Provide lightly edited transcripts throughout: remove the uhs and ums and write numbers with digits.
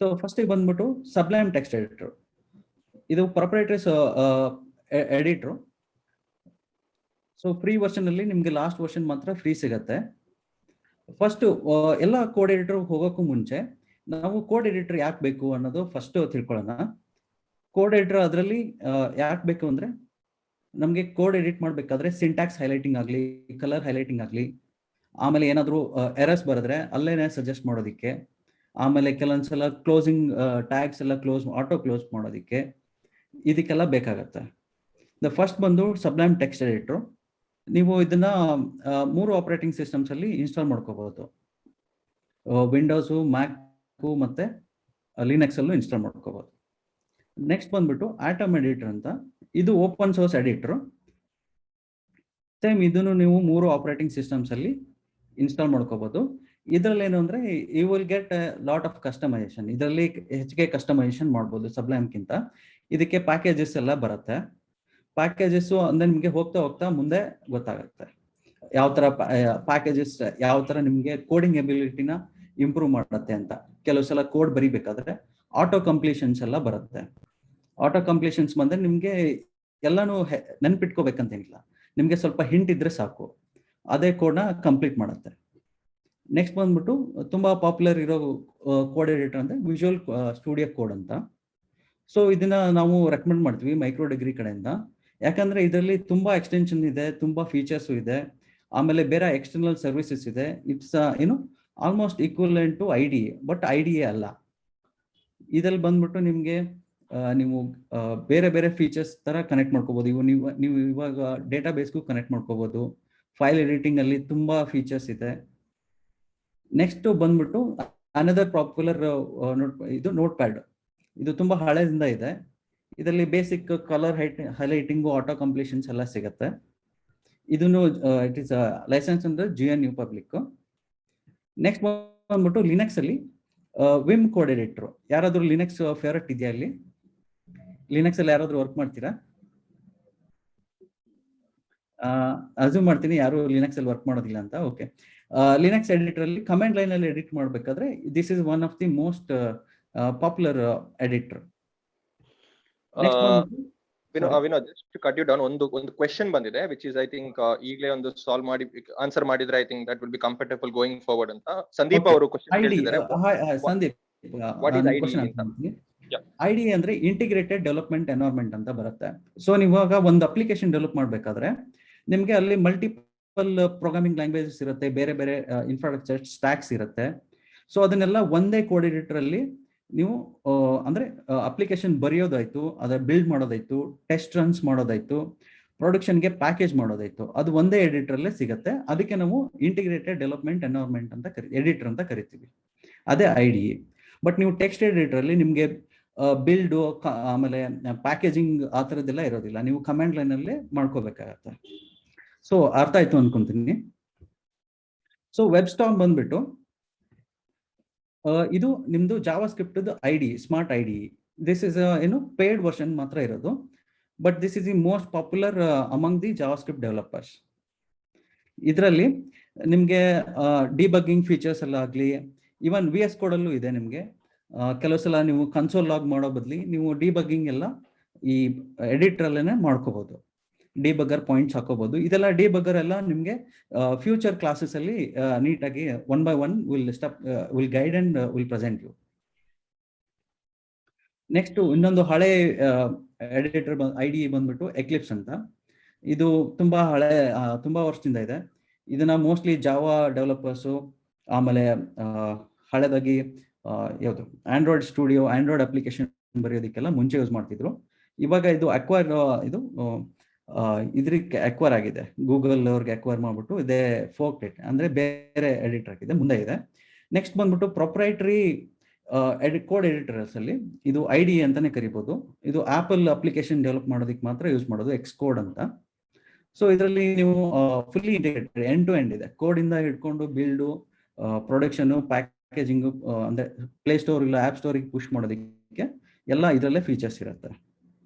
So first ಬಂದ್ಬಿಟ್ಟು Sublime text editor. ಇದು proprietary editor. So free version ಅಲ್ಲಿ ನಿಮ್ಗೆ ಲಾಸ್ಟ್ ವರ್ಷನ್ ಮಾತ್ರ ಫ್ರೀ ಸಿಗತ್ತೆ. ಫಸ್ಟ್ ಎಲ್ಲ ಕೋಡ್ ಎಡಿಟರ್ ಹೋಗೋಕ್ಕೂ ಮುಂಚೆ ನಾವು ಕೋಡ್ ಎಡಿಟರ್ ಯಾಕೆ ಬೇಕು ಅನ್ನೋದು ಫಸ್ಟ್ ತಿಳ್ಕೊಳ್ಳೋಣ. ಕೋಡ್ ಎಡಿಟರ್ ಅದರಲ್ಲಿ ಯಾಕೆ ಬೇಕು ಅಂದ್ರೆ, ನಮಗೆ ಕೋಡ್ ಎಡಿಟ್ ಮಾಡಬೇಕಾದ್ರೆ ಸಿಂಟ್ಯಾಕ್ಸ್ ಹೈಲೈಟಿಂಗ್ ಆಗಲಿ, ಕಲರ್ ಹೈಲೈಟಿಂಗ್ ಆಗಲಿ, ಆಮೇಲೆ ಏನಾದರೂ ಎರರ್ಸ್ ಬರೆದ್ರೆ ಅಲ್ಲೇನೆ ಸಜೆಸ್ಟ್ ಮಾಡೋದಕ್ಕೆ, ಆಮೇಲೆ ಕೆಲವೊಂದ್ಸಲ ಕ್ಲೋಸಿಂಗ್ ಟ್ಯಾಗ್ಸ್ ಎಲ್ಲ ಆಟೋ ಕ್ಲೋಸ್ ಮಾಡೋದಕ್ಕೆ, ಇದಕ್ಕೆಲ್ಲ ಬೇಕಾಗತ್ತೆ. ದ ಫಸ್ಟ್ ಬಂದು ಸಬ್ಲೈಮ್ ಟೆಕ್ಸ್ಟ್ ಎಡಿಟರ್. ನೀವು ಇದನ್ನ 3 ಆಪರೇಟಿಂಗ್ ಸಿಸ್ಟಮ್ಸ್ ಅಲ್ಲಿ ಇನ್ಸ್ಟಾಲ್ ಮಾಡ್ಕೋಬಹುದು. ವಿಂಡೋಸು, ಮ್ಯಾಕ್ ಮತ್ತೆ ಲಿನಕ್ಸ್ ಅಲ್ಲೂ ಇನ್ಸ್ಟಾಲ್ ಮಾಡ್ಕೋಬಹುದು. ನೆಕ್ಸ್ಟ್ ಬಂದ್ಬಿಟ್ಟು ಆಟಮ್ ಎಡಿಟರ್ ಅಂತ. ಇದು ಓಪನ್ ಸೋರ್ಸ್ ಎಡಿಟರ್. ಸೇಮ್ ಇದನ್ನು ನೀವು 3 ಆಪರೇಟಿಂಗ್ ಸಿಸ್ಟಮ್ಸ್ ಅಲ್ಲಿ ಇನ್ಸ್ಟಾಲ್ ಮಾಡ್ಕೋಬಹುದು. ಇದರಲ್ಲಿ ಏನು ಅಂದ್ರೆ, you will get lot of customisation. ಇದರಲ್ಲಿ ಹೆಚ್ಚಿಗೆ ಕಸ್ಟಮೈಸೇಷನ್ ಮಾಡ್ಬೋದು ಸಬ್ಲೈಮ್ಗಿಂತ. ಇದಕ್ಕೆ ಪ್ಯಾಕೇಜಸ್ ಎಲ್ಲ ಬರುತ್ತೆ. ಪ್ಯಾಕೇಜಸ್ ಅಂದ್ರೆ ನಿಮಗೆ ಹೋಗ್ತಾ ಹೋಗ್ತಾ ಮುಂದೆ ಗೊತ್ತಾಗುತ್ತೆ ಯಾವ ತರ ಪ್ಯಾಕೇಜಸ್ ಯಾವ ತರ ನಿಮ್ಗೆ ಕೋಡಿಂಗ್ ಎಬಿಲಿಟಿನ ಇಂಪ್ರೂವ್ ಮಾಡುತ್ತೆ ಅಂತ. ಕೆಲವು ಸಲ ಕೋಡ್ ಬರಿಬೇಕಾದ್ರೆ ಆಟೋ ಕಂಪ್ಲೀಷನ್ಸ್ ಎಲ್ಲ ಬರುತ್ತೆ. ಆಟೋ ಕಂಪ್ಲೀಷನ್ಸ್ ಬಂದ್ರೆ ನಿಮ್ಗೆ ಎಲ್ಲಾನು ನೆನ್ಪಿಟ್ಕೋಬೇಕಂತೇನಿಲ್ಲ, ನಿಮ್ಗೆ ಸ್ವಲ್ಪ ಹಿಂಟ್ ಇದ್ರೆ ಸಾಕು, ಅದೇ ಕೋಡ್ನ ಕಂಪ್ಲೀಟ್ ಮಾಡುತ್ತೆ. ನೆಕ್ಸ್ಟ್ ಬಂದ್ಬಿಟ್ಟು ತುಂಬಾ ಪಾಪ್ಯುಲರ್ ಇರೋ ಕೋಡ್ ಎಡಿಟರ್ ಅಂದ್ರೆ ವಿಜುವಲ್ ಸ್ಟುಡಿಯೋ ಕೋಡ್ ಅಂತ. ಸೊ ಇದನ್ನ ನಾವು ರೆಕಮೆಂಡ್ ಮಾಡ್ತೀವಿ ಮೈಕ್ರೋ ಡಿಗ್ರಿ ಕಡೆಯಿಂದ. ಯಾಕಂದ್ರೆ ಇದರಲ್ಲಿ ತುಂಬಾ ಎಕ್ಸ್ಟೆನ್ಷನ್ ಇದೆ, ತುಂಬಾ ಫೀಚರ್ಸ್ ಇದೆ, ಆಮೇಲೆ ಬೇರೆ ಎಕ್ಸ್ಟರ್ನಲ್ ಸರ್ವಿಸಸ್ ಇದೆ. It's almost equivalent to IDE, but IDE ಅಲ್ಲ. ಇದ್ರಲ್ಲಿ ಬಂದ್ಬಿಟ್ಟು ನಿಮ್ಗೆ ನೀವು ಬೇರೆ ಬೇರೆ ಫೀಚರ್ಸ್ ತರ ಕನೆಕ್ಟ್ ಮಾಡ್ಕೋಬಹುದು. ನೀವು ಇವಾಗ ಡೇಟಾ ಬೇಸ್ಗೂ ಕನೆಕ್ಟ್ ಮಾಡ್ಕೋಬಹುದು. ಫೈಲ್ ಎಡಿಟಿಂಗ್ ಅಲ್ಲಿ ತುಂಬಾ ಫೀಚರ್ಸ್ ಇದೆ. ನೆಕ್ಸ್ಟ್ ಬಂದ್ಬಿಟ್ಟು ಅನದರ್ ಪಾಪ್ಯುಲರ್ ಇದು ನೋಟ್ ಪ್ಯಾಡ್. ಇದು ತುಂಬಾ ಹಳೆದಿಂದ ಇದೆ. ಇದರಲ್ಲಿ ಬೇಸಿಕ್ ಕಲರ್ ಹೈಲೈಟಿಂಗು, ಆಟೋ ಕಂಪ್ಲೀಷನ್ಸ್ ಎಲ್ಲ ಸಿಗುತ್ತೆ. ಇದನ್ನು ಇಟ್ ಇಸ್ ಲೈಸೆನ್ಸ್ ಅಂದ್ರೆ GNU ಪಬ್ಲಿಕ್. ನೆಕ್ಸ್ಟ್ ಬಂದ್ಬಿಟ್ಟು ಲಿನಕ್ಸ್ ಅಲ್ಲಿ ವಿಮ್ ಕೋಡ್ ಎಡಿಟರ್. ಯಾರಾದ್ರೂ ಲಿನಕ್ಸ್ ಫೇವರೇಟ್ ಇದೆಯಾ? ಇಲ್ಲಿ ಲಿನಕ್ಸ್ ಅಲ್ಲಿ ಯಾರಾದ್ರೂ ವರ್ಕ್ ಮಾಡ್ತೀರಾ? ಅಸ್ಯೂಮ್ ಮಾಡ್ತೀನಿ ಯಾರು ಲಿನಕ್ಸ್ ಅಲ್ಲಿ ವರ್ಕ್ ಮಾಡೋದಿಲ್ಲ ಅಂತ. ಓಕೆ, ಲಿನಕ್ಸ್ ಎಡಿಟರ್ ಅಲ್ಲಿ ಕಮಾಂಡ್ ಲೈನ್ ಅಲ್ಲಿ ಎಡಿಟ್ ಮಾಡಬೇಕಾದ್ರೆ this is one of the most popular editor. Vinod, just to cut you down, ಒಂದು ಕ್ವೆಶ್ಚನ್ ಬಂದಿದೆ which is I think ಈಗಲೇ ಒಂದು ಸಾಲ್ವ್ ಮಾಡಿ ಆನ್ಸರ್ ಮಾಡಿದ್ರೆ I think that will be comfortable going forward ಅಂತ ಸಂದೀಪ್ ಅವರು ಕ್ವೆಶ್ಚನ್ ಕೇಳಿದ್ದಾರೆ. ಸಂದೀಪ್, what is IDE ಅಂತ? IDE ಅಂದ್ರೆ ಇಂಟಿಗ್ರೇಟೆಡ್ ಡೆವಲಪ್ಮೆಂಟ್ ಎನ್ವೈರನ್ಮೆಂಟ್ ಅಂತ ಬರುತ್ತೆ. ಸೊ ನೀವಾಗ ಒಂದು ಅಪ್ಲಿಕೇಶನ್ ಡೆವಲಪ್ ಮಾಡ್ಬೇಕಾದ್ರೆ ನಿಮ್ಗೆ ಅಲ್ಲಿ ಮಲ್ಟಿಪಲ್ ಪ್ರೋಗ್ರಾಮಿಂಗ್ ಲ್ಯಾಂಗ್ವೇಜಸ್ ಇರುತ್ತೆ, ಬೇರೆ ಬೇರೆ ಇನ್ಫ್ರಾಸ್ಟ್ರಕ್ಚರ್ ಸ್ಟ್ಯಾಕ್ಸ್ ಇರುತ್ತೆ. ಸೊ ಅದನ್ನೆಲ್ಲ ಒಂದೇ ಕೋಡ್ ಎಡಿಟರ್ ಅಲ್ಲಿ ನೀವು ಅಂದ್ರೆ ಅಪ್ಲಿಕೇಶನ್ ಬರೆಯೋದಾಯ್ತು, ಅದರ ಬಿಲ್ಡ್ ಮಾಡೋದಾಯ್ತು, ಟೆಸ್ಟ್ ರನ್ಸ್ ಮಾಡೋದಾಯ್ತು, ಪ್ರೊಡಕ್ಷನ್ಗೆ ಪ್ಯಾಕೇಜ್ ಮಾಡೋದಾಯ್ತು, ಅದು ಒಂದೇ ಎಡಿಟರ್ ಅಲ್ಲೇ ಸಿಗುತ್ತೆ. ಅದಕ್ಕೆ ನಾವು ಇಂಟಿಗ್ರೇಟೆಡ್ ಡೆವಲಪ್ಮೆಂಟ್ ಎನ್ವೈರನ್ಮೆಂಟ್ ಅಂತ ಎಡಿಟರ್ ಅಂತ ಕರಿತೀವಿ. ಅದೇ IDE. ಬಟ್ ನೀವು ಟೆಕ್ಸ್ಟ್ ಎಡಿಟರ್ ಅಲ್ಲಿ ನಿಮ್ಗೆ ಬಿಲ್ಡ್ ಆಮೇಲೆ ಪ್ಯಾಕೇಜಿಂಗ್ ಆ ಥರದ್ದೆಲ್ಲ ಇರೋದಿಲ್ಲ. ನೀವು ಕಮಾಂಡ್ ಲೈನ್ ಅಲ್ಲೇ ಮಾಡ್ಕೋಬೇಕಾಗತ್ತೆ. ಸೊ ಅರ್ಥ ಆಯ್ತು ಅನ್ಕೊಂತೀನಿ. ಸೊ ವೆಬ್ ಸ್ಟಾರ್ಮ್ ಬಂದ್ಬಿಟ್ಟು ಇದು ನಿಮ್ದು Java script IDE, smart IDE. This is paid version ಮಾತ್ರ ಇರೋದು, but this is the most popular among the Java script developers. ಇದರಲ್ಲಿ ನಿಮಗೆ ಡಿಬಗ್ಗಿಂಗ್ ಫೀಚರ್ಸ್ ಎಲ್ಲ ಆಗಲಿ, ಈವನ್ VS ಕೋಡ್ ಅಲ್ಲೂ ಇದೆ. ನಿಮಗೆ ಕೆಲವು ಸಲ ನೀವು ಕನ್ಸೋಲ್ ಲಾಗ್ ಮಾಡೋ ಬದಲಿ ನೀವು ಡಿಬಗ್ಗಿಂಗ್ ಎಲ್ಲ ಈ ಎಡಿಟರ್ ಅಲ್ಲೇನೆ ಮಾಡ್ಕೋಬಹುದು. ಡಿಬಗರ್ ಪಾಯಿಂಟ್ಸ್ ಹಾಕೋಬಹುದು. ಇದೆಲ್ಲ ಡಿಬಗರ್ ಎಲ್ಲ ನಿಮಗೆ ಫ್ಯೂಚರ್ ಕ್ಲಾಸಸ್ ಅಲ್ಲಿ ನೀಟಾಗಿ 1 by 1 will guide and will present you. Next ಇನ್ನೊಂದು ಹಳೆ ಎಡಿಟರ್ IDE ಬಂದ್ಬಿಟ್ಟು ಎಕ್ಲಿಪ್ಸ್ ಅಂತ. ಇದು ತುಂಬಾ ತುಂಬಾ ವರ್ಷದಿಂದ ಇದೆ. ಇದನ್ನ ಮೋಸ್ಟ್ಲಿ ಜಾವಾ ಡೆವಲಪರ್ಸು, ಆಮೇಲೆ ಹಳೆದಾಗಿ ಯಾವುದು ಆಂಡ್ರಾಯ್ಡ್ ಸ್ಟುಡಿಯೋ, ಆಂಡ್ರಾಯ್ಡ್ ಅಪ್ಲಿಕೇಶನ್ ಬರೆಯೋದಕ್ಕೆಲ್ಲ ಮುಂಚೆ ಯೂಸ್ ಮಾಡ್ತಿದ್ರು. ಇವಾಗ ಇದು ಇದ್ರಿಗೆ ಅಕ್ವೈರ್ ಆಗಿದೆ, ಗೂಗಲ್ ಅವ್ರಿಗೆ ಅಕ್ವೈರ್ ಮಾಡ್ಬಿಟ್ಟು ಇದೇ ಫೋಕ್ಟೆಟ್ ಅಂದ್ರೆ ಬೇರೆ ಎಡಿಟರ್ ಆಗಿದೆ, ಮುಂದೆ ಇದೆ. ನೆಕ್ಸ್ಟ್ ಬಂದ್ಬಿಟ್ಟು ಪ್ರೊಪ್ರೈಟರಿ ಕೋಡ್ ಎಡಿಟರ್ಸ್ ಅಲ್ಲಿ ಇದು IDE ಅಂತಾನೆ ಕರಿಬಹುದು. ಇದು ಆಪಲ್ ಅಪ್ಲಿಕೇಶನ್ ಡೆವಲಪ್ ಮಾಡೋದಕ್ಕೆ ಮಾತ್ರ ಯೂಸ್ ಮಾಡೋದು, Xcode ಅಂತ. ಸೊ ಇದರಲ್ಲಿ ನೀವು fully integrated end to end ಇದೆ. ಕೋಡ್ ಇಂದ ಹಿಡ್ಕೊಂಡು ಬಿಲ್ಡು, ಪ್ರೊಡಕ್ಷನ್, ಪ್ಯಾಕೇಜಿಂಗ್, ಅಂದ್ರೆ ಪ್ಲೇ ಸ್ಟೋರ್ ಇಲ್ಲ ಆಪ್ ಸ್ಟೋರಿಗೆ ಪುಷ್ ಮಾಡೋದಕ್ಕೆ ಎಲ್ಲ ಇದರಲ್ಲೇ ಫೀಚರ್ಸ್ ಇರುತ್ತೆ.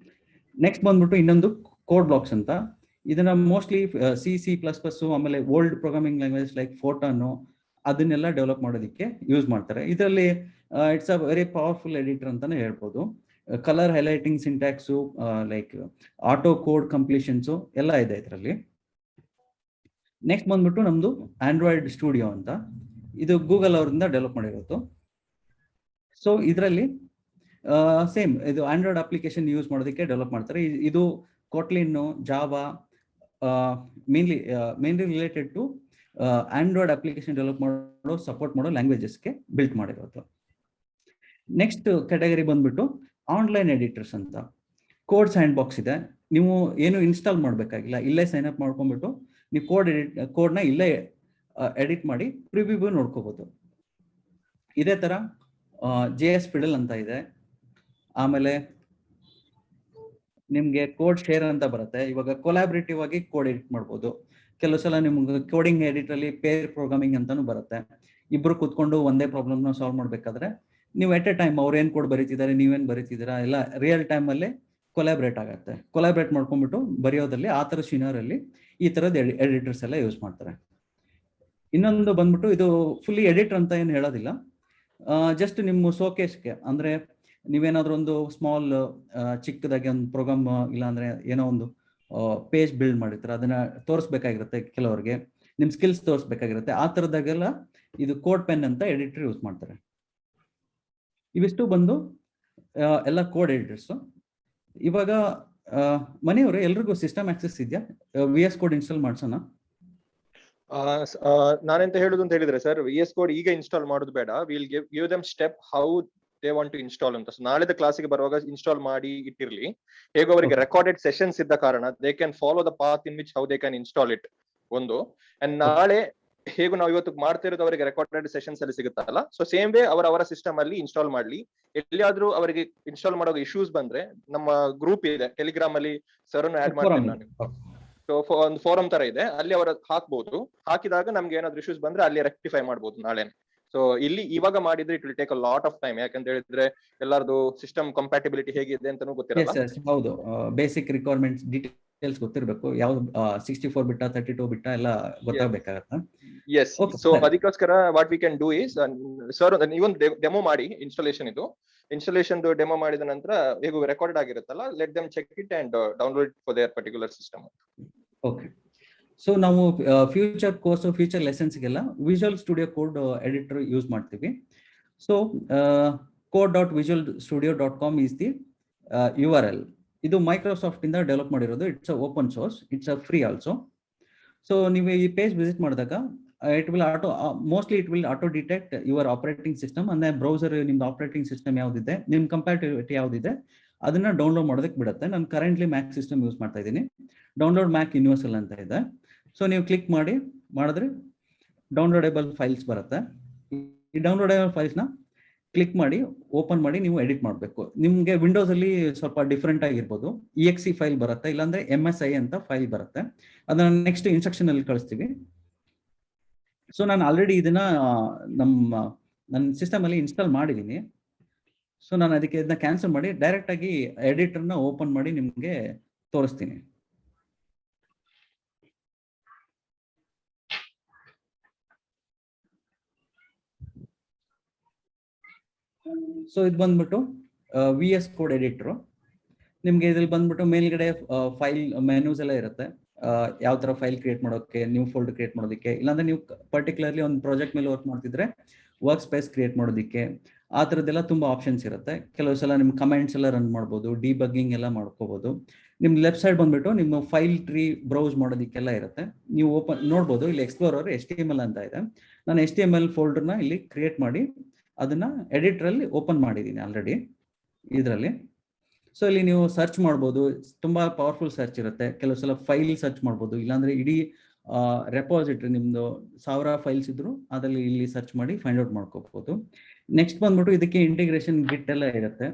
ನೆಕ್ಸ್ಟ್ ಬಂದ್ಬಿಟ್ಟು ಇನ್ನೊಂದು ಕೋಡ್ ಬ್ಲಾಕ್ಸ್ ಅಂತ. ಇದನ್ನ ಮೋಸ್ಟ್ಲಿ C++, ಆಮೇಲೆ old programming language like Fortran ಅದನ್ನೆಲ್ಲ ಡೆವಲಪ್ ಮಾಡೋದಕ್ಕೆ ಯೂಸ್ ಮಾಡ್ತಾರೆ. ಇದರಲ್ಲಿ it's a very powerful editor ಅಂತಾನೆ ಹೇಳ್ಬೋದು. Colour highlighting, syntax, like auto code completions ಎಲ್ಲ ಇದೆ ಇದರಲ್ಲಿ. ನೆಕ್ಸ್ಟ್ ಬಂದ್ಬಿಟ್ಟು ನಮ್ದು ಆಂಡ್ರಾಯ್ಡ್ ಸ್ಟುಡಿಯೋ ಅಂತ, ಇದು ಗೂಗಲ್ ಅವರಿಂದ ಡೆವಲಪ್ ಮಾಡಿರೋದು. ಸೊ ಇದರಲ್ಲಿ ಸೇಮ್ ಇದು ಆಂಡ್ರಾಯ್ಡ್ ಅಪ್ಲಿಕೇಶನ್ ಯೂಸ್ ಮಾಡೋದಕ್ಕೆ ಡೆವಲಪ್ ಮಾಡ್ತಾರೆ. ಇದು Kotlin, Java, mainly related to android application develop ಮಾಡೋ ಸಪೋರ್ಟ್ ಮಾಡೋ ಲ್ಯಾಂಗ್ವೇಜಸ್ಗೆ ಬಿಲ್ಟ್ ಮಾಡಿರೋದು. ನೆಕ್ಸ್ಟ್ ಕ್ಯಾಟಗರಿ ಬಂದ್ಬಿಟ್ಟು ಆನ್ಲೈನ್ ಎಡಿಟರ್ಸ್ ಅಂತ. ಕೋಡ್ ಸ್ಯಾಂಡ್ ಬಾಕ್ಸ್ ಇದೆ, ನೀವು ಏನು ಇನ್ಸ್ಟಾಲ್ ಮಾಡಬೇಕಾಗಿಲ್ಲ, ಇಲ್ಲೇ ಸೈನ್ ಅಪ್ ಮಾಡ್ಕೊಂಡ್ಬಿಟ್ಟು ನೀವು ಕೋಡ್ನ ಇಲ್ಲೇ ಎಡಿಟ್ ಮಾಡಿ ಪ್ರಿವ್ಯೂ ನೋಡ್ಕೋಬಹುದು. ಇದೇ ತರ JS Fiddle ಅಂತ ಇದೆ. ಆಮೇಲೆ ನಿಮ್ಗೆ ಕೋಡ್ ಶೇರ್ ಅಂತ ಬರುತ್ತೆ. ಇವಾಗ ಕೊಲಾಬ್ರೇಟಿವ್ ಆಗಿ ಕೋಡ್ ಎಡಿಟ್ ಮಾಡ್ಬೋದು. ಕೆಲವು ಸಲ ನಿಮ್ಗೆ ಕೋಡಿಂಗ್ ಎಡಿಟ್ ಅಲ್ಲಿ ಪೇರ್ ಪ್ರೋಗ್ರಾಮಿಂಗ್ ಅಂತಾನು ಬರುತ್ತೆ. ಇಬ್ರು ಕೂತ್ಕೊಂಡು ಒಂದೇ ಪ್ರಾಬ್ಲಮ್ ನ ಸಾಲ್ವ್ ಮಾಡ್ಬೇಕಾದ್ರೆ ನೀವು ಎಟ್ ಎ ಟೈಮ್ ಅವ್ರು ಏನ್ ಕೋಡ್ ಬರೀತಿದ್ದಾರೆ, ನೀವೇನ್ ಬರೀತಿದ್ದೀರಾ, ಎಲ್ಲ ರಿಯಲ್ ಟೈಮ್ ಅಲ್ಲೇ ಕೊಲಾಬ್ರೇಟ್ ಆಗುತ್ತೆ. ಕೊಲಾಬ್ರೇಟ್ ಮಾಡ್ಕೊಂಡ್ಬಿಟ್ಟು ಬರೆಯೋದಲ್ಲಿ ಆ ತರ ಸಿನಾರಲ್ಲಿ ಈ ತರದ ಎಡಿಟರ್ಸ್ ಎಲ್ಲ ಯೂಸ್ ಮಾಡ್ತಾರೆ. ಇನ್ನೊಂದು ಬಂದ್ಬಿಟ್ಟು ಇದು ಫುಲ್ಲಿ ಎಡಿಟರ್ ಅಂತ ಏನು ಹೇಳೋದಿಲ್ಲ, ಜಸ್ಟ್ ನಿಮ್ಮ ಶೋಕೇಸ್ಗೆ, ಅಂದ್ರೆ ನೀವೇನಾದ್ರೂ ಒಂದು ಸ್ಮಾಲ್ ಚಿಕ್ಕದಾಗಿ ಒಂದು ಪ್ರೋಗ್ರಾಮ್ ಇಲ್ಲಾಂದ್ರೆ ಏನೋ ಒಂದು ಪೇಜ್ ಬಿಲ್ಡ್ ಮಾಡಿರ್ತಾರೆ, ಅದನ್ನ ತೋರಿಸ್ಬೇಕಾಗಿರುತ್ತೆ, ಕೆಲವರಿಗೆ ನಿಮ್ ಸ್ಕಿಲ್ಸ್ ತೋರಿಸ್ಬೇಕಾಗಿರುತ್ತೆ. ಆ ತರದಾಗೆಲ್ಲ ಇದು ಕೋಡ್ ಪೆನ್ ಅಂತ ಎಡಿಟರ್ ಯೂಸ್ ಮಾಡ್ತಾರೆ. ಇವಿಷ್ಟು ಬಂದು ಎಲ್ಲ ಕೋಡ್ ಎಡಿಟರ್ಸ್. ಇವಾಗ ಮನೆಯವರು ಎಲ್ರಿಗೂ ಸಿಸ್ಟಮ್ ಆಕ್ಸೆಸ್ ಇದೆಯಾ? VS Code ಇನ್ಸ್ಟಾಲ್ ಮಾಡ್ಸೋಣ? ನಾನೆಂತ ಹೇಳುದು ಅಂತ ಹೇಳಿದ್ರೆ ಸರ್, VS Code ಈಗ ಇನ್ಸ್ಟಾಲ್ ಮಾಡೋದು ಬೇಡ. Will give them step how they want to install ಅಂತ. ಸೊ ನಾಳೆದ ಕ್ಲಾಸಿಗೆ ಬರುವಾಗ ಇನ್ಸ್ಟಾಲ್ ಮಾಡಿ ಇಟ್ಟಿರ್ಲಿ. ಹೇಗೋ ಅವರಿಗೆ ರೆಕಾರ್ಡೆಡ್ ಸೆಷನ್ಸ್ ಇದ್ದ ಕಾರಣ they can follow the path in which how they can install it ಒಂದು. ಅಂಡ್ ನಾಳೆ ಹೇಗೂ ನಾವು ಇವತ್ತು ಮಾಡ್ತಿರೋದು ಅವರಿಗೆ ರೆಕಾರ್ಡೆಡ್ ಸೆಷನ್ಸ್ ಅಲ್ಲಿ ಸಿಗುತ್ತಲ್ಲ, ಸೊ ಸೇಮ್ ವೇ ಅವರ ಸಿಸ್ಟಮ್ ಅಲ್ಲಿ ಇನ್ಸ್ಟಾಲ್ ಮಾಡ್ಲಿ. ಎಲ್ಲಿಯಾದ್ರೂ ಅವರಿಗೆ ಇನ್ಸ್ಟಾಲ್ ಮಾಡೋ ಇಶ್ಯೂಸ್ ಬಂದ್ರೆ ನಮ್ಮ ಗ್ರೂಪ್ ಇದೆ ಟೆಲಿಗ್ರಾಮ್ ಅಲ್ಲಿ, ಸರ್ ಅನ್ನು ಆಡ್ ಮಾಡ್ತೀನಿ ನಾನು. ಸೊ ಒಂದು ಫೋರಂ ತರ ಇದೆ, ಅಲ್ಲಿ ಅವರ ಹಾಕ್ಬಹುದು. ಹಾಕಿದಾಗ ನಮ್ಗೆ ಏನಾದ್ರು ಇಶ್ಯೂಸ್ ಬಂದ್ರೆ ಅಲ್ಲಿ ರೆಕ್ಟಿಫೈ ಮಾಡ್ಬೋದು ನಾಳೆ. ಸೊ ಇಲ್ಲಿ ಇವಾಗ ಮಾಡಿದ್ರೆ it will take a lot of time. ಯಾಕಂತ ಹೇಳಿದ್ರೆ ಎಲ್ಲರದು ಸಿಸ್ಟಮ್ ಕಂಪ್ಯಾಟಿಬಿಲಿಟಿ ಹೇಗಿದೆ ಅಂತಾನೂ ಗೊತ್ತಿರಲ್ಲ. ಹೌದು, ಬೇಸಿಕ್ ರಿಕ್ವೈರ್ಮೆಂಟ್ಸ್ ಡೀಟೇಲ್ಸ್ ಗೊತ್ತಿರಬೇಕು. ಯಾವ್ದು 64 ಬಿಟ್ಟ 32 ಬಿಟ್ಟ ಎಲ್ಲ ಗೊತ್ತಾಗಬೇಕಾಗತ್ತೆ. ಎಸ್, ಸೊ ಅದಕ್ಕೋಸ್ಕರ what we can do is, sir ನೀವೊಂದು ಡೆಮೋ ಮಾಡಿ ಇನ್ಸ್ಟಾಲೇಷನ್ ಡೆಮೋ ಮಾಡಿದ ನಂತರ ಹೇಗೂ ರೆಕಾರ್ಡ್ ಆಗಿರುತ್ತಲ್ಲ, let them check it and download for their particular system. Okay, so ನಾವು ಫ್ಯೂಚರ್ ಕೋರ್ಸ್, ಫ್ಯೂಚರ್ ಲೆಸನ್ಸ್ಗೆಲ್ಲ Visual Studio code editor use ಮಾಡ್ತೀವಿ. So code.visualstudio.com is the URL. ಇದು ಮೈಕ್ರೋಸಾಫ್ಟ್ ಇಂದ ಡೆವಲಪ್ ಮಾಡಿರೋದು. It's open source, it's free also. So ನೀವು ಈ page visit ಮಾಡಿದಾಗ it will auto detect your operating system. ಅಂದ್ರೆ ಬ್ರೌಸರ್ ನಿಮ್ದು ಆಪರೇಟಿಂಗ್ ಸಿಸ್ಟಮ್ ಯಾವ್ದಿದೆ, ನಿಮ್ ಕಂಪ್ಯಾಟಿಬಿಲಿಟಿ ಯಾವ್ದಿದೆ ಅದನ್ನ ಡೌನ್ಲೋಡ್ ಮಾಡೋದಕ್ಕೆ ಬಿಡುತ್ತೆ. ನಾನು ಕರೆಂಟ್ಲಿ ಮ್ಯಾಕ್ ಸಿಸ್ಟಮ್ ಯೂಸ್ ಮಾಡ್ತಾ ಇದ್ದೀನಿ. ಡೌನ್ಲೋಡ್ ಮ್ಯಾಕ್ ಯೂನಿವರ್ಸಲ್ ಅಂತ ಇದೆ. ಸೊ ನೀವು ಕ್ಲಿಕ್ ಮಾಡಿದ್ರೆ ಡೌನ್ಲೋಡೇಬಲ್ ಫೈಲ್ಸ್ ಬರುತ್ತೆ. ಈ ಡೌನ್ಲೋಡೇಬಲ್ ಫೈಲ್ಸ್ನ ಕ್ಲಿಕ್ ಮಾಡಿ ಓಪನ್ ಮಾಡಿ ನೀವು ಎಡಿಟ್ ಮಾಡಬೇಕು. ನಿಮ್ಗೆ ವಿಂಡೋಸ್ ಅಲ್ಲಿ ಸ್ವಲ್ಪ ಡಿಫ್ರೆಂಟ್ ಆಗಿರ್ಬೋದು. exe ಫೈಲ್ ಬರುತ್ತೆ, ಇಲ್ಲಾಂದ್ರೆ MSI ಅಂತ ಫೈಲ್ ಬರುತ್ತೆ. ಅದನ್ನ ನೆಕ್ಸ್ಟ್ ಇನ್ಸ್ಟ್ರಕ್ಷನ್ ಅಲ್ಲಿ ಕಳಿಸ್ತೀವಿ. ಸೊ ನಾನು ಆಲ್ರೆಡಿ ಇದನ್ನ ನನ್ನ ಸಿಸ್ಟಮ್ ಅಲ್ಲಿ ಇನ್ಸ್ಟಾಲ್ ಮಾಡಿದ್ದೀನಿ. ಸೊ ನಾನು ಅದಕ್ಕೆ ಇದನ್ನ ಕ್ಯಾನ್ಸಲ್ ಮಾಡಿ ಡೈರೆಕ್ಟ್ ಆಗಿ ಎಡಿಟರ್ನ ಓಪನ್ ಮಾಡಿ ನಿಮ್ಗೆ ತೋರಿಸ್ತೀನಿ. ಸೊ ಇದು ಬಂದ್ಬಿಟ್ಟು VS Code ಎಡಿಟರ್. ನಿಮ್ಗೆ ಇದ್ರಲ್ಲಿ ಬಂದ್ಬಿಟ್ಟು ಮೇಲ್ಗಡೆ ಫೈಲ್ ಮೆನ್ಯೂಸ್ ಎಲ್ಲ ಇರುತ್ತೆ. ಯಾವ ತರ ಫೈಲ್ ಕ್ರಿಯೇಟ್ ಮಾಡೋಕೆ, ನ್ಯೂ ಫೋಲ್ಡರ್ ಕ್ರಿಯೇಟ್ ಮಾಡೋದಕ್ಕೆ, ಇಲ್ಲಾಂದ್ರೆ ನೀವು ಪರ್ಟಿಕ್ಯುಲರ್ಲಿ ಒಂದು ಪ್ರಾಜೆಕ್ಟ್ ಮೇಲೆ ವರ್ಕ್ ಮಾಡ್ತಿದ್ರೆ ವರ್ಕ್ ಸ್ಪೇಸ್ ಕ್ರಿಯೇಟ್ ಮಾಡೋದಕ್ಕೆ, ಆ ಥರದ್ದೆಲ್ಲ ತುಂಬಾ ಆಪ್ಷನ್ಸ್ ಇರುತ್ತೆ. ಕೆಲವು ಸಲ ನಿಮ್ ಕಮೆಂಟ್ಸ್ ಎಲ್ಲ ರನ್ ಮಾಡ್ಬೋದು, ಡಿಬಗ್ಗಿಂಗ್ ಎಲ್ಲ ಮಾಡ್ಕೋಬಹುದು. ನಿಮ್ ಲೆಫ್ಟ್ ಸೈಡ್ ಬಂದ್ಬಿಟ್ಟು ನಿಮ್ಮ ಫೈಲ್ ಟ್ರೀ ಬ್ರೌಸ್ ಮಾಡೋದಕ್ಕೆಲ್ಲ ಇರುತ್ತೆ. ನೀವು ಓಪನ್ ನೋಡ್ಬೋದು, ಇಲ್ಲಿ ಎಕ್ಸ್ಪ್ಲೋರರ್ HTML ಅಂತ ಇದೆ. ನಾನು HTML ಫೋಲ್ಡರ್ನ ಇಲ್ಲಿ ಕ್ರಿಯೇಟ್ ಮಾಡಿ ಅದನ್ನ ಎಡಿಟರ್ ಅಲ್ಲಿ ಓಪನ್ ಮಾಡಿದ್ದೀನಿ ಆಲ್ರೆಡಿ ಇದರಲ್ಲಿ. ಸೊ ಇಲ್ಲಿ ನೀವು ಸರ್ಚ್ ಮಾಡ್ಬೋದು, ತುಂಬಾ ಪವರ್ಫುಲ್ ಸರ್ಚ್ ಇರುತ್ತೆ. ಕೆಲವು ಸಲ ಫೈಲ್ ಸರ್ಚ್ ಮಾಡ್ಬೋದು, ಇಲ್ಲಾಂದ್ರೆ ಇಡೀ ರೆಪಾಸಿಟರಿ ನಿಮ್ದು 1000 ಫೈಲ್ಸ್ ಇದ್ರು ಅದ್ರಲ್ಲಿ ಇಲ್ಲಿ ಸರ್ಚ್ ಮಾಡಿ ಫೈಂಡ್ ಔಟ್ ಮಾಡ್ಕೋಬಹುದು. ನೆಕ್ಸ್ಟ್ ಬಂದ್ಬಿಟ್ಟು ಇದಕ್ಕೆ ಇಂಟಿಗ್ರೇಷನ್ ಗಿಟ್ ಎಲ್ಲ ಇರುತ್ತೆ.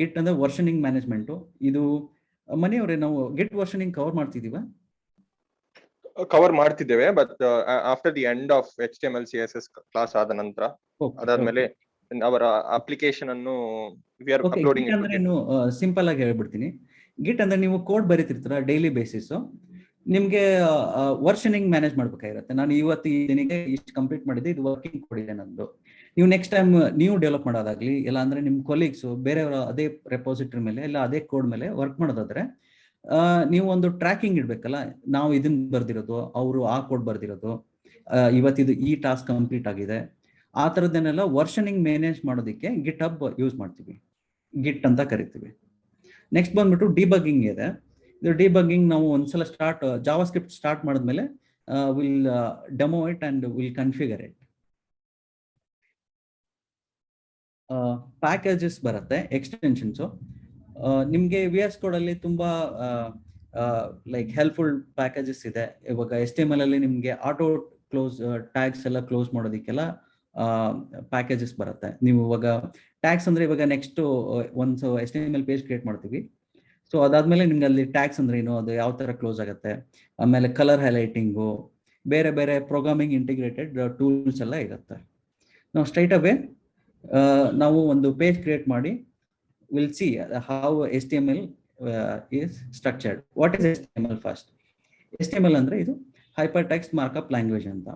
ಗಿಟ್ ಅಂದ್ರೆ ವರ್ಷನಿಂಗ್ ಮ್ಯಾನೇಜ್ಮೆಂಟ್. ಇದು ಮನೆಯವರೇ ನಾವು ಗಿಟ್ ವರ್ಷನಿಂಗ್ ಕವರ್ ಮಾಡ್ತಿದ್ದೇವೆ, but after the end of HTML CSS class ಆದ ನಂತರ, ಅದಾದ್ಮೇಲೆ ಅವರ ಅಪ್ಲಿಕೇಶನ್ ಅನ್ನು ಸಿಂಪಲ್ ಆಗಿ ಹೇಳ್ಬಿಡ್ತೀನಿ. ಗಿಟ್ ಅಂದ್ರೆ ನೀವು ಕೋಡ್ ಬರೀತಿರ್ತೀರ ಡೈಲಿ ಬೇಸಿಸ್, ನಿಮ್ಗೆ ವರ್ಷನಿಂಗ್ ಮ್ಯಾನೇಜ್ ಮಾಡ್ಬೇಕಾಗಿರುತ್ತೆ. ನಾನು ಇವತ್ತು ಈ ದಿನಕ್ಕೆ ಇಷ್ಟು ಕಂಪ್ಲೀಟ್ ಮಾಡಿದ್ದೆ, ಇದು ವರ್ಕಿಂಗ್ ಕೋಡ್ ಇದೆ ನಂದು. ನೀವು ನೆಕ್ಸ್ಟ್ ಟೈಮ್ ನೀವು ಡೆವಲಪ್ ಮಾಡೋದಾಗ್ಲಿ, ಇಲ್ಲ ಅಂದ್ರೆ ನಿಮ್ಮ ಕೊಲೀಗ್ಸ್ ಬೇರೆಯವರ ಅದೇ ರೆಪೋಸಿಟರಿ ಮೇಲೆ ಇಲ್ಲ ಅದೇ ಕೋಡ್ ಮೇಲೆ ವರ್ಕ್ ಮಾಡೋದಾದ್ರೆ ನೀವು ಒಂದು ಟ್ರ್ಯಾಕಿಂಗ್ ಇಡ್ಬೇಕಲ್ಲ, ನಾವು ಇದನ್ನ ಬರ್ದಿರೋದು, ಅವರು ಆ ಕೋಡ್ ಬರ್ದಿರೋದು, ಇವತ್ತಿದು ಈ ಟಾಸ್ಕ್ ಕಂಪ್ಲೀಟ್ ಆಗಿದೆ, ಆ ಥರದ್ದನ್ನೆಲ್ಲ ವರ್ಷನಿಂಗ್ ಮ್ಯಾನೇಜ್ ಮಾಡೋದಕ್ಕೆ ಗಿಟ್ ಹಬ್ ಯೂಸ್ ಮಾಡ್ತೀವಿ, ಗಿಟ್ ಅಂತ ಕರಿತೀವಿ. ನೆಕ್ಸ್ಟ್ ಬಂದ್ಬಿಟ್ಟು ಡಿಬಗ್ಗಿಂಗ್ ಇದೆ. ಇದು ಡಿಬಗ್ಗಿಂಗ್ ನಾವು ಒಂದ್ಸಲ ಜಾವಾ ಸ್ಕ್ರಿಪ್ಟ್ ಸ್ಟಾರ್ಟ್ ಮಾಡಿದ್ಮೇಲೆ will demo it and will configure it. Packages ಬರುತ್ತೆ, ಎಕ್ಸ್ಟೆನ್ಷನ್ಸು. ನಿಮಗೆ VS Code ಅಲ್ಲಿ ತುಂಬಾ ಲೈಕ್ ಹೆಲ್ಪ್ಫುಲ್ ಪ್ಯಾಕೇಜಸ್ ಇದೆ. ಇವಾಗ HTML ಅಲ್ಲಿ ನಿಮಗೆ ಆಟೋ ಕ್ಲೋಸ್ ಟ್ಯಾಗ್ಸ್ ಎಲ್ಲ ಕ್ಲೋಸ್ ಮಾಡೋದಕ್ಕೆಲ್ಲ ಪ್ಯಾಕೇಜಸ್ ಬರುತ್ತೆ. ನೀವು ಇವಾಗ ಟ್ಯಾಗ್ಸ್ ಅಂದ್ರೆ ಇವಾಗ ನೆಕ್ಸ್ಟ್ ಒಂದು HTML ಪೇಜ್ ಕ್ರಿಯೇಟ್ ಮಾಡ್ತೀವಿ. ಸೊ ಅದಾದ್ಮೇಲೆ ನಿಮ್ಗೆ ಅಲ್ಲಿ ಟ್ಯಾಗ್ಸ್ ಅಂದ್ರೆ ಏನು, ಅದು ಯಾವ ತರ ಕ್ಲೋಸ್ ಆಗುತ್ತೆ, ಆಮೇಲೆ ಕಲರ್ ಹೈಲೈಟಿಂಗು, ಬೇರೆ ಬೇರೆ ಪ್ರೋಗ್ರಾಮಿಂಗ್ ಇಂಟಿಗ್ರೇಟೆಡ್ ಟೂಲ್ಸ್ ಎಲ್ಲ ಇರುತ್ತೆ. ನಾವು ಸ್ಟ್ರೈಟ್ ಅವೇ ನಾವು ಒಂದು ಪೇಜ್ ಕ್ರಿಯೇಟ್ ಮಾಡಿ will see how HTML is structured. What is HTML first? HTML ಅಂದ್ರೆ ಇದು ಹೈಪರ್ ಟೆಕ್ಸ್ಟ್ ಮಾರ್ಕಪ್ ಲ್ಯಾಂಗ್ವೇಜ್ ಅಂತ.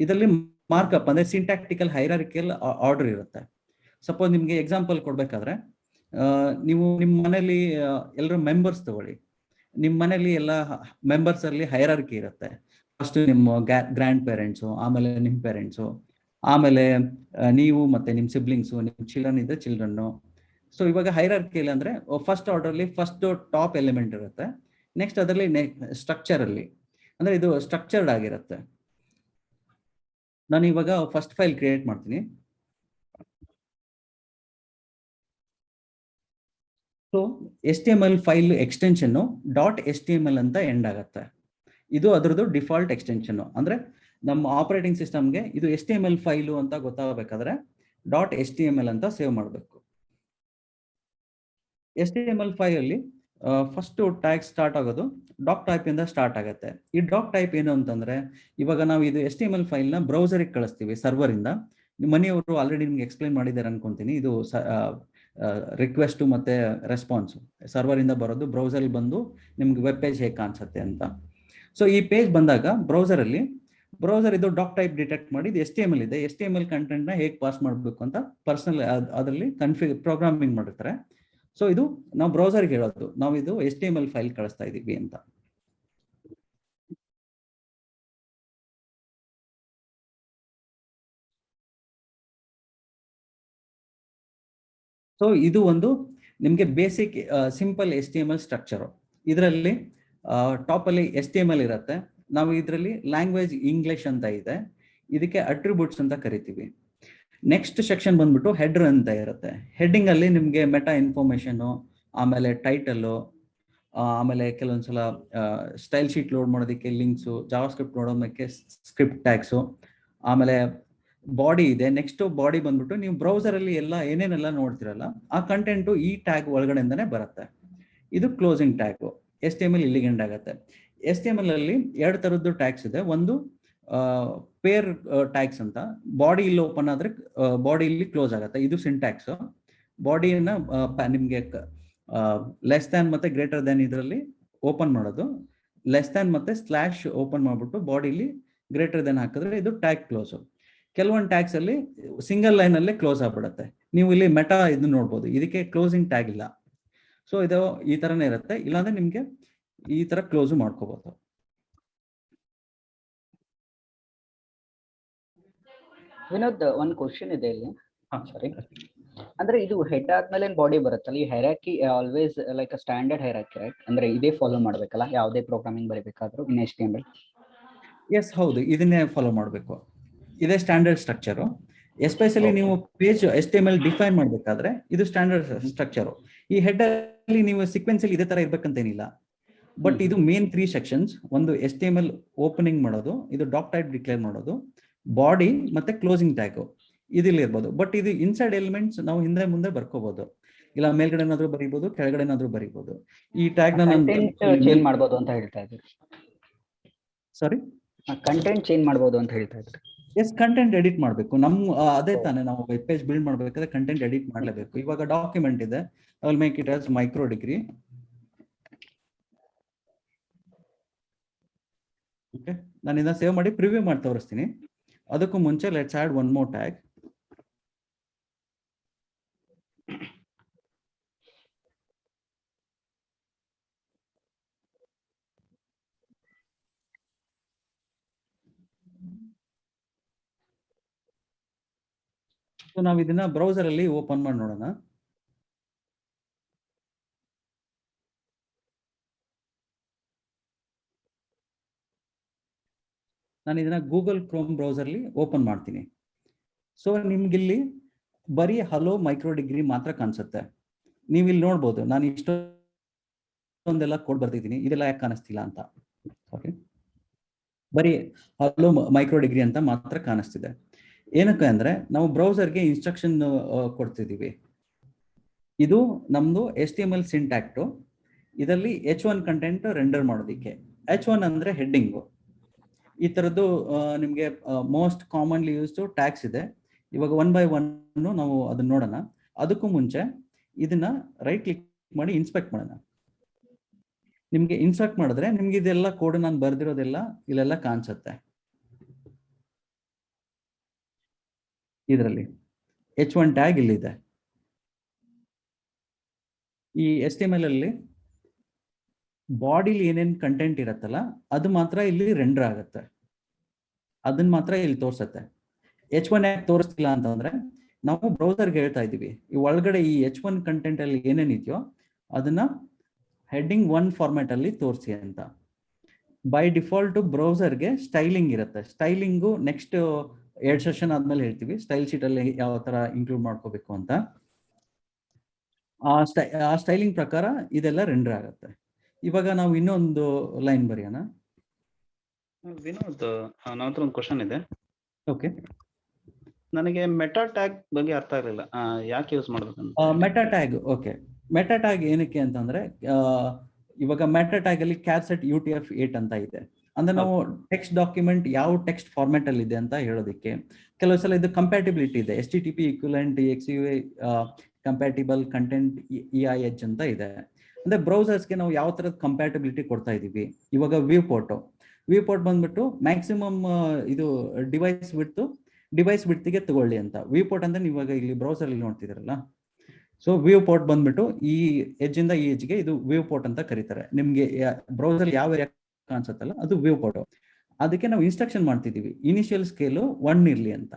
ಇದರಲ್ಲಿ ಮಾರ್ಕಪ್ ಅಂದ್ರೆ ಸಿಂಟ್ಯಾಕ್ಟಿಕಲ್ ಹೈರಾರ್ಕಿಕಲ್ ಆರ್ಡರ್ ಇರುತ್ತೆ. ಸಪೋಸ್ ನಿಮ್ಗೆ ಎಕ್ಸಾಂಪಲ್ ಕೊಡ್ಬೇಕಾದ್ರೆ ನೀವು ನಿಮ್ಮ ಮನೇಲಿ ಎಲ್ಲರೂ ಮೆಂಬರ್ಸ್ ತಗೊಳ್ಳಿ. ನಿಮ್ಮ ಮನೇಲಿ ಎಲ್ಲ ಮೆಂಬರ್ಸ್ ಅಲ್ಲಿ ಹೈರಾರ್ಕಿ ಇರುತ್ತೆ. ಫಸ್ಟ್ ನಿಮ್ಮ ಗ್ರ್ಯಾಂಡ್ ಪೇರೆಂಟ್ಸು, ಆಮೇಲೆ ನಿಮ್ಮ ಪೇರೆಂಟ್ಸು, ಆಮೇಲೆ ನೀವು ಮತ್ತೆ ನಿಮ್ಮ ಸಿಬ್ಲಿಂಗ್ಸು, ನಿಮ್ಮ ಚಿಲ್ಡ್ರನ್ ಇದ್ರೆ ಚಿಲ್ಡ್ರನ್ನು. ಸೊ ಇವಾಗ ಹೈರಾರ್ಕಿ ಇಲ್ಲ ಅಂದ್ರೆ ಫಸ್ಟ್ ಆರ್ಡರ್ ಅಲ್ಲಿ ಫಸ್ಟ್ ಟಾಪ್ ಎಲಿಮೆಂಟ್ ಇರುತ್ತೆ. ನೆಕ್ಸ್ಟ್ ಅದರಲ್ಲಿ ಸ್ಟ್ರಕ್ಚರ್ ಅಲ್ಲಿ ಅಂದ್ರೆ ಇದು ಸ್ಟ್ರಕ್ಚರ್ಡ್ ಆಗಿರುತ್ತೆ. ನಾನು ಇವಾಗ ಫಸ್ಟ್ ಫೈಲ್ ಕ್ರಿಯೇಟ್ ಮಾಡ್ತೀನಿ. So HTML file extension .html ಅಂತ ಎಂಡ್ ಆಗುತ್ತೆ. ಇದು ಅದರದ್ದು ಡಿಫಾಲ್ಟ್ ಎಕ್ಸ್ಟೆನ್ಷನ್. ಅಂದ್ರೆ ನಮ್ಮ ಆಪರೇಟಿಂಗ್ ಸಿಸ್ಟಮ್ಗೆ ಇದು HTML ಫೈಲು ಅಂತ ಗೊತ್ತಾಗಬೇಕಾದ್ರೆ .html ಅಂತ ಸೇವ್ ಮಾಡಬೇಕು. HTML ಫೈಲ್ ಅಲ್ಲಿ ಫಸ್ಟ್ ಟ್ಯಾಗ್ ಸ್ಟಾರ್ಟ್ ಆಗೋದು ಡಾಕ್ ಟೈಪ್ ಇಂದ ಸ್ಟಾರ್ಟ್ ಆಗುತ್ತೆ. ಈ ಡಾಕ್ ಟೈಪ್ ಏನು ಅಂತಂದ್ರೆ, ಇವಾಗ ನಾವು ಇದು HTML ಫೈಲ್ ನ ಬ್ರೌಸರ್ಗೆ ಕಳಿಸ್ತೀವಿ ಸರ್ವರ್ ಇಂದ. ನಿಮ್ಮ ಮನೆಯವರು ಆಲ್ರೆಡಿ ನಿಮ್ಗೆ ಎಕ್ಸ್ಪ್ಲೈನ್ ಮಾಡಿದ್ದಾರೆ ಅನ್ಕೊಂತೀನಿ. ಇದು ರಿಕ್ವೆಸ್ಟ್ ಮತ್ತೆ ರೆಸ್ಪಾನ್ಸ್ ಸರ್ವರ್ ಇಂದ ಬರೋದು, ಬ್ರೌಸರ್ ಬಂದು ನಿಮ್ಗೆ ವೆಬ್ ಪೇಜ್ ಹೇಗೆ ಕಾಣಿಸುತ್ತೆ ಅಂತ. ಸೊ ಈ ಪೇಜ್ ಬಂದಾಗ ಬ್ರೌಸರ್ ಇದು ಡಾಕ್ ಟೈಪ್ ಡಿಟೆಕ್ಟ್ ಮಾಡಿ ಇದು HTML ಇದೆ, HTML ಕಂಟೆಂಟ್ ನ ಹೇಗೆ ಪಾಸ್ ಮಾಡಬೇಕು ಅಂತ ಪರ್ಸನಲ್ ಅದರಲ್ಲಿ ಪ್ರೋಗ್ರಾಮಿಂಗ್ ಮಾಡಿರ್ತಾರೆ. ಸೊ ಇದು ನಾವು ಬ್ರೌಸರ್ಗೆ ಹೇಳೋದು, ನಾವು ಇದು HTML ಫೈಲ್ ಕಳಿಸ್ತಾ ಇದೀವಿ ಅಂತ. ಸೊ ಇದು ಒಂದು ನಿಮಗೆ ಬೇಸಿಕ್ ಸಿಂಪಲ್ HTML ಸ್ಟ್ರಕ್ಚರ್. ಇದರಲ್ಲಿ ಟಾಪ್ ಅಲ್ಲಿ HTML ಇರುತ್ತೆ. ನಾವು ಇದರಲ್ಲಿ ಲ್ಯಾಂಗ್ವೇಜ್ ಇಂಗ್ಲಿಷ್ ಅಂತ ಇದೆ, ಇದಕ್ಕೆ ಅಟ್ರಿಬ್ಯೂಟ್ಸ್ ಅಂತ ಕರಿತೀವಿ. ನೆಕ್ಸ್ಟ್ ಸೆಕ್ಷನ್ ಬಂದ್ಬಿಟ್ಟು ಹೆಡರ್ ಅಂತ ಇರುತ್ತೆ. ಹೆಡ್ಡಿಂಗ್ ಅಲ್ಲಿ ನಿಮಗೆ ಮೆಟಾ ಇನ್ಫಾರ್ಮೇಶನ್, ಆಮೇಲೆ ಟೈಟಲು, ಆಮೇಲೆ ಕೆಲವೊಂದ್ಸಲ ಸ್ಟೈಲ್ ಶೀಟ್ ಲೋಡ್ ಮಾಡೋದಕ್ಕೆ ಲಿಂಕ್ಸು, ಜಾವಾ ಸ್ಕ್ರಿಪ್ಟ್ ನೋಡೋದಕ್ಕೆ ಸ್ಕ್ರಿಪ್ಟ್ ಟ್ಯಾಗ್ಸು, ಆಮೇಲೆ ಬಾಡಿ ಇದೆ. ನೆಕ್ಸ್ಟ್ ಬಾಡಿ ಬಂದ್ಬಿಟ್ಟು ನೀವು ಬ್ರೌಸರ್ ಅಲ್ಲಿ ಎಲ್ಲ ಏನೇನೆಲ್ಲ ನೋಡ್ತಿರಲ್ಲ ಆ ಕಂಟೆಂಟು ಈ ಟ್ಯಾಗ್ ಒಳಗಡೆಯಿಂದನೇ ಬರುತ್ತೆ. ಇದು ಕ್ಲೋಸಿಂಗ್ ಟ್ಯಾಗು. HTML ಇಲ್ಲಿಗೆ ಎಂಡ್ ಆಗುತ್ತೆ. HTML ಅಲ್ಲಿ ಎರಡು ತರದ್ದು ಟ್ಯಾಗ್ಸ್ ಇದೆ. ಒಂದು ಪೇರ್ ಟ್ಯಾಗ್ಸ್ ಅಂತ, ಬಾಡಿ ಇಲ್ಲಿ ಓಪನ್ ಆದ್ರೆ ಬಾಡಿ ಇಲ್ಲಿ ಕ್ಲೋಸ್ ಆಗುತ್ತೆ, ಇದು ಸಿಂಟ್ಯಾಕ್ಸ್. ಬಾಡಿಯನ್ನ ನಿಮ್ಗೆ ಲೆಸ್ ದ್ಯಾನ್ ಮತ್ತೆ ಗ್ರೇಟರ್ ದ್ಯಾನ್ ಇದರಲ್ಲಿ ಓಪನ್ ಮಾಡೋದು, ಲೆಸ್ ದ್ಯಾನ್ ಮತ್ತೆ ಸ್ಲಾಶ್ ಓಪನ್ ಮಾಡ್ಬಿಟ್ಟು ಬಾಡಿಲಿ ಗ್ರೇಟರ್ ದ್ಯಾನ್ ಹಾಕಿದ್ರೆ ಇದು ಟ್ಯಾಗ್ ಕ್ಲೋಸ್. ಕೆಲವೊಂದು ಟ್ಯಾಗ್ಸ್ ಅಲ್ಲಿ ಸಿಂಗಲ್ ಲೈನ್ ಅಲ್ಲೇ ಕ್ಲೋಸ್ ಆಗ್ಬಿಡುತ್ತೆ. ನೀವು ಇಲ್ಲಿ ಮೆಟಾ ಇದು ನೋಡ್ಬೋದು, ಇದಕ್ಕೆ ಕ್ಲೋಸಿಂಗ್ ಟ್ಯಾಗ್ ಇಲ್ಲ. ಸೊ ಇದು ಈ ತರನೇ ಇರುತ್ತೆ, ಇಲ್ಲಾಂದ್ರೆ ನಿಮ್ಗೆ ಈ ತರ ಕ್ಲೋಸ್ ಮಾಡ್ಕೋಬಹುದು. ವಿನೋದ್, ಒಂದ್ ಕ್ವಶನ್ ಇದೆ ಇಲ್ಲಿ. ಸಾರಿ, ಅಂದ್ರೆ ಇದು ಹೆಡ್ ಆದ್ಮೇಲೆ ಬಾಡಿ ಬರುತ್ತಲ್ಲ, ಈ hierarchy always like a standard hierarchy right? ಅಂದ್ರೆ ಇದೇ ಫಾಲೋ ಮಾಡ್ಬೇಕಲ್ಲ ಯಾವುದೇ ಪ್ರೋಗ್ರಾಮಿಂಗ್ ಬರೀಬೇಕಾದ್ರೂ ಇನ್ HTML? ಎಸ್, ಹೌದು, ಇದನ್ನೇ ಫಾಲೋ ಮಾಡಬೇಕು. ಇದೇ ಸ್ಟ್ಯಾಂಡರ್ಡ್ ಸ್ಟ್ರಕ್ಚರ್. ಎಸ್ಪೆಷಲಿ ನೀವು ಪೇಜ್ HTML ಡಿಫೈನ್ ಮಾಡ್ಬೇಕಾದ್ರೆ ಇದು ಸ್ಟ್ಯಾಂಡರ್ಡ್ ಸ್ಟ್ರಕ್ಚರ್. ಈ ಹೆಡ್ ಅಲ್ಲಿ ನೀವು ಸೀಕ್ವೆನ್ಸ್ ಅಲ್ಲಿ ಇದೇ ತರ ಇರ್ಬೇಕಂತೇನಿಲ್ಲ. ಬಟ್ ಇದು ಮೇನ್ 3 ಸೆಕ್ಷನ್ಸ್. ಒಂದು HTML ಓಪನಿಂಗ್ ಮಾಡೋದು, ಇದು ಡಾಕ್ ಟೈಪ್ ಡಿಕ್ಲೇರ್ ಮಾಡೋದು, ಬಾಡಿ ಮತ್ತೆ ಕ್ಲೋಸಿಂಗ್ ಟ್ಯಾಗ್ ಇದಿಲ್ಲಿ ಇರ್ಬೋದು. ಬಟ್ ಇದು ಇನ್ಸೈಡ್ ಎಲಿಮೆಂಟ್ಸ್ ನಾವು ಹಿಂದೆ ಮುಂದೆ ಬರ್ಕೋಬಹುದು, ಇಲ್ಲ ಮೇಲ್ಗಡೆ ಏನಾದ್ರು ಬರೀಬಹುದು, ಕೆಳಗಡೆ ಏನಾದ್ರು ಬರೀಬಹುದು. ಈ ಟ್ಯಾಗ್ ನ ಚೇಂಜ್ ಮಾಡಬಹುದು ಅಂತ ಹೇಳ್ತಾ ಇದ್ದೀರಿ? ಸಾರಿ, ಕಂಟೆಂಟ್ ಚೇಂಜ್ ಮಾಡಬಹುದು ಅಂತ ಹೇಳ್ತಾ ಇದ್ದೀರಿ? ಎಸ್, ಕಂಟೆಂಟ್ ಎಡಿಟ್ ಮಾಡಬೇಕು. ಅದೇ ತಾನೇ, ನಾವು ವೆಬ್ ಪೇಜ್ ಬಿಲ್ಡ್ ಮಾಡ್ಬೇಕಾದ್ರೆ ಕಂಟೆಂಟ್ ಎಡಿಟ್ ಮಾಡಲೇಬೇಕು. ಇವಾಗ ಡಾಕ್ಯುಮೆಂಟ್ ಇದೆ, I will make it as micro degree. Okay, ನಾನು ಇದನ್ನ ಸೇವ್ ಮಾಡಿ ಪ್ರಿವ್ಯೂ ಮಾಡಿ ತೋರಿಸ್ತೀನಿ. ಅದಕ್ಕೂ ಮುಂಚೆ let's add one more tag. So ನಾವು ಇದನ್ನ ಬ್ರೌಸರ್ ಅಲ್ಲಿ ಓಪನ್ ಮಾಡಿ ನೋಡೋಣ. ನಾನು ಇದನ್ನ ಗೂಗಲ್ ಕ್ರೋಮ್ ಬ್ರೌಸರ್ ಅಲ್ಲಿ ಓಪನ್ ಮಾಡ್ತೀನಿ. ಸೊ ನಿಮ್ಗಿಲ್ಲಿ ಬರೀ ಹಲೋ ಮೈಕ್ರೋ ಡಿಗ್ರಿ ಮಾತ್ರ ಕಾಣಿಸುತ್ತೆ. ನೀವು ಇಲ್ಲಿ ನೋಡ್ಬೋದು, ನಾನು ಇಷ್ಟೊಂದೆಲ್ಲ ಕೋಡ್ ಬರ್ತಿದ್ದೀನಿ, ಇದೆಲ್ಲ ಯಾಕೆ ಕಾಣಿಸ್ತಿಲ್ಲ ಅಂತ. ಓಕೆ, ಬರೀ ಹಲೋ ಮೈಕ್ರೋ ಡಿಗ್ರಿ ಅಂತ ಮಾತ್ರ ಕಾಣಿಸ್ತಿದೆ. ಏನಕ್ಕೆ ಅಂದ್ರೆ ನಾವು ಬ್ರೌಸರ್ಗೆ ಇನ್ಸ್ಟ್ರಕ್ಷನ್ ಕೊಡ್ತಿದ್ದೀವಿ. ಇದು ನಮ್ದು HTML ಸಿಂಟ್ಯಾಕ್ಟು. ಇದರಲ್ಲಿ H1 ಕಂಟೆಂಟ್ ರೆಂಡರ್ ಮಾಡೋದಿಕ್ಕೆ. H1 ಅಂದ್ರೆ ಹೆಡ್ಡಿಂಗು. ಈ ತರದ್ದು ನಿಮ್ಗೆ ಮೋಸ್ಟ್ ಕಾಮನ್ಲಿ ಯೂಸ್ಡ್ ಟ್ಯಾಗ್ಸ್ ಇದೆ. ಇವಾಗ 1 by 1 ನಾವು ಅದನ್ನ ನೋಡೋಣ. ಅದಕ್ಕೂ ಮುಂಚೆ ಇದನ್ನ ರೈಟ್ ಕ್ಲಿಕ್ ಮಾಡಿ ಇನ್ಸ್ಪೆಕ್ಟ್ ಮಾಡೋಣ. ನಿಮ್ಗೆ ಇನ್ಸ್ಪೆಕ್ಟ್ ಮಾಡಿದ್ರೆ ನಿಮ್ಗೆ ಇದೆಲ್ಲ ಕೋಡ್ ನಾನು ಬರ್ದಿರೋದೆಲ್ಲ ಇಲ್ಲೆಲ್ಲ ಕಾಣಿಸುತ್ತೆ. ಇದರಲ್ಲಿ H1 ಟ್ಯಾಗ್ ಇಲ್ಲಿದೆ. ಈ HTML ಅಲ್ಲಿ ಬಾಡಿಲಿ ಏನೇನ್ ಕಂಟೆಂಟ್ ಇರತ್ತಲ್ಲ ಅದು ಮಾತ್ರ ಇಲ್ಲಿ ರೆಂಡರ್ ಆಗುತ್ತೆ, ಅದನ್ನ ಮಾತ್ರ ಇಲ್ಲಿ ತೋರ್ಸತ್ತೆ. H1 ಯಾಕೆ ತೋರಿಸ್ತಿಲ್ಲ ಅಂತಂದ್ರೆ ನಾವು ಬ್ರೌಸರ್ಗೆ ಹೇಳ್ತಾ ಇದೀವಿ ಈ ಒಳಗಡೆ ಈ H1 ಕಂಟೆಂಟ್ ಅಲ್ಲಿ ಏನೇನಿದೆಯೋ ಅದನ್ನ ಹೆಡ್ಡಿಂಗ್ 1 ಫಾರ್ಮ್ಯಾಟ್ ಅಲ್ಲಿ ತೋರಿಸಿ ಅಂತ. ಬೈ ಡಿಫಾಲ್ಟ್ ಬ್ರೌಸರ್ಗೆ ಸ್ಟೈಲಿಂಗ್ ಇರುತ್ತೆ. ಸ್ಟೈಲಿಂಗು ನೆಕ್ಸ್ಟ್ 2 ಸೆಷನ್ ಆದ್ಮೇಲೆ ಹೇಳ್ತೀವಿ ಸ್ಟೈಲ್ ಶೀಟ್ ಅಲ್ಲಿ ಯಾವ ತರ ಇನ್ಕ್ಲೂಡ್ ಮಾಡ್ಕೋಬೇಕು ಅಂತ. ಆ ಸ್ಟೈಲಿಂಗ್ ಪ್ರಕಾರ ಇದೆಲ್ಲ ರೆಂಡರ್ ಆಗುತ್ತೆ. ಇವಾಗ ನಾವು ಇನ್ನೊಂದು ಲೈನ್ ಬರೆಯೋಣ. ವಿನೋದ್, ನನ್ನ ಹತ್ರ ಒಂದು ಕ್ವಶನ್ ಇದೆ. ಓಕೆ, ನನಗೆ ಮೆಟಾ ಟ್ಯಾಗ್ ಬಗ್ಗೆ ಅರ್ಥ ಆಗಲಿಲ್ಲ, ಯಾಕೆ ಯೂಸ್ ಮಾಡ್ಬೇಕಂತ. Meta tag. Okay, meta tag ಏನಕ್ಕೆ ಅಂತಂದ್ರೆ ಇವಾಗ ಮೆಟಾ ಟ್ಯಾಗ್ ಅಲ್ಲಿ ಕ್ಯಾಪ್ಸೆಟ್ UTF-8 ಅಂತ ಇದೆ. ಅಂದ್ರೆ ನಾವು ಟೆಕ್ಸ್ಟ್ ಡಾಕ್ಯುಮೆಂಟ್ ಯಾವ ಟೆಕ್ಸ್ಟ್ ಫಾರ್ಮ್ಯಾಟ್ ಅಲ್ಲಿ ಇದೆ ಅಂತ ಹೇಳೋದಕ್ಕೆ. ಕೆಲವು ಸಲ ಇದು ಕಂಪ್ಯಾಟಿಬಿಲಿಟಿ ಇದೆ. HTTP equivalent XUI compatible content EIH ಅಂತ ಇದೆ. ಅಂದ್ರೆ ಬ್ರೌಸರ್ಸ್ಗೆ ನಾವು ಯಾವ ತರದ ಕಂಪ್ಯಾಟಿಬಿಲಿಟಿ ಕೊಡ್ತಾ ಇದೀವಿ. ಇವಾಗ ವ್ಯೂ ಪೋರ್ಟ್ ಬಂದ್ಬಿಟ್ಟು ಮ್ಯಾಕ್ಸಿಮಮ್ ಇದು ಡಿವೈಸ್ ಬಿಡ್ತಿಗೆ ತಗೊಳ್ಳಿ ಅಂತ. ವ್ಯೂ ಪೋರ್ಟ್ ಅಂದ್ರೆ ಇವಾಗ ಇಲ್ಲಿ ಬ್ರೌಸರ್ ಅಲ್ಲಿ ನೋಡ್ತಿದಾರಲ್ಲ, ಸೊ ವ್ಯೂ ಪೋರ್ಟ್ ಬಂದ್ಬಿಟ್ಟು ಈ ಎಜ್ ಇಂದ ಈ ಎಜ್ಗೆ ಇದು ವ್ಯೂ ಪೋರ್ಟ್ ಅಂತ ಕರೀತಾರೆ. ನಿಮ್ಗೆ ಬ್ರೌಸರ್ ಯಾವ ಏರಿಯಾ ಕಾಣಿಸುತ್ತಲ್ಲ ಅದು ವ್ಯೂ ಪೋರ್ಟ್. ಅದಕ್ಕೆ ನಾವು ಇನ್ಸ್ಟ್ರಕ್ಷನ್ ಮಾಡ್ತಿದೀವಿ ಇನಿಷಿಯಲ್ ಸ್ಕೇಲು 1 ಇರ್ಲಿ ಅಂತ.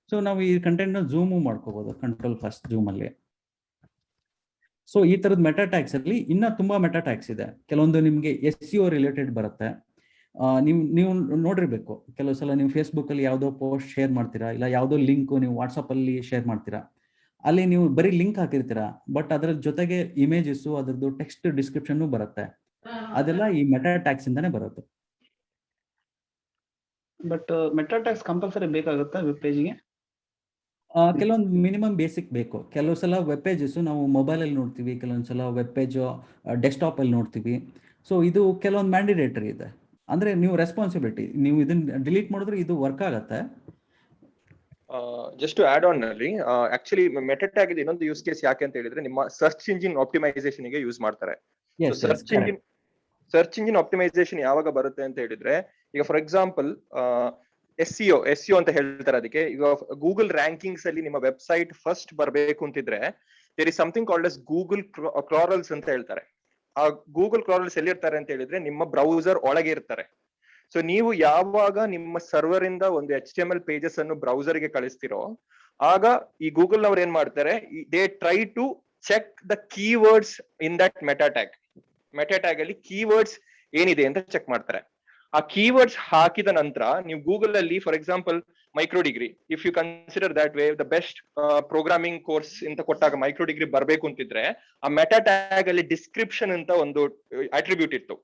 ಸೊ ನಾವು ಈ ಕಂಟೆಂಟ್ ಝೂಮ್ ಮಾಡ್ಕೋಬಹುದು Ctrl+ ಝೂಮ್ ಅಲ್ಲಿ. ಸೊ ಈ ತರದ ಮೆಟಾ ಟ್ಯಾಗ್ಸ್ ಅಲ್ಲಿ ಇನ್ನ ತುಂಬಾ ಮೆಟಾ ಟ್ಯಾಗ್ಸ್ ಇದೆ. ಕೆಲವೊಂದು ನಿಮ್ಗೆ SEO ರಿಲೇಟೆಡ್ ಬರುತ್ತೆ. ನೀವು ನೋಡಿರ್ಬೇಕು, ಕೆಲವು ಸಲ ನೀವು ಫೇಸ್ಬುಕ್ ಅಲ್ಲಿ ಯಾವುದೋ ಪೋಸ್ಟ್ ಶೇರ್ ಮಾಡ್ತೀರಾ, ಇಲ್ಲ ಯಾವುದೋ ಲಿಂಕ್ ನೀವು ವಾಟ್ಸಪ್ ಅಲ್ಲಿ ಶೇರ್ ಮಾಡ್ತೀರಾ. ಅಲ್ಲಿ ನೀವು ಬರೀ ಲಿಂಕ್ ಹಾಕಿರ್ತೀರಾ, ಬಟ್ ಅದರ ಜೊತೆಗೆ ಇಮೇಜಸ್ ಅದ್ರದ್ದು ಟೆಕ್ಸ್ಟ್ ಡಿಸ್ಕ್ರಿಪ್ಷನ್ ಬರುತ್ತೆ. ಅದೆಲ್ಲ ಈ ಮೆಟಾ ಟ್ಯಾಗ್ಸ್ ಇಂದಾನೆ ಬರುತ್ತೆ. ಬಟ್ ಮೆಟಾ ಟ್ಯಾಗ್ಸ್ ಕಂಪಲ್ಸರಿ ಬೇಕಾಗುತ್ತಾ ವೆಬ್ ಪೇಜ್ಗೆ? ಕೆಲವೊಂದು ಮಿನಿಮಮ್ ಬೇಸಿಕ್ ಬೇಕು. ಕೆಲವು ಸಲ ವೆಬ್ ಪೇಜಸ್ ನಾವು ಮೊಬೈಲ್ ಅಲ್ಲಿ ನೋಡ್ತೀವಿ, ಕೆಲವೊಂದು ಸಲ ವೆಬ್ ಪೇಜ್ ಡೆಸ್ಕ್ಟಾಪ್ ಅಲ್ಲಿ ನೋಡ್ತೀವಿ. ಸೊ ಇದು ಕೆಲವೊಂದು ಮ್ಯಾಂಡೇಟರಿ ಇದೆ. ಅಂದ್ರೆ ನೀವು ರೆಸ್ಪಾನ್ಸಿಬಿಲಿಟಿ, ನೀವು ಇದನ್ನ ಡಿಲೀಟ್ ಮಾಡಿದ್ರೆ ಇದು ವರ್ಕ್ ಆಗತ್ತೆ. ಜಸ್ಟ್ ಟು ಆಡ್ ಆನ್ ಅಲ್ಲಿ ಆಕ್ಚುಲಿ ಮೆಟಾ ಟ್ಯಾಗ್ ಇದೆ ಇನ್ನೊಂದು ಯೂಸ್ ಕೇಸ್ ಯಾಕೆ ಅಂತ ಹೇಳಿದ್ರೆ ನಿಮ್ಮ ಸರ್ಚ್ ಇಂಜಿನ್ ಆಪ್ಟಿಮೈಸೇಷನ್ ಗೆ ಯೂಸ್ ಮಾಡ್ತಾರೆ. ಸರ್ಚ್ ಇಂಜಿನ್ ಆಪ್ಟಿಮೈಸೇಷನ್ ಯಾವಾಗ ಬರುತ್ತೆ ಅಂತ ಹೇಳಿದ್ರೆ, ಈಗ ಫಾರ್ ಎಕ್ಸಾಂಪಲ್ SEO ಅಂತ ಹೇಳ್ತಾರೆ ಅದಕ್ಕೆ. ಈಗ ಗೂಗಲ್ ರ್ಯಾಂಕಿಂಗ್ಸ್ ಅಲ್ಲಿ ನಿಮ್ಮ ವೆಬ್ಸೈಟ್ ಫಸ್ಟ್ ಬರಬೇಕು ಅಂತಿದ್ರೆ there is something called as Google crawlers ಅಂತ ಹೇಳ್ತಾರೆ. ಆ ಗೂಗಲ್ ಕ್ರಾರಲ್ಸ್ ಎಲ್ಲಿರ್ತಾರೆ ಅಂತ ಹೇಳಿದ್ರೆ ನಿಮ್ಮ ಬ್ರೌಸರ್ ಒಳಗೆ ಇರ್ತಾರೆ. ಸೊ ನೀವು ಯಾವಾಗ ನಿಮ್ಮ ಸರ್ವರ್ ಇಂದ ಒಂದು HTML ಪೇಜಸ್ ಅನ್ನು ಬ್ರೌಸರ್ ಗೆ ಕಳಿಸ್ತಿರೋ ಆಗ ಈ ಗೂಗಲ್ ನವರು ಏನ್ ಮಾಡ್ತಾರೆ, they try to check the keywords in that meta tag ಅಲ್ಲಿ ಕೀವರ್ಡ್ಸ್ ಏನಿದೆ ಅಂತ ಚೆಕ್ ಮಾಡ್ತಾರೆ. ಆ ಕೀವರ್ಡ್ಸ್ ಹಾಕಿದ ನಂತರ ನೀವು ಗೂಗಲ್ ಅಲ್ಲಿ for example micro degree, if you consider that way the best programming course ಅಂತ ಕೊಟ್ಟಾಗ ಮೈಕ್ರೋ ಡಿಗ್ರಿ ಬರ್ಬೇಕು ಅಂತಿದ್ರೆ ಆ ಮೆಟಾ ಟ್ಯಾಗ್ ಅಲ್ಲಿ ಡಿಸ್ಕ್ರಿಪ್ಷನ್ ಅಂತ ಒಂದು ಅಟ್ರಿಬ್ಯೂಟ್ ಇತ್ತು.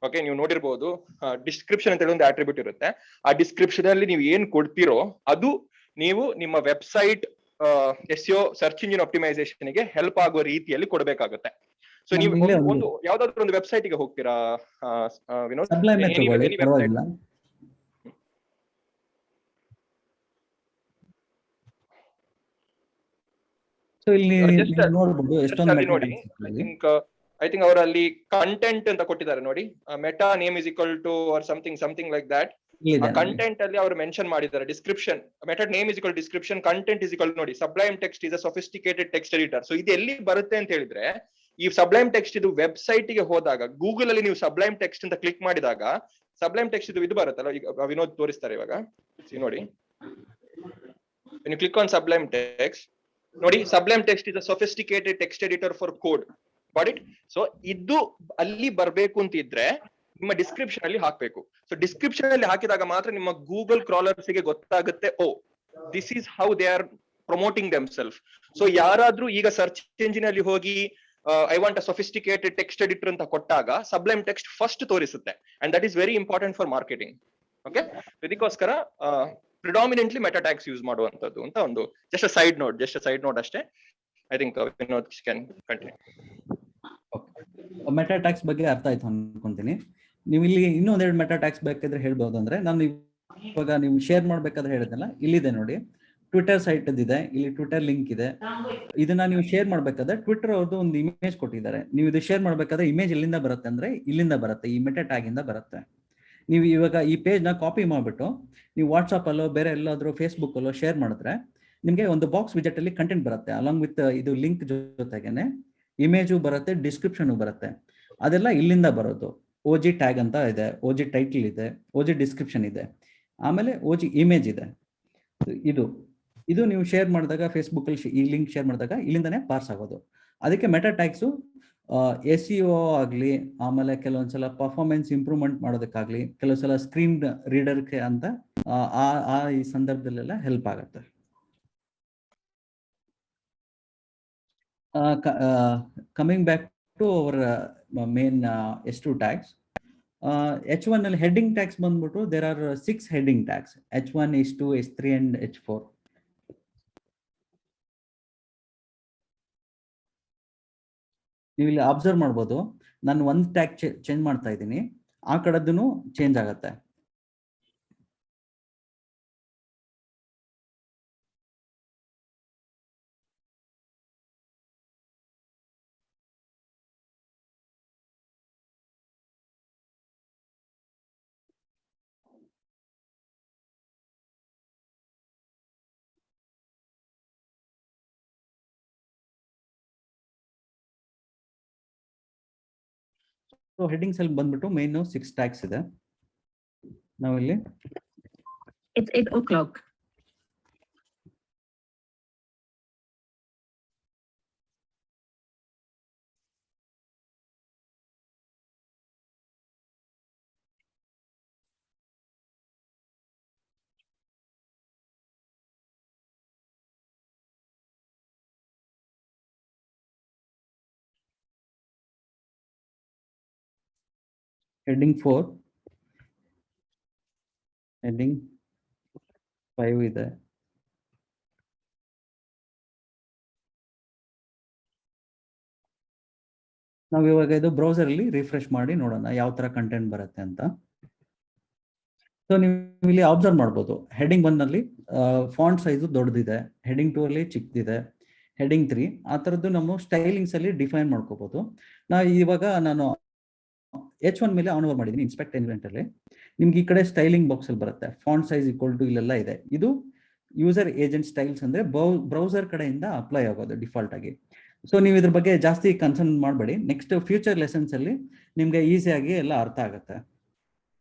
ಓಕೆ, ನೀವು ನೋಡಿರ್ಬೋದು ಡಿಸ್ಕ್ರಿಪ್ಷನ್ ಅಂತ ಹೇಳಿ ಒಂದು ಅಟ್ರಿಬ್ಯೂಟ್ ಇರುತ್ತೆ. ಆ ಡಿಸ್ಕ್ರಿಪ್ಷನ್ ಅಲ್ಲಿ ನೀವು ಏನ್ ಕೊಡ್ತೀರೋ ಅದು ನೀವು ನಿಮ್ಮ website SEO search engine optimisation ಗೆ ಹೆಲ್ಪ್ ಆಗುವ ರೀತಿಯಲ್ಲಿ ಕೊಡಬೇಕಾಗುತ್ತೆ. ಸೊ ನೀವು ಒಂದು ಯಾವ್ದಾದ್ರು ಒಂದು ವೆಬ್ಸೈಟ್ ಗೆ ಹೋಗ್ತೀರಾ ವಿನೋದ್? ಐ ಥಿಂಕ್ ಅವರಲ್ಲಿ ಕಂಟೆಂಟ್ ಅಂತ ಕೊಟ್ಟಿದ್ದಾರೆ ನೋಡಿ, meta name is equal to or something like that. ಇಲ್ಲಿದೆ ನೋಡಿ. ಕಂಟೆಂಟ್ ಅಲ್ಲಿ ಅವರು ಮೆನ್ಷನ್ ಮಾಡಿದ್ದಾರೆ description method name is equal description content is equal ನೋಡಿ Sublime Text is a sophisticated text editor. So ಇದು ಎಲ್ಲಿ ಬರುತ್ತೆ ಅಂತ ಹೇಳಿದ್ರೆ ಈ ಸಬ್ಲೈಮ್ ಟೆಕ್ಸ್ಟ್ ಇದು ವೆಬ್ಸೈಟ್ ಗೆ ಹೋದಾಗ ಗೂಗಲ್ ಅಲ್ಲಿ ನೀವು ಸಬ್ಲೈಮ್ ಟೆಕ್ಸ್ಟ್ ಅಂತ ಕ್ಲಿಕ್ ಮಾಡಿದಾಗ ಸಬ್ಲೈಮ್ ಟೆಕ್ಸ್ಟ್ ಇದು ಬರುತ್ತಲ್ಲ, ಈಗ ವಿನೋದ್ ತೋರಿಸ್ತಾರೆ ಇವಾಗ ನೋಡಿ. when you click on sublime text ನೋಡಿ sublime text is a sophisticated text editor for code. got it? so ಇದು ಅಲ್ಲಿ ಬರಬೇಕು ಅಂತ ಇದ್ರೆ ನಿಮ್ಮ ಡಿಸ್ಕ್ರಿಪ್ಷನ್ ಅಲ್ಲಿ ಹಾಕಬೇಕು. ಸೊ ಡಿಸ್ಕ್ರಿಪ್ಷನ್ ಅಲ್ಲಿ ಹಾಕಿದಾಗ ಮಾತ್ರ ನಿಮ್ಮ ಗೂಗಲ್ ಕ್ರಾಲರ್ಸ್ ಗೆ ಗೊತ್ತಾಗುತ್ತೆ, oh this is how they are promoting them self. So ಯಾರಾದ್ರೂ ಈಗ ಸರ್ಚ್ ಎಂಜಿನ್ ಅಲ್ಲಿ ಹೋಗಿ I want a sophisticated text editor ಅಂತ ಕೊಟ್ಟಾಗ ಸಬ್ಲೈಮ್ ಟೆಕ್ಸ್ಟ್ ಫಸ್ಟ್ ತೋರಿಸುತ್ತೆ, and that is very important for marketing. Okay, ಇದಕ್ಕೋಸ್ಕರ ಪ್ರಿಡಾಮಿನೆಂಟ್ಲಿ ಮೆಟಾ ಟ್ಯಾಗ್ಸ್ ಯೂಸ್ ಮಾಡುವಂತದ್ದು ಅಂತ ಒಂದು ಜಸ್ಟ್ ಸೈಡ್ ನೋಟ್ ಅಷ್ಟೇ. I think Vinod can continue. Meta tags ಬಗ್ಗೆ ಅರ್ಥ ಆಯ್ತು ಅನ್ಕೊಂತೀನಿ. ನೀವು ಇಲ್ಲಿ ಇನ್ನೂ ಒಂದೆರಡು ಮೆಟಾ ಟ್ಯಾಗ್ಸ್ ಬೇಕಾದ್ರೆ ಹೇಳ್ಬೋದು. ಅಂದ್ರೆ ನಾನು ಇವಾಗ ನೀವು ಶೇರ್ ಮಾಡ್ಬೇಕಾದ್ರೆ ಹೇಳಿದ್ನಲ್ಲ, ಇಲ್ಲಿದೆ ನೋಡಿ, ಟ್ವಿಟರ್ ಸೈಟ್ ಇದೆ, ಇಲ್ಲಿ ಟ್ವಿಟರ್ ಲಿಂಕ್ ಇದೆ. ಇದನ್ನ ನೀವು ಶೇರ್ ಮಾಡ್ಬೇಕಾದ್ರೆ ಟ್ವಿಟರ್ ಅವ್ರದ್ದು ಒಂದು ಇಮೇಜ್ ಕೊಟ್ಟಿದ್ದಾರೆ. ನೀವು ಇದು ಶೇರ್ ಮಾಡ್ಬೇಕಾದ್ರೆ ಇಮೇಜ್ ಎಲ್ಲಿಂದ ಬರುತ್ತೆ ಅಂದ್ರೆ ಇಲ್ಲಿಂದ ಬರುತ್ತೆ, ಈ ಮೆಟಾ ಟ್ಯಾಗ್ ಇಂದ ಬರುತ್ತೆ. ನೀವು ಇವಾಗ ಈ ಪೇಜ್ ನ ಕಾಪಿ ಮಾಡ್ಬಿಟ್ಟು ನೀವು ವಾಟ್ಸ್ಆಪ್ ಅಲ್ಲೋ ಬೇರೆ ಎಲ್ಲಾದ್ರೂ ಫೇಸ್ಬುಕ್ ಅಲ್ಲೋ ಶೇರ್ ಮಾಡಿದ್ರೆ ನಿಮ್ಗೆ ಒಂದು ಬಾಕ್ಸ್ ವಿಜೆಟ್ ಅಲ್ಲಿ ಕಂಟೆಂಟ್ ಬರುತ್ತೆ, ಅಲಾಂಗ್ ವಿತ್ ಇದು ಲಿಂಕ್ ಜೊತೆಗೇನೆ ಇಮೇಜು ಬರುತ್ತೆ, ಡಿಸ್ಕ್ರಿಪ್ಷನ್ ಬರುತ್ತೆ. ಅದೆಲ್ಲ ಇಲ್ಲಿಂದ ಬರೋದು. OG ಟ್ಯಾಗ್ ಅಂತ ಇದೆ, OG ಟೈಟಲ್ ಇದೆ, OG ಡಿಸ್ಕ್ರಿಪ್ಷನ್ ಇದೆ, ಆಮೇಲೆ OG ಇಮೇಜ್ ಇದೆ. ಇದು ನೀವು ಶೇರ್ ಮಾಡಿದಾಗ ಫೇಸ್ಬುಕ್ ಅಲ್ಲಿ ಈ ಲಿಂಕ್ ಶೇರ್ ಮಾಡಿದಾಗ ಇಲ್ಲಿಂದಾನೇ ಪಾರ್ಸ್ ಆಗೋದು. ಅದಕ್ಕೆ ಮೆಟಾ ಟ್ಯಾಗ್ಸು SEO ಆಗಲಿ, ಆಮೇಲೆ ಕೆಲವೊಂದ್ಸಲ ಪರ್ಫಾರ್ಮೆನ್ಸ್ ಇಂಪ್ರೂವ್ಮೆಂಟ್ ಮಾಡೋದಕ್ಕಾಗ್ಲಿ, ಕೆಲವೊಂದ್ಸಲ ಸ್ಕ್ರೀನ್ ರೀಡರ್ಗೆ ಅಂತ ಈ ಸಂದರ್ಭದಲ್ಲೆಲ್ಲ ಹೆಲ್ಪ್ ಆಗುತ್ತೆ. Coming back to our main S2 tags. H1 ಅಲ್ಲಿ ಹೆಡ್ಡಿಂಗ್ ಟ್ಯಾಗ್ಸ್ ಬಂದ್ಬಿಟ್ಟು there are 6 heading tags, H1, H2, H3 and H4. ನೀವು ಇಲ್ಲಿ ಅಬ್ಸರ್ವ್ ಮಾಡ್ಬೋದು, ನಾನು ಒಂದು ಟ್ಯಾಗ್ ಚೇಂಜ್ ಮಾಡ್ತಾ ಇದ್ದೀನಿ, ಆ ಕಡೆದೂ ಚೇಂಜ್ ಆಗತ್ತೆ. ಸೊ ಹೆಡ್ಡಿಂಗ್ಸ್ ಅಲ್ಲಿ ಬಂದ್ಬಿಟ್ಟು ಮೇನ್ 6 ಟ್ಯಾಗ್ಸ್ ಇದೆ. ನಾವಿಲ್ಲಿ It's 8 o'clock. ಹೆಡ್ಡಿಂಗ್ 4, ಹೆಡ್ಡಿಂಗ್ 5 ಇದೆ. ನಾವು ಇವಾಗ ಇದು ಬ್ರೌಸರ್ ಅಲ್ಲಿ ರಿಫ್ರೆಶ್ ಮಾಡಿ ನೋಡೋಣ ಯಾವ ತರ ಕಂಟೆಂಟ್ ಬರುತ್ತೆ ಅಂತ. ಸೊ ನೀವು ಇಲ್ಲಿ ಅಬ್ಸರ್ವ್ ಮಾಡ್ಬೋದು, ಹೆಡ್ಡಿಂಗ್ 1 ಅಲ್ಲಿ ಫಾಂಟ್ ಸೈಜು ದೊಡ್ಡದಿದೆ, ಹೆಡ್ಡಿಂಗ್ 2 ಅಲ್ಲಿ ಚಿಕ್ಕದಿದೆ, ಹೆಡ್ಡಿಂಗ್ 3 ಆ ಥರದ್ದು ನಮ್ಮ ಸ್ಟೈಲಿಂಗ್ಸ್ ಅಲ್ಲಿ ಡಿಫೈನ್ ಮಾಡ್ಕೋಬಹುದು. ನಾನು H1 ಮೇಲೆ ಆನ್ ಓವರ್ ಮಾಡಿದ್ದೀನಿ ಇನ್ಸ್ಪೆಕ್ಟ್ ಎನ್ವಿರಾನ್ಮೆಂಟ್ ಅಲ್ಲಿ. ನಿಮ್ಗೆ ಈ ಕಡೆ ಸ್ಟೈಲಿಂಗ್ ಬಾಕ್ಸ್ ಅಲ್ಲಿ ಬರುತ್ತೆ, ಫಾಂಟ್ ಸೈಜ್ ಈಕ್ವಲ್ ಟು ಇಲ್ಲೆಲ್ಲ ಇದೆ. ಇದು ಯೂಸರ್ ಏಜೆಂಟ್ ಸ್ಟೈಲ್ಸ್ ಅಂದ್ರೆ ಬ್ರೌಸರ್ ಕಡೆಯಿಂದ ಅಪ್ಲೈ ಆಗೋದು ಡಿಫಾಲ್ಟ್ ಆಗಿ. ಸೊ ನೀವು ಇದ್ರ ಬಗ್ಗೆ ಜಾಸ್ತಿ ಕನ್ಸರ್ನ್ ಮಾಡಬೇಡಿ, ನೆಕ್ಸ್ಟ್ ಫ್ಯೂಚರ್ ಲೆಸನ್ಸ್ ಅಲ್ಲಿ ನಿಮ್ಗೆ ಈಸಿಯಾಗಿ ಎಲ್ಲ ಅರ್ಥ ಆಗುತ್ತೆ.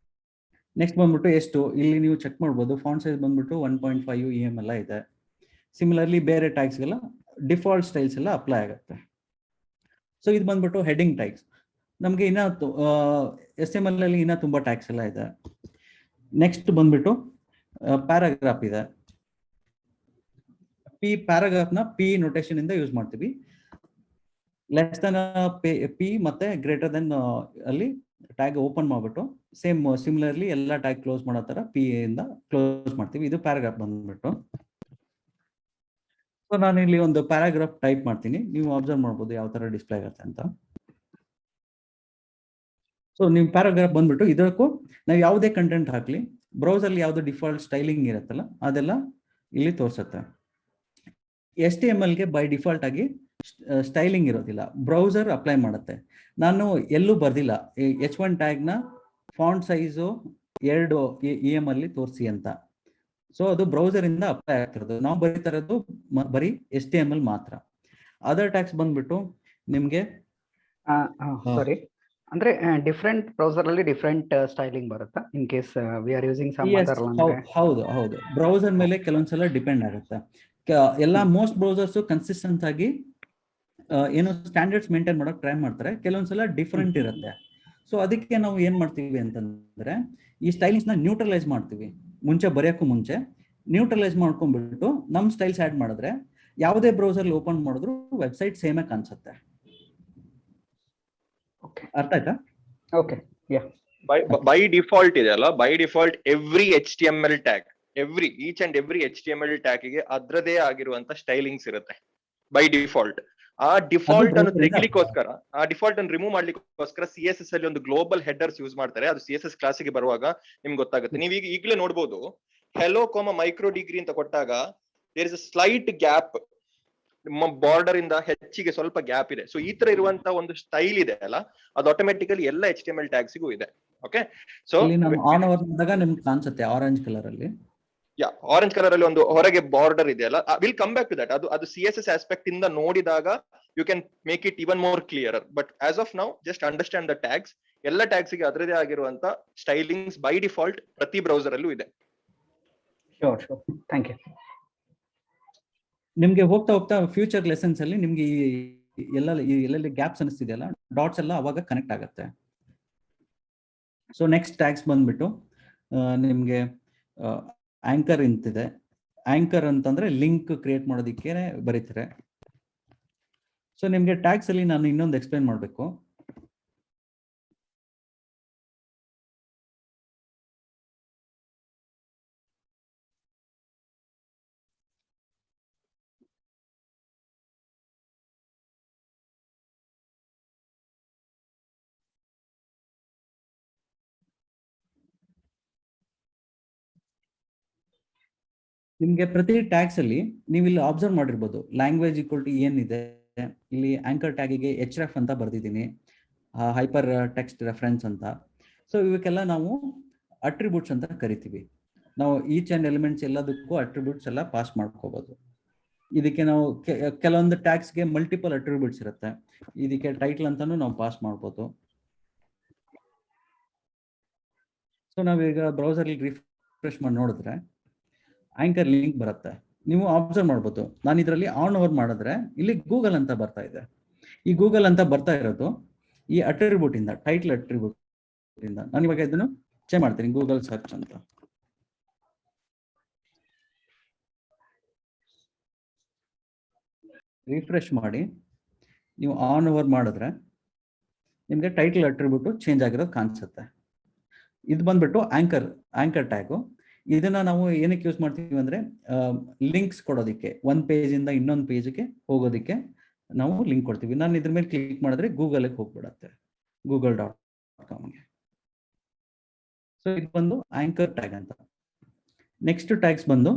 ನೆಕ್ಸ್ಟ್ ಬಂದ್ಬಿಟ್ಟು ಎಷ್ಟು ಇಲ್ಲಿ ನೀವು ಚೆಕ್ ಮಾಡ್ಬೋದು, ಫಾಂಟ್ ಸೈಜ್ ಬಂದ್ಬಿಟ್ಟು 1.5 EM ಎಲ್ಲ ಇದೆ. ಸಿಮಿಲರ್ಲಿ ಬೇರೆ ಟ್ಯಾಗ್ಸ್ಗೆಲ್ಲ ಡಿಫಾಲ್ಟ್ ಸ್ಟೈಲ್ಸ್ ಎಲ್ಲ ಅಪ್ಲೈ ಆಗುತ್ತೆ. ಸೊ ಇದು ಬಂದ್ಬಿಟ್ಟು ಹೆಡ್ಡಿಂಗ್ ಟ್ಯಾಗ್ಸ್. ನಮಗೆ ಇನ್ನ HTML ಅಲ್ಲಿ ಇನ್ನ ತುಂಬಾ ಟ್ಯಾಗ್ಸ್ ಎಲ್ಲ ಇದೆ. ನೆಕ್ಸ್ಟ್ ಬಂದ್ಬಿಟ್ಟು ಪ್ಯಾರಾಗ್ರಾಫ್ ಇದೆ. ಪ್ಯಾರಾಗ್ರಾಫ್ ನ P ನೊಟೇಷನ್ ಇಂದ ಯೂಸ್ ಮಾಡ್ತೀವಿ. ಲೆಸ್ ದನ್ P ಮತ್ತೆ ಗ್ರೇಟರ್ ದೆನ್ ಅಲ್ಲಿ ಟ್ಯಾಗ್ ಓಪನ್ ಮಾಡ್ಬಿಟ್ಟು ಸೇಮ್ ಸಿಮಿಲರ್ಲಿ ಎಲ್ಲ ಟ್ಯಾಗ್ ಕ್ಲೋಸ್ ಮಾಡೋ ತರ P ಇಂದ ಕ್ಲೋಸ್ ಮಾಡ್ತೀವಿ. ಇದು ಪ್ಯಾರಾಗ್ರಾಫ್ ಬಂದ್ಬಿಟ್ಟು. ಸೊ ನಾನು ಇಲ್ಲಿ ಒಂದು ಪ್ಯಾರಾಗ್ರಾಫ್ ಟೈಪ್ ಮಾಡ್ತೀನಿ, ನೀವು ಅಬ್ಸರ್ವ್ ಮಾಡ್ಬೋದು ಯಾವ ತರ ಡಿಸ್ಪ್ಲೇ ಆಗುತ್ತೆ ಅಂತ. ಸೊ ನೀವು ಪ್ಯಾರಾಗ್ರಾಫ್ ಬಂದ್ಬಿಟ್ಟು ಇದಕ್ಕೂ ನಾವು ಯಾವುದೇ ಕಂಟೆಂಟ್ ಹಾಕ್ಲಿ, ಬ್ರೌಸರ್ಲಿ ಯಾವ್ದು ಡಿಫಾಲ್ಟ್ ಸ್ಟೈಲಿಂಗ್ ಇರುತ್ತಲ್ಲ ಅದೆಲ್ಲ ಇಲ್ಲಿ ತೋರಿಸುತ್ತೆ. HTMLಗೆ ಬೈ ಡಿಫಾಲ್ಟ್ ಆಗಿ ಸ್ಟೈಲಿಂಗ್ ಇರೋದಿಲ್ಲ, ಬ್ರೌಸರ್ ಅಪ್ಲೈ ಮಾಡುತ್ತೆ. ನಾನು ಎಲ್ಲೂ ಬರ್ದಿಲ್ಲ H1 ಟ್ಯಾಗ್ನ ಫಾಂಟ್ ಸೈಜು ಎರಡು EM ಅಲ್ಲಿ ತೋರಿಸಿ ಅಂತ. ಸೊ ಅದು ಬ್ರೌಸರ್ ಇಂದ ಅಪ್ಲೈ ಆಗ್ತಿರೋದು. ನಾವು ಬರೀತಾ ಇರೋದು ಬರೀ HTML ಮಾತ್ರ. ಅದರ್ ಟ್ಯಾಕ್ಸ್ ಬಂದ್ಬಿಟ್ಟು ನಿಮ್ಗೆ ಸಾರಿ, ಅಂದ್ರೆ ಡಿಫ್ರೆಂಟ್ ಬ್ರೌಸರ್ ಅಲ್ಲಿ ಡಿಫ್ರೆಂಟ್ ಸ್ಟೈಲಿಂಗ್ ಬರುತ್ತಾ in case we are using some other ಹೌದು ಬ್ರೌಸರ್ ಮೇಲೆ ಕೆಲವೊಂದ್ಸಲ ಡಿಪೆಂಡ್ ಆಗುತ್ತೆ. ಎಲ್ಲಾ ಮೋಸ್ಟ್ ಬ್ರೌಸರ್ಸ್ ಕನ್ಸಿಸ್ಟೆಂಟ್ ಆಗಿ ಏನು ಸ್ಟ್ಯಾಂಡರ್ಡ್ಸ್ ಮೇಂಟೈನ್ ಮಾಡಕ್ ಟ್ರೈ ಮಾಡ್ತಾರೆ, ಕೆಲವೊಂದ್ಸಲ ಡಿಫ್ರೆಂಟ್ ಇರುತ್ತೆ. ಸೊ ಅದಕ್ಕೆ ನಾವು ಏನ್ ಮಾಡ್ತೀವಿ ಅಂತಂದ್ರೆ ಈ ಸ್ಟೈಲಿಂಗ್ಸ್ ನ ನ್ಯೂಟ್ರಲೈಸ್ ಮಾಡ್ತೀವಿ. ಮುಂಚೆ ಬರೆಯೋಕ್ಕೂ ಮುಂಚೆ ನ್ಯೂಟ್ರಲೈಸ್ ಮಾಡ್ಕೊಂಡ್ಬಿಟ್ಟು ನಮ್ ಸ್ಟೈಲ್ಸ್ ಆಡ್ ಮಾಡಿದ್ರೆ ಯಾವುದೇ ಬ್ರೌಸರ್ ಓಪನ್ ಮಾಡಿದ್ರು ವೆಬ್ಸೈಟ್ ಸೇಮೇ ಕಾಣಿಸುತ್ತೆ. ಅರ್ಥ ಆಯ್ತಾ? ಓಕೆ, ಬೈ ಡಿಫಾಲ್ಟ್ ಇದೆ ಅಲ್ಲ, by default every HTML tag, each and every HTML tag ಗೆ ಅದ್ರದೇ ಆಗಿರುವಂತ ಸ್ಟೈಲಿಂಗ್ಸ್ ಇರುತ್ತೆ ಬೈ ಡಿಫಾಲ್ಟ್. ಆ ಡಿಫಾಲ್ಟ್ ಅನ್ನು ತೆಗಿಲಿಕ್ಕೋಸ್ಕರ, ಆ ಡಿಫಾಲ್ಟ್ ಅನ್ನು ರಿಮೂವ್ ಮಾಡ್ಲಿಕ್ಕೋಸ್ಕರ CSS ಅಲ್ಲಿ ಒಂದು ಗ್ಲೋಬಲ್ ಹೆಡರ್ಸ್ ಯೂಸ್ ಮಾಡ್ತಾರೆ. ಅದು CSS ಕ್ಲಾಸಿಗೆ ಬರುವಾಗ ನಿಮ್ಗೆ ಗೊತ್ತಾಗುತ್ತೆ. ನೀವು ಈಗಲೇ ನೋಡ್ಬೋದು, ಹೆಲೋ ಮೈಕ್ರೋ ಡಿಗ್ರಿ ಅಂತ ಕೊಟ್ಟಾಗ there is a slight gap, border ಇಂದ ಹೆಚ್ಚಿಗೆ ಸ್ವಲ್ಪ ಗ್ಯಾಪ್ ಇದೆ. ಸೊ ಈ ತರ ಇರುವಂತ ಒಂದು ಸ್ಟೈಲ್ ಇದೆ ಅಲ್ಲ, ಅದು ಆಟೋಮೆಟಿಕಲಿ ಎಲ್ಲ HTML ಟ್ಯಾಗ್ಸ್ಗೂ ಇದೆ. ಓಕೆ, ಸೊ ಆನ್ ಓವರ್ ಮಾಡಿದಾಗ ನಿಮ್ಗೆ ಕಾಣಿಸುತ್ತೆ ಆರೆಂಜ್ ಕಲರ್ ಅಲ್ಲಿ. ಆರೆಂಜ್ ಕಲರ್ ಅಲ್ಲಿ ಒಂದು ಹೊರಗೆ ಬಾರ್ಡರ್ ಇದೆ ಅಲ್ಲ, will come back to that. ಅದು CSS ಆಸ್ಪೆಕ್ಟ್ ಇಂದ ನೋಡಿದಾಗ you can make it even more clear. But as of now just understand the tags. ಎಲ್ಲ ಟ್ಯಾಗ್ಸ್ ಗೆ ಅದರದೇ ಆಗಿರುವಂತ ಸ್ಟೈಲಿಂಗ್ಸ್ ಬೈ ಡಿಫಾಲ್ಟ್ ಪ್ರತಿ ಬ್ರೌಸರ್ ಅಲ್ಲೂ ಇದೆ. Sure, thank you. ನಿಮ್ಗೆ ಹೋಗ್ತಾ ಹೋಗ್ತಾ ಫ್ಯೂಚರ್ ಲೆಸನ್ಸ್ ಅಲ್ಲಿ ನಿಮ್ಗೆ ಎಲ್ಲೆಲ್ಲಿ ಗ್ಯಾಪ್ಸ್ ಅನಿಸ್ತಿದೆಯಲ್ಲ, ಡಾಟ್ಸ್ ಎಲ್ಲ ಅವಾಗ ಕನೆಕ್ಟ್ ಆಗುತ್ತೆ. ಸೊ ನೆಕ್ಸ್ಟ್ ಟ್ಯಾಗ್ಸ್ ಬಂದ್ಬಿಟ್ಟು ನಿಮ್ಗೆ ಆಂಕರ್ ಅಂತಿದೆ. ಆಂಕರ್ ಅಂತಂದ್ರೆ ಲಿಂಕ್ ಕ್ರಿಯೇಟ್ ಮಾಡೋದಕ್ಕೆ ಬರೀತಾರೆ. ಸೊ ನಿಮ್ಗೆ ಟ್ಯಾಗ್ಸ್ ಅಲ್ಲಿ ನಾನು ಇನ್ನೊಂದು ಎಕ್ಸ್ಪ್ಲೈನ್ ಮಾಡಬೇಕು. ನಿಮ್ಗೆ ಪ್ರತಿ ಟ್ಯಾಗ್ಸ್ ಅಲ್ಲಿ ನೀವು ಇಲ್ಲಿ ಅಬ್ಸರ್ವ್ ಮಾಡಿರ್ಬೋದು, ಲ್ಯಾಂಗ್ವೇಜ್ ಈಕ್ವಲ್ ಟು ಏನಿದೆ, ಇಲ್ಲಿ ಆಂಕರ್ ಟ್ಯಾಗಿಗೆ HREF ಅಂತ ಬರ್ದಿದ್ದೀನಿ, ಹೈಪರ್ ಟೆಕ್ಸ್ಟ್ ರೆಫರೆನ್ಸ್ ಅಂತ. ಸೊ ಇವಕ್ಕೆಲ್ಲ ನಾವು ಅಟ್ರಿಬ್ಯೂಟ್ಸ್ ಅಂತ ಕರಿತೀವಿ. ನಾವು ಈಚ್ ಅಂಡ್ ಎಲಿಮೆಂಟ್ಸ್ ಎಲ್ಲದಕ್ಕೂ ಅಟ್ರಿಬ್ಯೂಟ್ಸ್ ಎಲ್ಲ ಪಾಸ್ ಮಾಡ್ಕೋಬಹುದು. ಇದಕ್ಕೆ ನಾವು ಕೆಲವೊಂದು ಟ್ಯಾಗ್ಸ್ಗೆ ಮಲ್ಟಿಪಲ್ ಅಟ್ರಿಬ್ಯೂಟ್ಸ್ ಇರುತ್ತೆ. ಇದಕ್ಕೆ ಟೈಟಲ್ ಅಂತಾನು ನಾವು ಪಾಸ್ ಮಾಡ್ಬೋದು. ಸೊ ನಾವೀಗ ಬ್ರೌಸರ್ ರಿಫ್ರೆಶ್ ಮಾಡಿ ನೋಡಿದ್ರೆ ಆಂಕರ್ ಲಿಂಕ್ ಬರುತ್ತೆ. ನೀವು ಅಬ್ಸರ್ವ್ ಮಾಡ್ಬೋದು, ನಾನು ಇದರಲ್ಲಿ ಆನ್ ಓವರ್ ಮಾಡಿದ್ರೆ ಇಲ್ಲಿ ಗೂಗಲ್ ಅಂತ ಬರ್ತಾ ಇದೆ. ಈ ಗೂಗಲ್ ಅಂತ ಬರ್ತಾ ಇರೋದು ಈ ಅಟ್ರಿಬ್ಯೂಟ್ ಇಂದ, ಟೈಟಲ್ ಅಟ್ರಿಬ್ಯೂಟ್ ಇಂದ. ನಾನು ಇವಾಗ ಇದನ್ನು ಚೇಂಜ್ ಮಾಡ್ತೀನಿ, ಗೂಗಲ್ ಸರ್ಚ್ ಅಂತ. ರಿಫ್ರೆಶ್ ಮಾಡಿ ನೀವು ಆನ್ ಓವರ್ ಮಾಡಿದ್ರೆ ನಿಮ್ಗೆ ಟೈಟಲ್ ಅಟ್ರಿಬ್ಯೂಟ್ ಚೇಂಜ್ ಆಗಿರೋದು ಕಾಣಿಸುತ್ತೆ. ಇದು ಬಂದ್ಬಿಟ್ಟು ಆಂಕರ್ ಟ್ಯಾಗು. ಇದನ್ನ ನಾವು ಏನಕ್ಕೆ ಯೂಸ್ ಮಾಡ್ತೀವಿ ಅಂದ್ರೆ ಲಿಂಕ್ಸ್ ಕೊಡೋದಕ್ಕೆ, ಒಂದ್ ಪೇಜ್ ಇಂದ ಇನ್ನೊಂದು ಪೇಜ್ಗೆ ಹೋಗೋದಕ್ಕೆ ನಾವು ಲಿಂಕ್ ಕೊಡ್ತೀವಿ. ನಾನು ಇದ್ರ ಮೇಲೆ ಕ್ಲಿಕ್ ಮಾಡಿದ್ರೆ ಗೂಗಲ್ಗೆ ಹೋಗ್ಬಿಡತ್ತೆ, google.comಗೆ. ಸೊ ಇದು ಬಂದು ಆಂಕರ್ ಟ್ಯಾಗ್ ಅಂತ. ನೆಕ್ಸ್ಟ್ ಟ್ಯಾಗ್ಸ್ ಬಂದು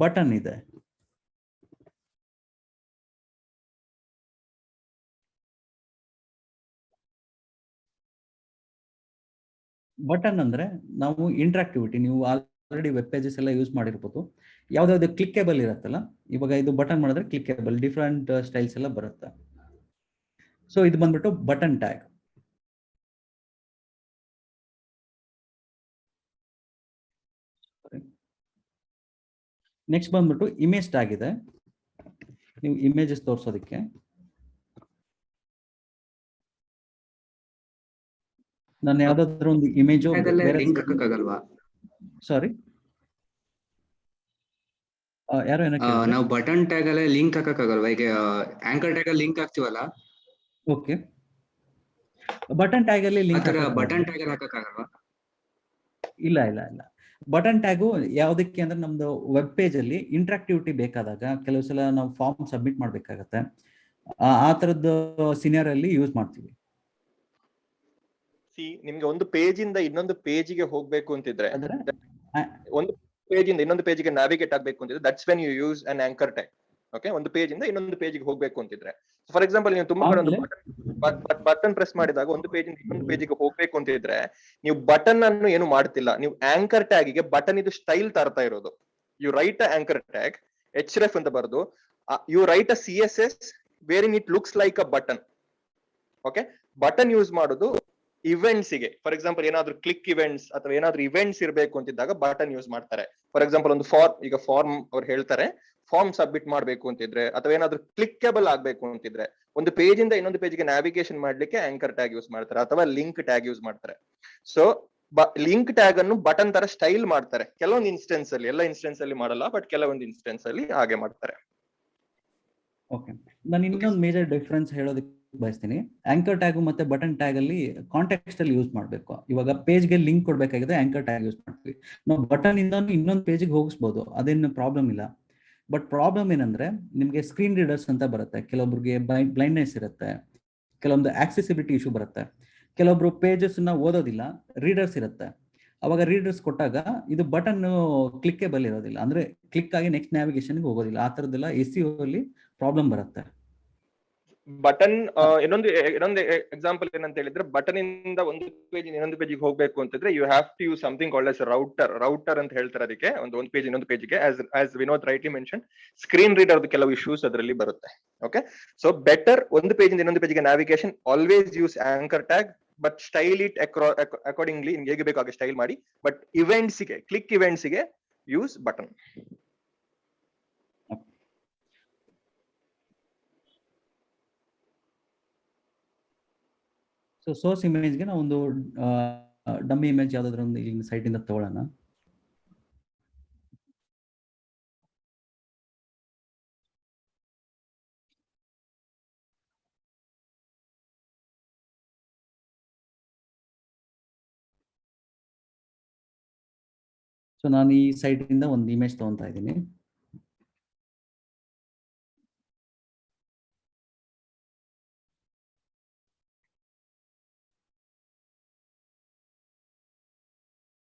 ಬಟನ್ ಇದೆ. ಬಟನ್ ಅಂದ್ರೆ ನಾವು ಇಂಟ್ರಾಕ್ಟಿವಿಟಿ, ನೀವು ಆಲ್ರೆಡಿ ವೆಬ್ ಪೇಜಸ್ ಎಲ್ಲ ಯೂಸ್ ಮಾಡಿರ್ಬೋದು, ಯಾವ್ದಾವ್ದು ಕ್ಲಿಕ್ಕೇಬಲ್ ಇರುತ್ತಲ್ಲ, ಇವಾಗ ಇದು ಬಟನ್ ಮಾಡಿದ್ರೆ ಕ್ಲಿಕ್ಕೇಬಲ್, ಡಿಫ್ರೆಂಟ್ ಸ್ಟೈಲ್ಸ್ ಎಲ್ಲ ಬರುತ್ತೆ. ಸೊ ಇದು ಬಂದ್ಬಿಟ್ಟು ಬಟನ್ ಟ್ಯಾಗ್. ನೆಕ್ಸ್ಟ್ ಬಂದ್ಬಿಟ್ಟು ಇಮೇಜ್ ಟ್ಯಾಗ್ ಇದೆ. ನೀವು ಇಮೇಜಸ್ ತೋರಿಸೋದಕ್ಕೆ ನಾನು ಯಾವ್ದಾದ್ರು ಒಂದು ಇಮೇಜ್ ಸಾರಿ ಯಾರೋ ನಾವು ಬಟನ್ ಟ್ಯಾಗ್ ಅಲ್ಲೇ ಲಿಂಕ್ ಹಾಕಕ್ಕಾಗಲ್ವಾ? ಈಗ ಆಂಕರ್ ಟ್ಯಾಗ್ ಅಲ್ಲಿ ಲಿಂಕ್ ಹಾಕ್ತಿವಲ್ಲ. ಓಕೆ, ಬಟನ್ ಟ್ಯಾಗ್ ಅಲ್ಲಿ ಲಿಂಕ್ ಬಟನ್ ಟ್ಯಾಗ್ ಅಲ್ಲಿ ಹಾಕಕ್ಕಾಗಲ್ವಾ? ಇಲ್ಲ ಇಲ್ಲ ಇಲ್ಲ. ಬಟನ್ ಟ್ಯಾಗು ಯಾವ್ದಕ್ಕೆ ಅಂದ್ರೆ ನಮ್ದು ವೆಬ್ ಪೇಜ್ ಅಲ್ಲಿ ಇಂಟ್ರಾಕ್ಟಿವಿಟಿ ಬೇಕಾದಾಗ, ಕೆಲವು ಸಲ ನಾವು ಫಾರ್ಮ್ ಸಬ್ಮಿಟ್ ಮಾಡ್ಬೇಕಾಗತ್ತೆ, ಆ ತರದ್ದು ಸಿನಿಯರ್ ಅಲ್ಲಿ ಯೂಸ್ ಮಾಡ್ತೀವಿ. ನಿಮ್ಗೆ ಒಂದು ಪೇಜ್ ಇಂದ ಇನ್ನೊಂದು ಪೇಜಿಗೆ ಹೋಗ್ಬೇಕು ಅಂತಿದ್ರೆ, ಒಂದು ಪೇಜ್ ಇಂದ ಇನ್ನೊಂದು ಪೇಜಿಗೆ ನ್ಯಾವಿಗೇಟ್ ಆಗ್ಬೇಕು ಅಂತಿದ್ರೆ, that's when you use an anchor tag. Okay, ಒಂದು ಪೇಜ್ ಇಂದ ಇನ್ನೊಂದು ಪೇಜ್ಗೆ ಹೋಗ್ಬೇಕು ಅಂತಿದ್ರೆ, ಫಾರ್ ಎಕ್ಸಾಂಪಲ್ ನೀವು ತುಂಬಾ ಕಡೆ ಒಂದು ಬಟನ್ ಪ್ರೆಸ್ ಮಾಡಿದಾಗ ಒಂದು ಪೇಜ್ ಇಂದ ಇನ್ನೊಂದು ಪೇಜ್ಗೆ ಹೋಗ್ಬೇಕು ಅಂತಿದ್ರೆ ನೀವು ಬಟನ್ ಅನ್ನು ಏನು ಮಾಡ್ತಿಲ್ಲ, ನೀವು ಆಂಕರ್ ಟ್ಯಾಗ್ ಗೆ ಬಟನ್ ಇದು ಸ್ಟೈಲ್ ತರ್ತಾ ಇರೋದು. You write anchor tag href ಅಂತ ಬರೆದು you write a CSS where it looks like a button. Okay, button use ಮಾಡೋದು ಇವೆಂಟ್ಸ್ ಗೆ, ಫಾರ್ ಎಕ್ಸಾಂಪಲ್ ಏನಾದ್ರು ಕ್ಲಿಕ್ ಇವೆಂಟ್ಸ್ ಅಥವಾ ಏನಾದ್ರು ಇವೆಂಟ್ಸ್ ಇರಬೇಕು ಅಂತಿದ್ದಾಗ ಬಟನ್ ಯೂಸ್ ಮಾಡ್ತಾರೆ. ಫಾರ್ ಎಕ್ಸಾಂಪಲ್ ಒಂದು ಫಾರ್ಮ್ ಅವ್ರು ಹೇಳ್ತಾರೆ ಫಾರ್ಮ್ ಸಬ್ಮಿಟ್ ಮಾಡ್ಬೇಕು ಅಂತಿದ್ರೆ ಅಥವಾ ಏನಾದ್ರು ಕ್ಲಿಕ್ಕೇಬಲ್ ಆಗ್ಬೇಕು ಅಂತಿದ್ರೆ ಒಂದು ಪೇಜ್ ಇಂದ ಇನ್ನೊಂದು ಪೇಜ್ಗೆ ನ್ಯಾವಿಗೇಷನ್ ಮಾಡ್ಲಿಕ್ಕೆ ಆಂಕರ್ ಟ್ಯಾಗ್ ಯೂಸ್ ಮಾಡ್ತಾರೆ ಅಥವಾ ಲಿಂಕ್ ಟ್ಯಾಗ್ ಯೂಸ್ ಮಾಡ್ತಾರೆ. ಸೊ ಲಿಂಕ್ ಟ್ಯಾಗ್ ಅನ್ನು ಬಟನ್ ತರ ಸ್ಟೈಲ್ ಮಾಡ್ತಾರೆ ಕೆಲವೊಂದು ಇನ್ಸ್ಟೆನ್ಸ್ ಅಲ್ಲಿ, ಎಲ್ಲ ಇನ್ಸ್ಟೆನ್ಸ್ ಅಲ್ಲಿ ಮಾಡಲ್ಲ, ಬಟ್ ಕೆಲವೊಂದು ಇನ್ಸ್ಟೆನ್ಸ್ ಅಲ್ಲಿ ಹಾಗೆ ಮಾಡ್ತಾರೆ. ಓಕೆ, ನಾನು ಇನ್ನೊಂದು ಮೇಜರ್ ಡಿಫ್ರೆನ್ಸ್ ಹೇಳೋದಕ್ಕೆ ಬಯಸ್ತೀನಿ. ಆಂಕರ್ ಟ್ಯಾಗ್ ಮತ್ತೆ ಬಟನ್ ಟ್ಯಾಗ್ ಅಲ್ಲಿ ಕಾಂಟೆಕ್ಸ್ಟ್ ಅಲ್ಲಿ ಯೂಸ್ ಮಾಡಬೇಕು. ಇವಾಗ ಪೇಜ್ಗೆ ಲಿಂಕ್ ಕೊಡ್ಬೇಕಾಗಿದೆ, ಆಂಕರ್ ಟ್ಯಾಗ್ ಯೂಸ್ ಮಾಡ್ತೀವಿ. ನಾವು ಬಟನ್ ಇಂದ ಇನ್ನೊಂದು ಪೇಜ್ಗೆ ಹೋಗಿಸ್ಬೋದು, ಅದೇನು ಪ್ರಾಬ್ಲಮ್ ಇಲ್ಲ. ಬಟ್ ಪ್ರಾಬ್ಲಮ್ ಏನಂದ್ರೆ ನಿಮ್ಗೆ ಸ್ಕ್ರೀನ್ ರೀಡರ್ಸ್ ಅಂತ ಬರುತ್ತೆ, ಕೆಲವೊಬ್ರಿಗೆ ಬ್ಲೈಂಡ್ನೆಸ್ ಇರುತ್ತೆ, ಕೆಲವೊಂದು ಆಕ್ಸೆಸಿಬಿಲಿಟಿ ಇಶ್ಯೂ ಬರುತ್ತೆ, ಕೆಲವೊಬ್ರು ಪೇಜಸ್ ನ ಓದೋದಿಲ್ಲ, ರೀಡರ್ಸ್ ಇರುತ್ತೆ. ಅವಾಗ ರೀಡರ್ಸ್ ಕೊಟ್ಟಾಗ ಇದು ಬಟನ್ ಕ್ಲಿಕ್ಕೇಬಲ್ ಇರೋದಿಲ್ಲ, ಅಂದ್ರೆ ಕ್ಲಿಕ್ ಆಗಿ ನೆಕ್ಸ್ಟ್ ನ್ಯಾವಿಗೇಷನ್ಗೆ ಹೋಗೋದಿಲ್ಲ. ಆ ತರದೆಲ್ಲ SEO ಅಲ್ಲಿ ಪ್ರಾಬ್ಲಮ್ ಬರುತ್ತೆ. ಬಟನ್ ಇನ್ನೊಂದು ಎಕ್ಸಾಂಪಲ್ ಏನಂತ ಹೇಳಿದ್ರೆ, ಬಟನ್ ಇಂದ ಒಂದು ಪೇಜ್ ಇನ್ನೊಂದು ಪೇಜಿಗೆ ಹೋಗ್ಬೇಕು ಅಂತಿದ್ರೆ you have to use something called as router ಅಂತ ಹೇಳ್ತಾರೆ ಅದಕ್ಕೆ. ಒಂದು ಪೇಜ್ ಇನ್ನೊಂದು ಪೇಜ್ಗೆ as Vinod rightly mention screen reader ಕೆಲವು ಇಶ್ಯೂಸ್ ಅದರಲ್ಲಿ ಬರುತ್ತೆ. ಓಕೆ, ಸೊ ಬೆಟರ್ ಒಂದು ಪೇಜ್ ಇಂದ ಇನ್ನೊಂದು ಪೇಜ್ಗೆ navigation always use anchor tag, but style it accordingly, ನಿಮ್ಗೆ ಹೇಗೆ ಬೇಕಾಗಿ ಸ್ಟೈಲ್ ಮಾಡಿ. ಬಟ್ ಇವೆಂಟ್ಸ್ ಗೆ, ಕ್ಲಿಕ್ ಇವೆಂಟ್ಸ್ ಗೆ ಯೂಸ್ ಬಟನ್. ಸೊ ಸೋರ್ಸ್ ಇಮೇಜ್ಗೆ ನಾವು ಒಂದು ಡಮ್ಮಿ ಇಮೇಜ್ ಯಾವ್ದಾದ್ರು ಒಂದು ಇಲ್ಲಿ ಸೈಟ್ ಇಂದ ತಗೊಳ್ಳೋಣ. ಸೊ ನಾನು ಈ ಸೈಟ್ ಇಂದ ಒಂದು ಇಮೇಜ್ ತಗೊಂತಾ ಇದ್ದೀನಿ.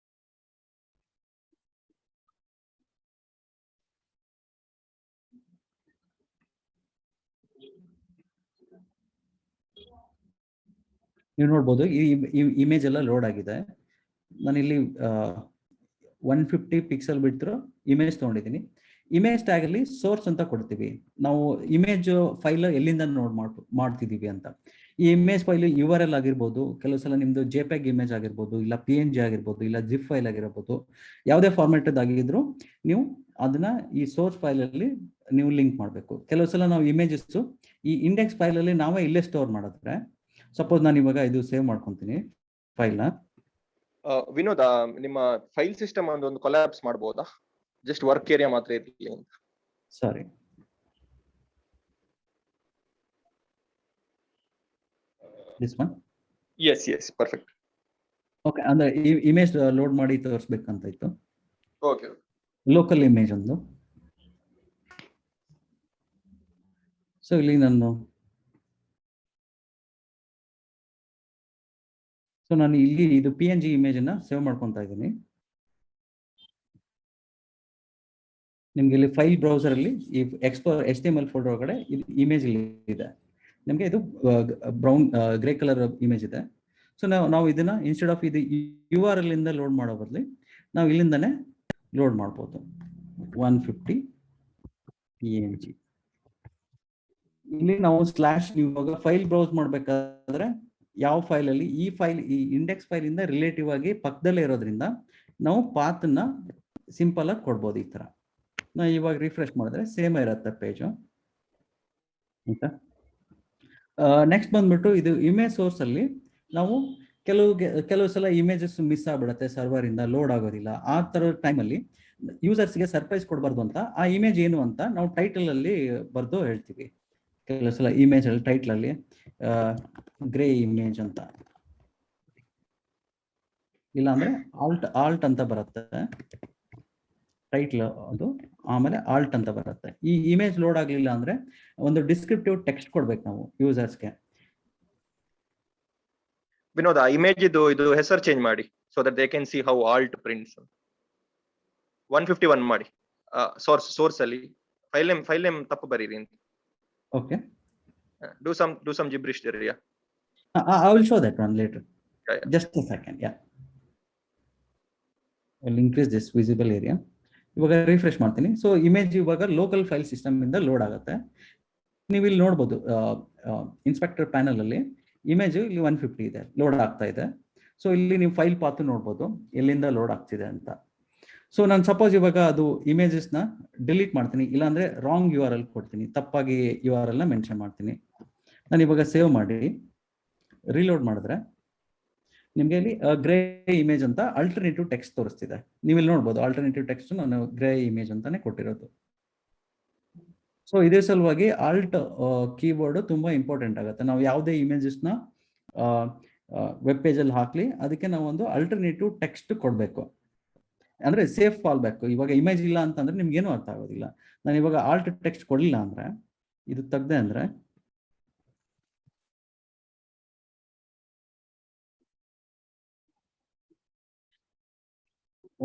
ನೀವು ನೋಡ್ಬೋದು ಈ ಇಮೇಜ್ ಎಲ್ಲ ಲೋಡ್ ಆಗಿದೆ. ನಾನಿಲ್ಲಿ 150 ಪಿಕ್ಸೆಲ್ ಬಿಡ್ತಿರೋ ಇಮೇಜ್ ತಗೊಂಡಿದ್ದೀನಿ. ಇಮೇಜ್ ಟ್ಯಾಗ್ ಅಲ್ಲಿ ಸೋರ್ಸ್ ಅಂತ ಕೊಡ್ತೀವಿ ನಾವು, ಇಮೇಜ್ ಫೈಲ್ ಎಲ್ಲಿಂದ ಮಾಡ್ತಿದೀವಿ ಅಂತ. ಈ ಇಮೇಜ್ ಫೈಲ್ URL ಆಗಿರ್ಬೋದು, ಕೆಲವು ಸಲ ನಿಮ್ದು JPEG ಇಮೇಜ್ ಆಗಿರ್ಬೋದು, ಇಲ್ಲ PNG ಆಗಿರ್ಬೋದು, ಇಲ್ಲ ZIP ಫೈಲ್ ಆಗಿರ್ಬೋದು, ಯಾವುದೇ ಫಾರ್ಮೆಟ್ ಆಗಿದ್ರು ನೀವು ಅದನ್ನ ಈ ಸೋರ್ಸ್ ಫೈಲ್ ಅಲ್ಲಿ ನೀವು ಲಿಂಕ್ ಮಾಡಬೇಕು. ಕೆಲವು ಸಲ ನಾವು ಇಮೇಜಸ್ ಈ ಇಂಡೆಕ್ಸ್ ಫೈಲ್ ಅಲ್ಲಿ ನಾವೇ ಇಲ್ಲೇ ಸ್ಟೋರ್ ಮಾಡಿದ್ರೆ, ಸಪೋಸ್ ನಾನು ಇವಾಗ ಇದು ಸೇವ್ ಮಾಡ್ಕೊಂತೀನಿ ಫೈಲ್ನ. ವಿನೋದ್, ನಿಮ್ಮ ಫೈಲ್ ಸಿಸ್ಟಮ್ ಒಂದು ಕೊಲ್ಯಾಪ್ಸ್ ಮಾಡಬಹುದಾ? ಜಸ್ಟ್ ವರ್ಕ್ ಏರಿಯಾ ಮಾತ್ರ ಇರಲಿ ಅಂತ. Sorry, this one. Yes perfect. Okay, ಅಂದ್ರೆ ಈ ಇಮೇಜ್ ಲೋಡ್ ಮಾಡಿ ತೋರಿಸ್ಬೇಕಂತ ಇತ್ತು. ಓಕೆ, ಲೋಕಲ್ ಇಮೇಜ್ ಒಂದು. ಸೊ ಇಲ್ಲಿ ನಾನು ಇಲ್ಲಿ ಇದು PNG ಇಮೇಜ್ ಅನ್ನ ಸೇವ್ ಮಾಡ್ಕೊಂತಾ ಇದ್ದೀನಿ. ನಿಮ್ಗೆ ಇಲ್ಲಿ ಫೈಲ್ ಬ್ರೌಸರ್ ಅಲ್ಲಿ ಈ HTML ಫೋಲ್ಡರ್ ಒಳಗಡೆ ಇಮೇಜ್ ಇದೆ. ನಿಮ್ಗೆ ಇದು ಬ್ರೌನ್ ಗ್ರೇ ಕಲರ್ ಇಮೇಜ್ ಇದೆ. ಸೊ ನಾವು ಇದನ್ನ ಇನ್ಸ್ಟೆಡ್ ಆಫ್ ಇದು URL ಇಂದ ಲೋಡ್ ಮಾಡೋ ಬದಲು ನಾವು ಇಲ್ಲಿಂದಾನೆ ಲೋಡ್ ಮಾಡ್ಬೋದು. 150 PNG. ಇಲ್ಲಿ ನಾವು ಸ್ಲಾಶ್ ಇವಾಗ ಫೈಲ್ ಬ್ರೌಸ್ ಮಾಡ್ಬೇಕಾದ್ರೆ ಯಾವ ಫೈಲ್ ಅಲ್ಲಿ ಈ ಇಂಡೆಕ್ಸ್ ಫೈಲ್ ಇಂದ ರಿಲೇಟಿವ್ ಆಗಿ ಪಕ್ಕದಲ್ಲೇ ಇರೋದ್ರಿಂದ ನಾವು ಪಾತ್ ನ ಸಿಂಪಲ್ ಆಗಿ ಕೊಡ್ಬೋದು. ಈ ತರ ನಾವು ಇವಾಗ ರಿಫ್ರೆಶ್ ಮಾಡಿದ್ರೆ ಸೇಮ್ ಇರುತ್ತೆ ಪೇಜ್. ನೆಕ್ಸ್ಟ್ ಬಂದ್ಬಿಟ್ಟು ಇದು ಇಮೇಜ್ ಸೋರ್ಸ್ ಅಲ್ಲಿ ನಾವು ಕೆಲವು ಸಲ ಇಮೇಜಸ್ ಮಿಸ್ ಆಗ್ಬಿಡುತ್ತೆ, ಸರ್ವರ್ ಇಂದ ಲೋಡ್ ಆಗೋದಿಲ್ಲ. ಆ ತರ ಟೈಮಲ್ಲಿ ಯೂಸರ್ಸ್ಗೆ ಸರ್ಪ್ರೈಸ್ ಕೊಡಬಾರ್ದು ಅಂತ ಆ ಇಮೇಜ್ ಏನು ಅಂತ ನಾವು ಟೈಟಲ್ ಅಲ್ಲಿ ಬರ್ದು ಹೇಳ್ತೀವಿ. ಕೆಲವು ಸಲ ಇಮೇಜ್ ಅಲ್ಲಿ ಟೈಟಲ್ ಅಲ್ಲಿ ಗ್ರೇ ಇಮೇಜ್ ಅಂತ, ಇಲ್ಲ ಅಂದ್ರೆ ಆಲ್ಟ್ ಅಂತ ಬರುತ್ತೆ ಟೈಟ್ಲ್ ಅದು, ಆಮೇಲೆ ಆಲ್ಟ್ ಅಂತ ಬರುತ್ತೆ. ಈ ಇಮೇಜ್ ಲೋಡ್ ಆಗ್ಲಿಲ್ಲ ಅಂದ್ರೆ ಒಂದು ಡಿಸ್ಕ್ರಿಪ್ಟಿವ್ ಟೆಕ್ಸ್ಟ್ ಕೊಡ್ಬೇಕು ನಾವು ಯೂಸರ್ಸ್ಗೆ. ವಿನೋದ್, ಆ ಇಮೇಜ್ ಇದು ಹೆಸರು ಚೇಂಜ್ ಮಾಡಿ so that they can see how alt prints. 151 ಮಾಡಿ ಸೋರ್ಸ್ ಅಲ್ಲಿ ಫೈಲ್ ನೇಮ್ ತಪ್ಪು ಬರೀರಿ ಅಂತ. Okay, Do some gibberish there, yeah. I will show that one later. Yeah. Just a second, yeah. I'll increase this visible area. ಇವಾಗ refresh ಮಾಡ್ತೀನಿ. So image ಇವಾಗ local file system ಇಂದ load ಆಗುತ್ತೆ. ನೀವು ಇಲ್ಲಿ ನೋಡ್ಬೋದು ಇನ್ಸ್ಪೆಕ್ಟರ್ ಪ್ಯಾನಲ್ ಅಲ್ಲಿ image ಇಲ್ಲಿ 150 ಇದೆ, ಲೋಡ್ ಆಗ್ತಾ ಇದೆ. ಸೊ ಇಲ್ಲಿ ನೀವು ಫೈಲ್ ಪಾತ್ ನೋಡ್ಬೋದು ಎಲ್ಲಿಂದ ಲೋಡ್ ಆಗ್ತಿದೆ ಅಂತ. ಸೊ ನಾನು ಸಪೋಸ್ ಇವಾಗ ಅದು ಇಮೇಜಸ್ನ ಡಿಲೀಟ್ ಮಾಡ್ತೀನಿ, ಇಲ್ಲಾಂದ್ರೆ ರಾಂಗ್ URL ಕೊಡ್ತೀನಿ, ತಪ್ಪಾಗಿ URL ನ ಮೆನ್ಷನ್ ಮಾಡ್ತೀನಿ. ನಾನು ಇವಾಗ ಸೇವ್ ಮಾಡಿ ರೀಲೋಡ್ ಮಾಡಿದ್ರೆ ನಿಮ್ಗೆ ಇಲ್ಲಿ ಗ್ರೇ ಇಮೇಜ್ ಅಂತ ಆಲ್ಟರ್ನೇಟಿವ್ ಟೆಕ್ಸ್ಟ್ ತೋರಿಸ್ತಿದೆ. ನೀವು ಇಲ್ಲಿ ನೋಡ್ಬೋದು ಆಲ್ಟರ್ನೇಟಿವ್ ಟೆಕ್ಸ್ಟ್ ನಾನು ಗ್ರೇ ಇಮೇಜ್ ಅಂತಾನೆ ಕೊಟ್ಟಿರೋದು. ಸೊ ಇದೇ ಸಲುವಾಗಿ ಆಲ್ಟ್ ಕೀಬೋರ್ಡ್ ತುಂಬಾ ಇಂಪಾರ್ಟೆಂಟ್ ಆಗುತ್ತೆ. ನಾವು ಯಾವುದೇ ಇಮೇಜಸ್ನ ವೆಬ್ ಪೇಜ್ ಅಲ್ಲಿ ಹಾಕ್ಲಿ, ಅದಕ್ಕೆ ನಾವು ಒಂದು ಆಲ್ಟರ್ನೇಟಿವ್ ಟೆಕ್ಸ್ಟ್ ಕೊಡ್ಬೇಕು, ಅಂದ್ರೆ ಸೇಫ್ ಫಾಲ್ ಬ್ಯಾಕ್. ಇವಾಗ ಇಮೇಜ್ ಇಲ್ಲ ಅಂತಂದ್ರೆ ನಿಮ್ಗೆ ಏನೂ ಅರ್ಥ ಆಗೋದಿಲ್ಲ. ನಾನು ಇವಾಗ ಆಲ್ಟ್ ಟೆಕ್ಸ್ಟ್ ಕೊಡಲಿಲ್ಲ ಅಂದ್ರೆ, ಇದು ತೆಗ್ದೆ ಅಂದ್ರೆ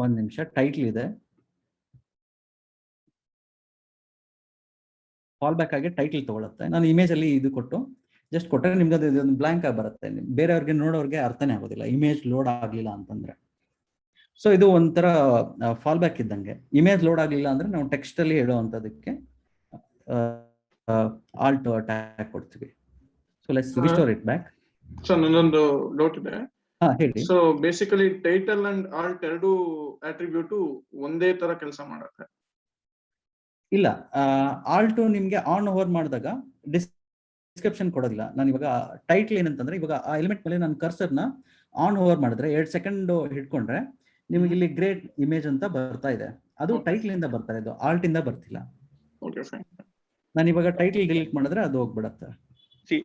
ಒಂದ್ ನಿಮಿಷ, ಟೈಟ್ಲ್ ಇದೆ, ಫಾಲ್ ಬ್ಯಾಕ್ ಆಗಿ ಟೈಟ್ಲ್ ತಗೊಳುತ್ತೆ. ನಾನು ಇಮೇಜ್ ಅಲ್ಲಿ ಇದು ಕೊಟ್ಟು ಜಸ್ಟ್ ಕೊಟ್ಟರೆ ನಿಮ್ಗೆ ಅದು ಬ್ಲಾಂಕ್ ಆಗಿ ಬರುತ್ತೆ. ಬೇರೆಯವ್ರಿಗೆ ನೋಡೋರ್ಗೆ ಅರ್ಥನೇ ಆಗೋದಿಲ್ಲ ಇಮೇಜ್ ಲೋಡ್ ಆಗ್ಲಿಲ್ಲ ಅಂತಂದ್ರೆ. ಸೊ ಇದು ಒಂಥರ ಫಾಲ್ ಬ್ಯಾಕ್ ಇದ್ದಂಗೆ. ಇಮೇಜ್ ಲೋಡ್ ಆಗ್ಲಿಲ್ಲ ಅಂದ್ರೆ ನಾವು ಟೆಕ್ಸ್ಟ್ ಅಲ್ಲಿ ಹೇಳುವಂತದಕ್ಕೆ ಆಲ್ಟ್ ಟ್ಯಾಗ್ ಕೊಡ್ತೀವಿ. So let's restore it back. So ನನ್ನೊಂದು ಡೌಟ್ ಇದೆ. ಹೇಳಿ. So basically title and alt ಎರಡು ಅಟ್ರಿಬ್ಯೂಟ್ ಒಂದೇ ತರ ಕೆಲಸ ಮಾಡುತ್ತೆ? ಇಲ್ಲ, ಆಲ್ಟ್ ನಿಮ್ಗೆ ಆನ್ ಓವರ್ ಮಾಡಿದಾಗ ಡಿಸ್ಕ್ರಿಪ್ಷನ್ ಕೊಡೋದಿಲ್ಲ. ನಾನು ಇವಾಗ ಟೈಟ್ಲ್ ಏನಂತಂದ್ರೆ, ಇವಾಗ ಆ ಎಲಿಮೆಂಟ್ ಮೇಲೆ ನಾನು ಕರ್ಸರ್ನ ಆನ್ ಓವರ್ ಮಾಡಿದ್ರೆ 2 ಸೆಕೆಂಡ್ ಹಿಡ್ಕೊಂಡ್ರೆ ನಿಮಗೆ ಇಲ್ಲಿ ಗ್ರೇಟ್ ಇಮೇಜ್ ಅಂತ ಬರ್ತಾ ಇದೆ. ಅದು ಟೈಟ್ಲ್ ಇಂದ ಬರ್ತಾ ಇದೆ, ಆಲ್ಟ್ ಇಂದ ಬರ್ತಿಲ್ಲ. ನಾನು ಇವಾಗ ಟೈಟಲ್ ಡಿಲೀಟ್ ಮಾಡಿದ್ರೆ ಅದು ಹೋಗ್ಬಿಡತ್ತೆ. See,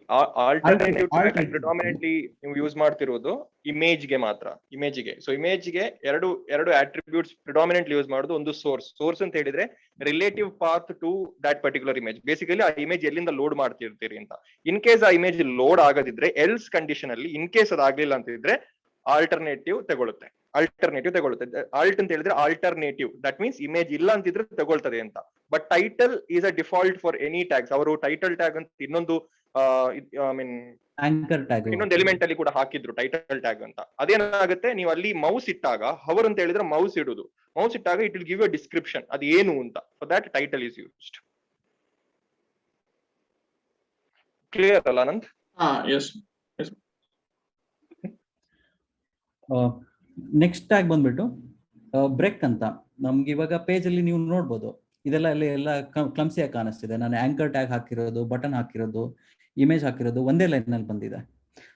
alternative tag predominantly ನೀವು ಯೂಸ್ ಮಾಡ್ತಿರೋದು ಇಮೇಜ್ ಗೆ ಮಾತ್ರ, ಇಮೇಜ್ ಗೆ. ಸೊ ಇಮೇಜ್ ಗೆ ಎರಡು ಅಟ್ರಿಬ್ಯೂಟ್ಸ್ ಪ್ರಿಡಾಮಿನೆಂಟ್ಲಿ ಯೂಸ್ ಮಾಡೋದು. ಒಂದು ಸೋರ್ಸ್ ಅಂತ ಹೇಳಿದ್ರೆ relative path to that particular image. Basically ಆ ಇಮೇಜ್ ಎಲ್ಲಿಂದ ಲೋಡ್ ಮಾಡ್ತಿರ್ತೀರಿ ಅಂತ. ಇನ್ ಕೇಸ್ ಆ ಇಮೇಜ್ ಲೋಡ್ ಆಗದಿದ್ರೆ, ಎಲ್ಸ್ ಕಂಡೀಷನ್ ಅಲ್ಲಿ ಇನ್ ಕೇಸ್ ಅದಾಗ್ಲಿಲ್ಲ ಅಂತಿದ್ರೆ ಆಲ್ಟರ್ನೇಟಿವ್ ತಗೊಳುತ್ತೆ. ಆಲ್ಟ್ ಅಂತ ಹೇಳಿದ್ರೆ ಆಲ್ಟರ್ನೇಟಿವ್, ದಟ್ ಮೀನ್ಸ್ ಇಮೇಜ್ ಇಲ್ಲ ಅಂತಿದ್ರೆ ತಗೊಳ್ತದೆ ಅಂತ. But title is a default for any tags. ಅವರು ಟೈಟಲ್ ಟ್ಯಾಗ್ ಅಂತ ಇನ್ನೊಂದು ಆಂಕರ್ ಟ್ಯಾಗ್ ಇನ್ನೊಂದು ಎಲಿಮೆಂಟ್ ಅಲ್ಲಿ ಕೂಡ ಹಾಕಿದ್ರು ಟೈಟಲ್ ಟ್ಯಾಗ್ ಅಂತ. ಅದೇನಾಗುತ್ತೆ, ನೀವು ಅಲ್ಲಿ ಮೌಸ್ ಇಟ್ಟಾಗ, ಹವರ್ ಅಂತ ಹೇಳಿದ್ರೆ ಮೌಸ್ ಇಡುದು, ಮೌಸ್ ಇಟ್ಟಾಗ it will give a description ಅದು ಏನು ಅಂತ. For that title is used. Clear ಅಲ್ಲ ಅನಂತ್? ನೆಕ್ಸ್ಟ್ ಟ್ಯಾಗ್ ಬಂದ್ಬಿಟ್ಟು ಬ್ರೇಕ್ ಅಂತ. ನಮ್ಗೆ ಇವಾಗ ಪೇಜ್ ಅಲ್ಲಿ ನೀವು ನೋಡ್ಬೋದು ಇದೆಲ್ಲ ಎಲ್ಲ ಕ್ಲಮ್ಸಿಯಾಗಿ ಕಾಣಿಸ್ತಿದೆ. ನಾನು ಆಂಕರ್ ಟ್ಯಾಗ್ ಹಾಕಿರೋದು, ಬಟನ್ ಹಾಕಿರೋದು, ಇಮೇಜ್ ಹಾಕಿರೋದು ಒಂದೇ ಲೈನ್ ಅಲ್ಲಿ ಬಂದಿದೆ.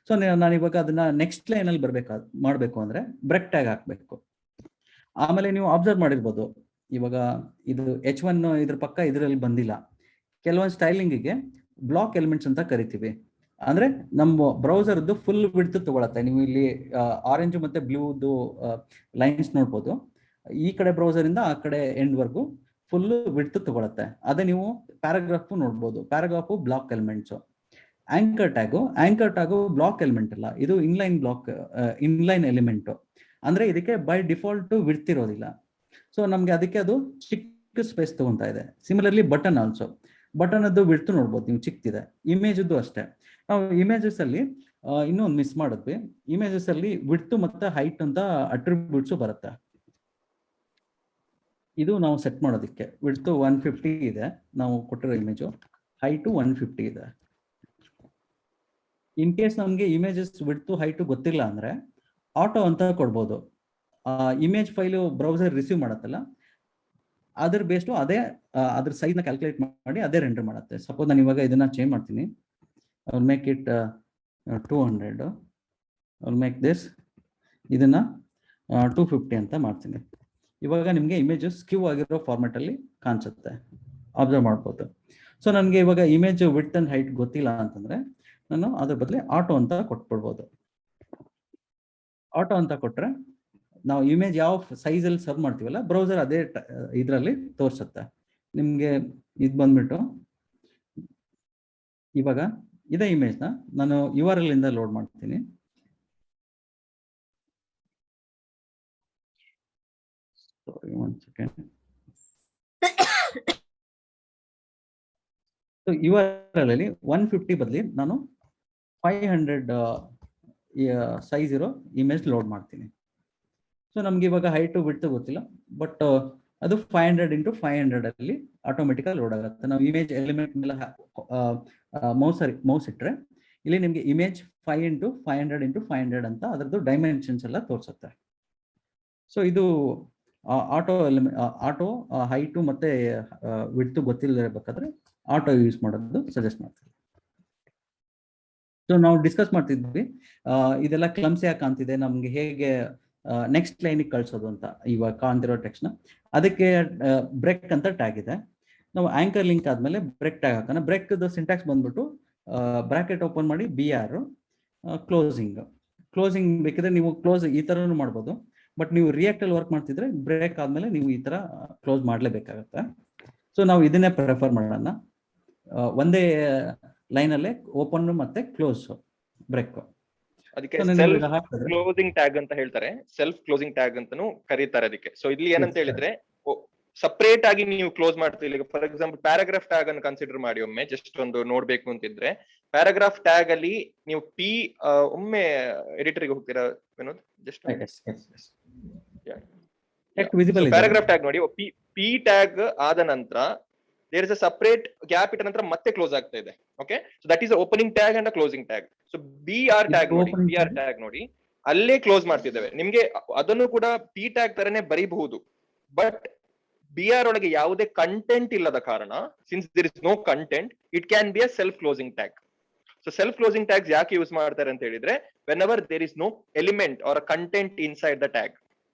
ಸೊ ನಾನು ಇವಾಗ ಅದನ್ನ ನೆಕ್ಸ್ಟ್ ಲೈನ್ ಅಲ್ಲಿ ಮಾಡ್ಬೇಕು ಅಂದ್ರೆ ಬ್ರೇಕ್ ಟ್ಯಾಗ್ ಹಾಕ್ಬೇಕು. ಆಮೇಲೆ ನೀವು ಅಬ್ಸರ್ವ್ ಮಾಡಿರ್ಬೋದು, ಇವಾಗ ಇದು H1 ಇದ್ರ ಪಕ್ಕ ಇದರಲ್ಲಿ ಬಂದಿಲ್ಲ. ಕೆಲವೊಂದು ಸ್ಟೈಲಿಂಗಿಗೆ ಬ್ಲಾಕ್ ಎಲಿಮೆಂಟ್ಸ್ ಅಂತ ಕರಿತೀವಿ. ಅಂದ್ರೆ ನಮ್ಮ ಬ್ರೌಸರ್ದು ಫುಲ್ ವಿಡ್ತ್ ತಗೊಳತ್ತೆ. ನೀವು ಇಲ್ಲಿ ಆರೆಂಜ್ ಮತ್ತೆ ಬ್ಲೂದು ಲೈನ್ಸ್ ನೋಡ್ಬೋದು. ಈ ಕಡೆ ಬ್ರೌಸರ್ ಇಂದ ಆ ಕಡೆ ಎಂಡ್ ವರ್ಗು ಫುಲ್ ವಿಡ್ತ್ ತಗೊಳತ್ತೆ. ಅದೇ ನೀವು ಪ್ಯಾರಾಗ್ರಾಫ್ ನೋಡ್ಬೋದು, paragraph block elements. Anchor tag block element ಅಲ್ಲ, ಇದು ಇನ್ಲೈನ್ ಎಲಿಮೆಂಟ್. ಅಂದ್ರೆ ಇದಕ್ಕೆ ಬೈ ಡಿಫಾಲ್ಟ್ ವಿಡ್ತ್ ಇರೋದಿಲ್ಲ. ಸೊ ನಮ್ಗೆ ಅದಕ್ಕೆ ಅದು ಚಿಕ್ಕ ಸ್ಪೇಸ್ ತಗೊಂತಾ ಇದೆ. ಸಿಮಿಲರ್ಲಿ ಬಟನ್ ಆಲ್ಸೋ, ಬಟನ್ ಅದು ವಿಡ್ತ್ ನೋಡ್ಬೋದು ನೀವು, ಚಿಕ್ತಿದೆ. ಇಮೇಜದ್ದು ಅಷ್ಟೇ. ನಾವು ಇಮೇಜಸ್ ಅಲ್ಲಿ ಇನ್ನೂ ಒಂದು ಮಿಸ್ ಮಾಡಿದ್ವಿ. ಇಮೇಜಸ್ ಅಲ್ಲಿ ವಿಡ್ತ್ ಮತ್ತೆ ಹೈಟ್ ಅಂತ ಅಟ್ರಿಬ್ಯೂಟ್ಸ್ ಬರುತ್ತೆ. ಇದು ನಾವು ಸೆಟ್ ಮಾಡೋದಕ್ಕೆ ವಿಡ್ತ್ 150 ಇದೆ ನಾವು ಕೊಟ್ಟಿರೋ ಇಮೇಜು, ಹೈಟು 150 ಇದೆ. ಇನ್ ಕೇಸ್ ನಮ್ಗೆ ಇಮೇಜಸ್ ವಿಡ್ತ್ ಹೈಟು ಗೊತ್ತಿಲ್ಲ ಅಂದ್ರೆ ಆಟೋ ಅಂತ ಕೊಡ್ಬೋದು. ಇಮೇಜ್ ಫೈಲು ಬ್ರೌಸರ್ ರಿಸೀವ್ ಮಾಡತ್ತಲ್ಲ, ಅದ್ರ ಬೇಸ್ಡು ಅದ್ರ ಸೈಜ್ ನ ಕ್ಯಾಲ್ಕುಲೇಟ್ ಮಾಡಿ ಅದೇ ರೆಂಡರ್ ಮಾಡುತ್ತೆ. ಸಪೋಸ್ ನಾನು ಇವಾಗ ಇದನ್ನ ಚೇಂಜ್ ಮಾಡ್ತೀನಿ, I will make it 200, I will make this, ಇದನ್ನ 250 ಅಂತ ಮಾಡ್ತೀನಿ. ಇವಾಗ ನಿಮಗೆ ಇಮೇಜ್ ಸ್ಕ್ಯೂ ಆಗಿರೋ ಫಾರ್ಮೆಟ್ ಅಲ್ಲಿ ಕಾಣಿಸುತ್ತೆ, ಅಬ್ಸರ್ವ್ ಮಾಡ್ಬೋದು. ಸೊ ನನಗೆ ಇವಾಗ ಇಮೇಜ್ ವಿಡ್ತ್ ಅಂಡ್ ಹೈಟ್ ಗೊತ್ತಿಲ್ಲ ಅಂತಂದ್ರೆ ನಾನು ಅದ್ರ ಬದಲು ಆಟೋ ಅಂತ ಕೊಟ್ಬಿಡ್ಬೋದು. ಆಟೋ ಅಂತ ಕೊಟ್ರೆ ನಾವು ಇಮೇಜ್ ಯಾವ ಸೈಜ್ ಅಲ್ಲಿ ಸರ್ವ್ ಮಾಡ್ತೀವಲ್ಲ, ಬ್ರೌಸರ್ ಅದೇ ಇದರಲ್ಲಿ ತೋರಿಸುತ್ತೆ ನಿಮ್ಗೆ. ಇದು ಬಂದ್ಬಿಟ್ಟು ಇವಾಗ ಇದೇ ಇಮೇಜ್ನ ನಾನು URL ಇಂದ ಲೋಡ್ ಮಾಡ್ತೀನಿ. Sorry, 1 second. URL ಅಲ್ಲಿ 150 ಬದಲಿ ನಾನು 500 ಸೈಜ್ ಇರೋ ಇಮೇಜ್ ಲೋಡ್ ಮಾಡ್ತೀನಿ. ಸೊ ನಮ್ಗೆ ಇವಾಗ ಹೈಟು ಬಿಡ್ತು ಗೊತ್ತಿಲ್ಲ, ಬಟ್ ಅದು 500 × 500 ಅಲ್ಲಿ ಆಟೋಮೆಟಿಕಲ್ ಲೋಡ್ ಆಗುತ್ತೆ. ನಾವು ಇಮೇಜ್ ಎಲಿಮೆಂಟ್ ಮೇಲೆ ಮೌಸ್ ಇಟ್ಟರೆ ಇಲ್ಲಿ ನಿಮಗೆ ಇಮೇಜ್ 5 × 500 × 500 ಅಂತ ಅದರದ್ದು ಡೈಮೆನ್ಷನ್ಸ್ ಎಲ್ಲ ತೋರಿಸುತ್ತೆ. ಸೊ ಇದು ಆಟೋ ಹೈಟು ಮತ್ತೆ ವಿಡ್ತು ಗೊತ್ತಿಲ್ಲದಿರಬೇಕಾದ್ರೆ ಆಟೋ ಯೂಸ್ ಮಾಡೋದು ಸಜೆಸ್ಟ್ ಮಾಡ್ತೀವಿ. ಸೊ ನಾವು ಡಿಸ್ಕಸ್ ಮಾಡ್ತಿದ್ವಿ ಇದೆಲ್ಲ ಕ್ಲಮ್ಸ್ ಯಾಕೆ ಕಾಣ್ತಿದೆ, ನಮ್ಗೆ ಹೇಗೆ ನೆಕ್ಸ್ಟ್ ಲೈನಿಗೆ ಕಳ್ಸೋದು ಅಂತ. ಇವಾಗ ಕಾಣ್ತಿರೋ ಟೆಕ್ಸ್ಟ್ನ ಅದಕ್ಕೆ ಬ್ರೇಕ್ ಅಂತ ಟ್ಯಾಗ್ ಇದೆ. ನಾವು ಆಂಕರ್ ಲಿಂಕ್ ಆದ್ಮೇಲೆ ಬ್ರೇಕ್ ಟ್ಯಾಗ್ ಹಾಕೋಣ. ಬ್ರೇಕ್ದು ಸಿಂಟ್ಯಾಕ್ಸ್ ಬಂದ್ಬಿಟ್ಟು ಬ್ರಾಕೆಟ್ ಓಪನ್ ಮಾಡಿ BR ಕ್ಲೋಸಿಂಗ್ ಬೇಕಿದ್ರೆ ನೀವು ಕ್ಲೋಸ್ ಈ ಥರನೂ ಮಾಡ್ಬೋದು. ಬಟ್ ನೀವು ರಿಯಾಕ್ಟಲ್ಲಿ ವರ್ಕ್ ಮಾಡ್ತಿದ್ರೆ ಬ್ರೇಕ್ ಆದ್ಮೇಲೆ ನೀವು ಈ ಥರ ಕ್ಲೋಸ್ ಮಾಡಲೇಬೇಕಾಗತ್ತೆ. ಸೊ ನಾವು ಇದನ್ನೇ ಪ್ರಿಫರ್ ಮಾಡೋಣ. ಒಂದೇ ಲೈನಲ್ಲೇ ಓಪನ್ ಮತ್ತೆ ಕ್ಲೋಸ್ ಬ್ರೇಕ್. ಅದಕ್ಕೆ ಸೆಲ್ಫ್ ಕ್ಲೋಸಿಂಗ್ ಟ್ಯಾಗ್ ಅಂತ ಹೇಳ್ತಾರೆ, ಸೆಲ್ಫ್ ಕ್ಲೋಸಿಂಗ್ ಟ್ಯಾಗ್ ಅಂತಾನು ಕರೀತಾರೆ ಅದಕ್ಕೆ. ಸೊ ಇಲ್ಲಿ ಏನಂತ ಹೇಳಿದ್ರೆ ಸಪರೇಟ್ ಆಗಿ ನೀವು ಕ್ಲೋಸ್ ಮಾಡ್ತೀವಿ. ಈಗ ಫಾರ್ ಎಕ್ಸಾಂಪಲ್ ಪ್ಯಾರಾಗ್ರಾಫ್ ಟ್ಯಾಗ್ ಅನ್ನು ಕನ್ಸಿಡರ್ ಮಾಡಿ ಒಮ್ಮೆ ಜಸ್ಟ್ ಒಂದು ನೋಡ್ಬೇಕು ಅಂತಿದ್ರೆ, ಪ್ಯಾರಾಗ್ರಾಫ್ ಟ್ಯಾಗ್ ಅಲ್ಲಿ ನೀವು ಒಮ್ಮೆ ಎಡಿಟರ್ಗೆ ಹೋಗ್ತೀರಾ ವಿನೋದ್? ಜಸ್ಟ್ ಪ್ಯಾರಾಗ್ರಾಫ್ ಟ್ಯಾಗ್ ನೋಡಿ, ಪಿ ಟ್ಯಾಗ್ ಆದ ನಂತರ there is a separate gap ಇಟ್ಟ ನಂತರ ಮತ್ತೆ ಕ್ಲೋಸ್ ಆಗ್ತಾ ಇದೆ. Okay, so that is opening tag and closing tag. So BR tag ನೋಡಿ ಅಲ್ಲೇ ಕ್ಲೋಸ್ ಮಾಡ್ತಿದ್ದೇವೆ. ನಿಮ್ಗೆ ಅದನ್ನು ಕೂಡ P ಟ್ಯಾಗ್ ತರನೇ ಬರೀಬಹುದು, ಬಟ್ BR ಒಳಗೆ ಯಾವುದೇ ಕಂಟೆಂಟ್ ಇಲ್ಲದ ಕಾರಣ, since there is no content, it can be a self closing tag. So self closing tags ಯಾಕೆ ಯೂಸ್ ಮಾಡ್ತಾರೆ ಅಂತ ಹೇಳಿದ್ರೆ, whenever there is no element or content inside the tag.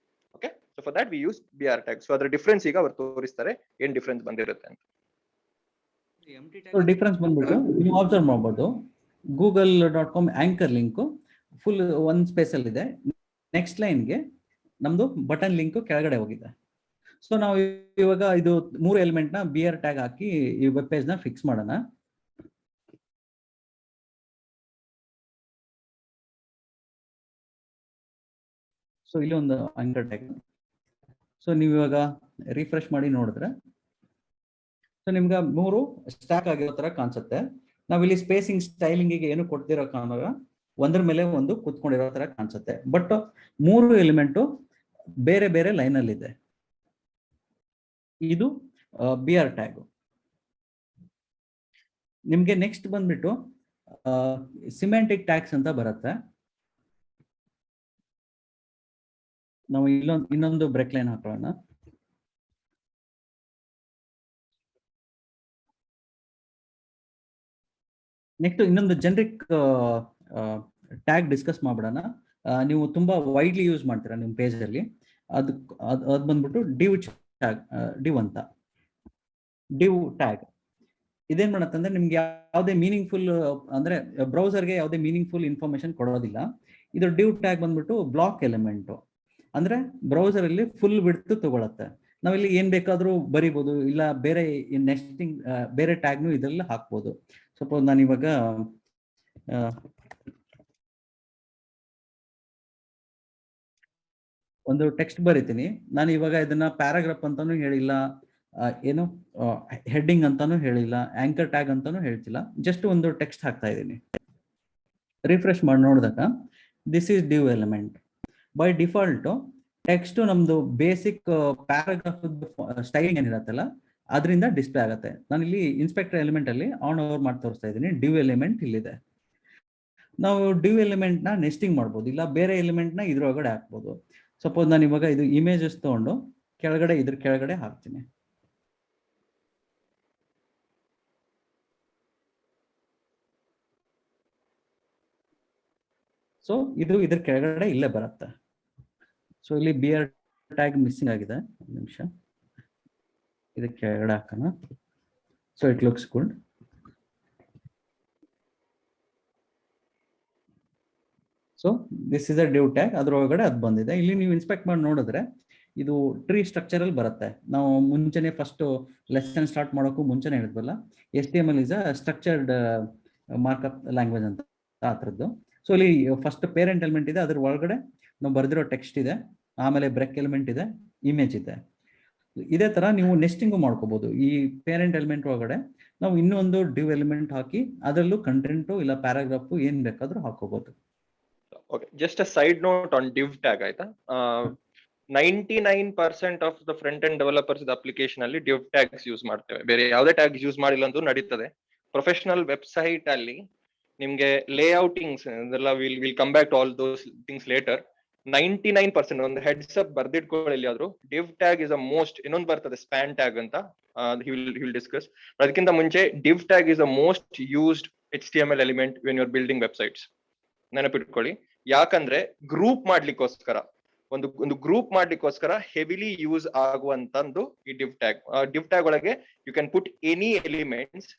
Okay, so for that we use BR tag. So ಅದರ difference ಈಗ ಅವರು ತೋರಿಸ್ತಾರೆ, ಏನ್ difference ಬಂದಿರುತ್ತೆ ಅಂತ. ಡಿಫರೆನ್ಸ್ ಬಂದ್ಬಿಟ್ಟು ನೀವು ಅಬ್ಸರ್ವ್ ಮಾಡ್ಬೋದು, google.com ಆಂಕರ್ ಲಿಂಕ್ ಫುಲ್ ಒಂದ್ ಸ್ಪೇಸ್ ಅಲ್ಲಿ ಇದೆ. ನೆಕ್ಸ್ಟ್ ಲೈನ್ಗೆ ನಮ್ದು ಬಟನ್ ಲಿಂಕ್ ಕೆಳಗಡೆ ಹೋಗಿದೆ. ಸೊ ನಾವು ಇವಾಗ ಇದು 3 ಎಲಿಮೆಂಟ್ ನ BR ಟ್ಯಾಗ್ ಹಾಕಿ ಈ ವೆಬ್ ಪೇಜ್ ನ ಫಿಕ್ಸ್ ಮಾಡೋಣ. ಸೊ ಇಲ್ಲಿ ಒಂದು ಆಂಕರ್ ಟ್ಯಾಗ್. ಸೊ ನೀವು ಇವಾಗ ರಿಫ್ರೆಶ್ ಮಾಡಿ ನೋಡಿದ್ರೆ ಸೊ ನಿಮ್ಗೆ 3 ಸ್ಟ್ಯಾಕ್ ಆಗಿರೋ ತರ ಕಾಣಿಸುತ್ತೆ. ನಾವಿಲ್ಲಿ ಸ್ಪೇಸಿಂಗ್ ಸ್ಟೈಲಿಂಗ್ ಏನು ಕೊಡ್ತಿರೋ ಕಾರಣಾಗ ಒಂದ್ರ ಮೇಲೆ ಒಂದು ಕುತ್ಕೊಂಡಿರೋ ತರ ಕಾಣಿಸುತ್ತೆ. ಬಟ್ 3 ಎಲಿಮೆಂಟು ಬೇರೆ ಬೇರೆ ಲೈನ್ ಅಲ್ಲಿ ಇದೆ. ಇದು BR ಟ್ಯಾಗ್. ನಿಮ್ಗೆ ನೆಕ್ಸ್ಟ್ ಬಂದ್ಬಿಟ್ಟು ಸಿಮೆಂಟಿಕ್ ಟ್ಯಾಗ್ಸ್ ಅಂತ ಬರುತ್ತೆ. ನಾವು ಇನ್ನೊಂದು ಬ್ರೇಕ್ ಲೈನ್ ಹಾಕೋಣ. ನೆಕ್ಸ್ಟ್ ಇನ್ನೊಂದು ಜನರಿಕ್ ಟ್ಯಾಗ್ ಡಿಸ್ಕಸ್ ಮಾಡ್ಬಿಡೋಣ. ನೀವು ತುಂಬಾ ವೈಡ್ಲಿ ಯೂಸ್ ಮಾಡ್ತೀರಾ ನಿಮ್ಮ ಪೇಜ್ ಅಲ್ಲಿ. ಅದು ಬಂದ್ಬಿಟ್ಟು div ಅಂತ. div ಟ್ಯಾಗ್ ಇದೇನ್ ಮಾಡತ್ತಂದ್ರೆ ನಿಮ್ಗೆ ಯಾವುದೇ ಮೀನಿಂಗ್ಫುಲ್ ಅಂದ್ರೆ ಬ್ರೌಸರ್ಗೆ ಯಾವುದೇ ಮೀನಿಂಗ್ಫುಲ್ ಇನ್ಫಾರ್ಮೇಶನ್ ಕೊಡೋದಿಲ್ಲ. ಇದು div ಟ್ಯಾಗ್ ಬಂದ್ಬಿಟ್ಟು ಬ್ಲಾಕ್ ಎಲಿಮೆಂಟ್ ಅಂದ್ರೆ ಬ್ರೌಸರ್ ಅಲ್ಲಿ ಫುಲ್ ವಿಡ್ತ್ ತಗೊಳತ್ತೆ. ನಾವಿಲ್ಲಿ ಏನ್ ಬೇಕಾದ್ರೂ ಬರಿಬಹುದು, ಇಲ್ಲ ಬೇರೆ ನೆಕ್ಸ್ಟಿಂಗ್ ಬೇರೆ ಟ್ಯಾಗ್ನು ಇದೆಲ್ಲ ಹಾಕ್ಬೋದು. ಸಪೋಸ್ ನಾನು ಇವಾಗ ಒಂದು ಟೆಕ್ಸ್ಟ್ ಬರಿತೀನಿ. ನಾನು ಇವಾಗ ಇದನ್ನ ಪ್ಯಾರಾಗ್ರಾಫ್ ಅಂತಾನು ಹೇಳಿಲ್ಲ, ಏನು ಹೆಡ್ಡಿಂಗ್ ಅಂತಾನು ಹೇಳಿಲ್ಲ, ಆಂಕರ್ ಟ್ಯಾಗ್ ಅಂತಾನು ಹೇಳ್ತಿಲ್ಲ, ಜಸ್ಟ್ ಒಂದು ಟೆಕ್ಸ್ಟ್ ಹಾಕ್ತಾ ಇದ್ದೀನಿ. ರಿಫ್ರೆಶ್ ಮಾಡಿ ನೋಡಿದಾಗ this is div element. By default text ನಮ್ದು ಬೇಸಿಕ್ ಪ್ಯಾರಾಗ್ರಾಫ್ ಸ್ಟೈಲಿಂಗ್ ಏನಿರತ್ತಲ್ಲ ಅದರಿಂದ ಡಿಸ್ಪ್ಲೇ ಆಗುತ್ತೆ. ನಾನು ಇಲ್ಲಿ ಇನ್ಸ್ಪೆಕ್ಟರ್ ಎಲಿಮೆಂಟ್ ಅಲ್ಲಿ ಆನ್ ಓವರ್ ಮಾಡಿ ತೋರಿಸ್ತಾ ಇದ್ದೀನಿ. div ಎಲಿಮೆಂಟ್ ಇಲ್ಲಿದೆ. ನಾವು div ಎಲಿಮೆಂಟ್ ನ ನೆಸ್ಟಿಂಗ್ ಮಾಡ್ಬೋದು, ಇಲ್ಲ ಬೇರೆ ಎಲಿಮೆಂಟ್ ನ ಇದ್ರೊಳಗಡೆ ಹಾಕ್ಬೋದು. ಸಪೋಸ್ ನಾನು ಇವಾಗ ಇದು ಇಮೇಜಸ್ ತಗೊಂಡು ಇದ್ರ ಕೆಳಗಡೆ ಹಾಕ್ತೀನಿ. ಸೊ ಇದು ಇದ್ರ ಕೆಳಗಡೆ ಇಲ್ಲೇ ಬರುತ್ತೆ. ಸೊ ಇಲ್ಲಿ BR ಟ್ಯಾಗ್ ಮಿಸ್ಸಿಂಗ್ ಆಗಿದೆ. ಒಂದು ನಿಮಿಷ ಇದಕ್ಕೆ ಕೆಳಗಡೆ ಹಾಕೋಣ. So it looks good. So this is a div tag. ಅದ್ರೊಳಗಡೆ ಅದು ಬಂದಿದೆ. ಇಲ್ಲಿ ನೀವು ಇನ್ಸ್ಪೆಕ್ಟ್ ಮಾಡಿ ನೋಡಿದ್ರೆ ಇದು ಟ್ರೀ ಸ್ಟ್ರಕ್ಚರ್ ಅಲ್ಲಿ ಬರುತ್ತೆ. ನಾವು ಮುಂಚೆನೆ ಫಸ್ಟ್ ಲೆಸನ್ ಸ್ಟಾರ್ಟ್ ಮಾಡೋಕ್ಕೂ ಮುಂಚೆನೆ ಹೇಳಿದ್ವಲ್ಲ, HTML is a structured markup language ಅಂತ ಆ ಥರದ್ದು. ಸೊ ಇಲ್ಲಿ ಫಸ್ಟ್ ಪೇರೆಂಟ್ ಎಲಿಮೆಂಟ್ ಇದೆ, ಅದ್ರ ಒಳಗಡೆ ನಾವು ಬರೆದಿರೋ ಟೆಕ್ಸ್ಟ್ ಇದೆ, ಆಮೇಲೆ ಬ್ರೇಕ್ ಎಲಿಮೆಂಟ್ ಇದೆ, ಇಮೇಜ್ ಇದೆ. ಇದೇ ತರ ನೀವು ನೆಸ್ಟಿಂಗು ಮಾಡ್ಕೋಬಹುದು. ಈ ಪೇರೆಂಟ್ ಎಲಿಮೆಂಟ್ ಒಳಗಡೆ ನಾವು ಇನ್ನೊಂದು div ಎಲಿಮೆಂಟ್ ಹಾಕಿ ಅದರಲ್ಲೂ ಕಂಟೆಂಟು ಇಲ್ಲ ಪ್ಯಾರಾಗ್ರಾಫ್ ಏನ್ ಬೇಕಾದ್ರೂ ಹಾಕೋಬಹುದು. Okay, just a side note on div tag ಆಯ್ತಾ. 99% of the front end developers application ಅಲ್ಲಿ div tags ಯೂಸ್ ಮಾಡ್ತೇವೆ. ಬೇರೆ ಯಾವುದೇ ಟ್ಯಾಗ್ಸ್ ಯೂಸ್ ಮಾಡಿಲ್ಲ ಅಂದ್ರೂ ನಡೀತದೆ. ಪ್ರೊಫೆಷನಲ್ ವೆಬ್ಸೈಟ್ ಅಲ್ಲಿ ನಿಮ್ಗೆ ಲೇಔಟಿಂಗ್ಸ್ ಅದೆಲ್ಲ will come back to all those things later. 99% ಒಂದು ಹೆಡ್ಸ್ ಅಪ್ ಬರ್ದಿಟ್ಕೊಳ್ಳಿ ಎಲ್ಲಿಯಾದ್ರೂ. div tag is a most, ಇನ್ನೊಂದು ಬರ್ತದೆ ಸ್ಪ್ಯಾನ್ ಟ್ಯಾಗ್ ಅಂತ, he will discuss. ಅದಕ್ಕಿಂತ ಮುಂಚೆ div tag is the most used HTML element when you are building websites. ನೆನಪಿಟ್ಕೊಳ್ಳಿ, ಯಾಕಂದ್ರೆ group ಮಾಡ್ಲಿಕ್ಕೋಸ್ಕರ ಒಂದು ಗ್ರೂಪ್ ಮಾಡ್ಲಿಕ್ಕೋಸ್ಕರ ಹೆವಿಲಿ ಯೂಸ್ ಆಗುವಂತಂದು ಈ div tag. div tag ಒಳಗೆ you can put any elements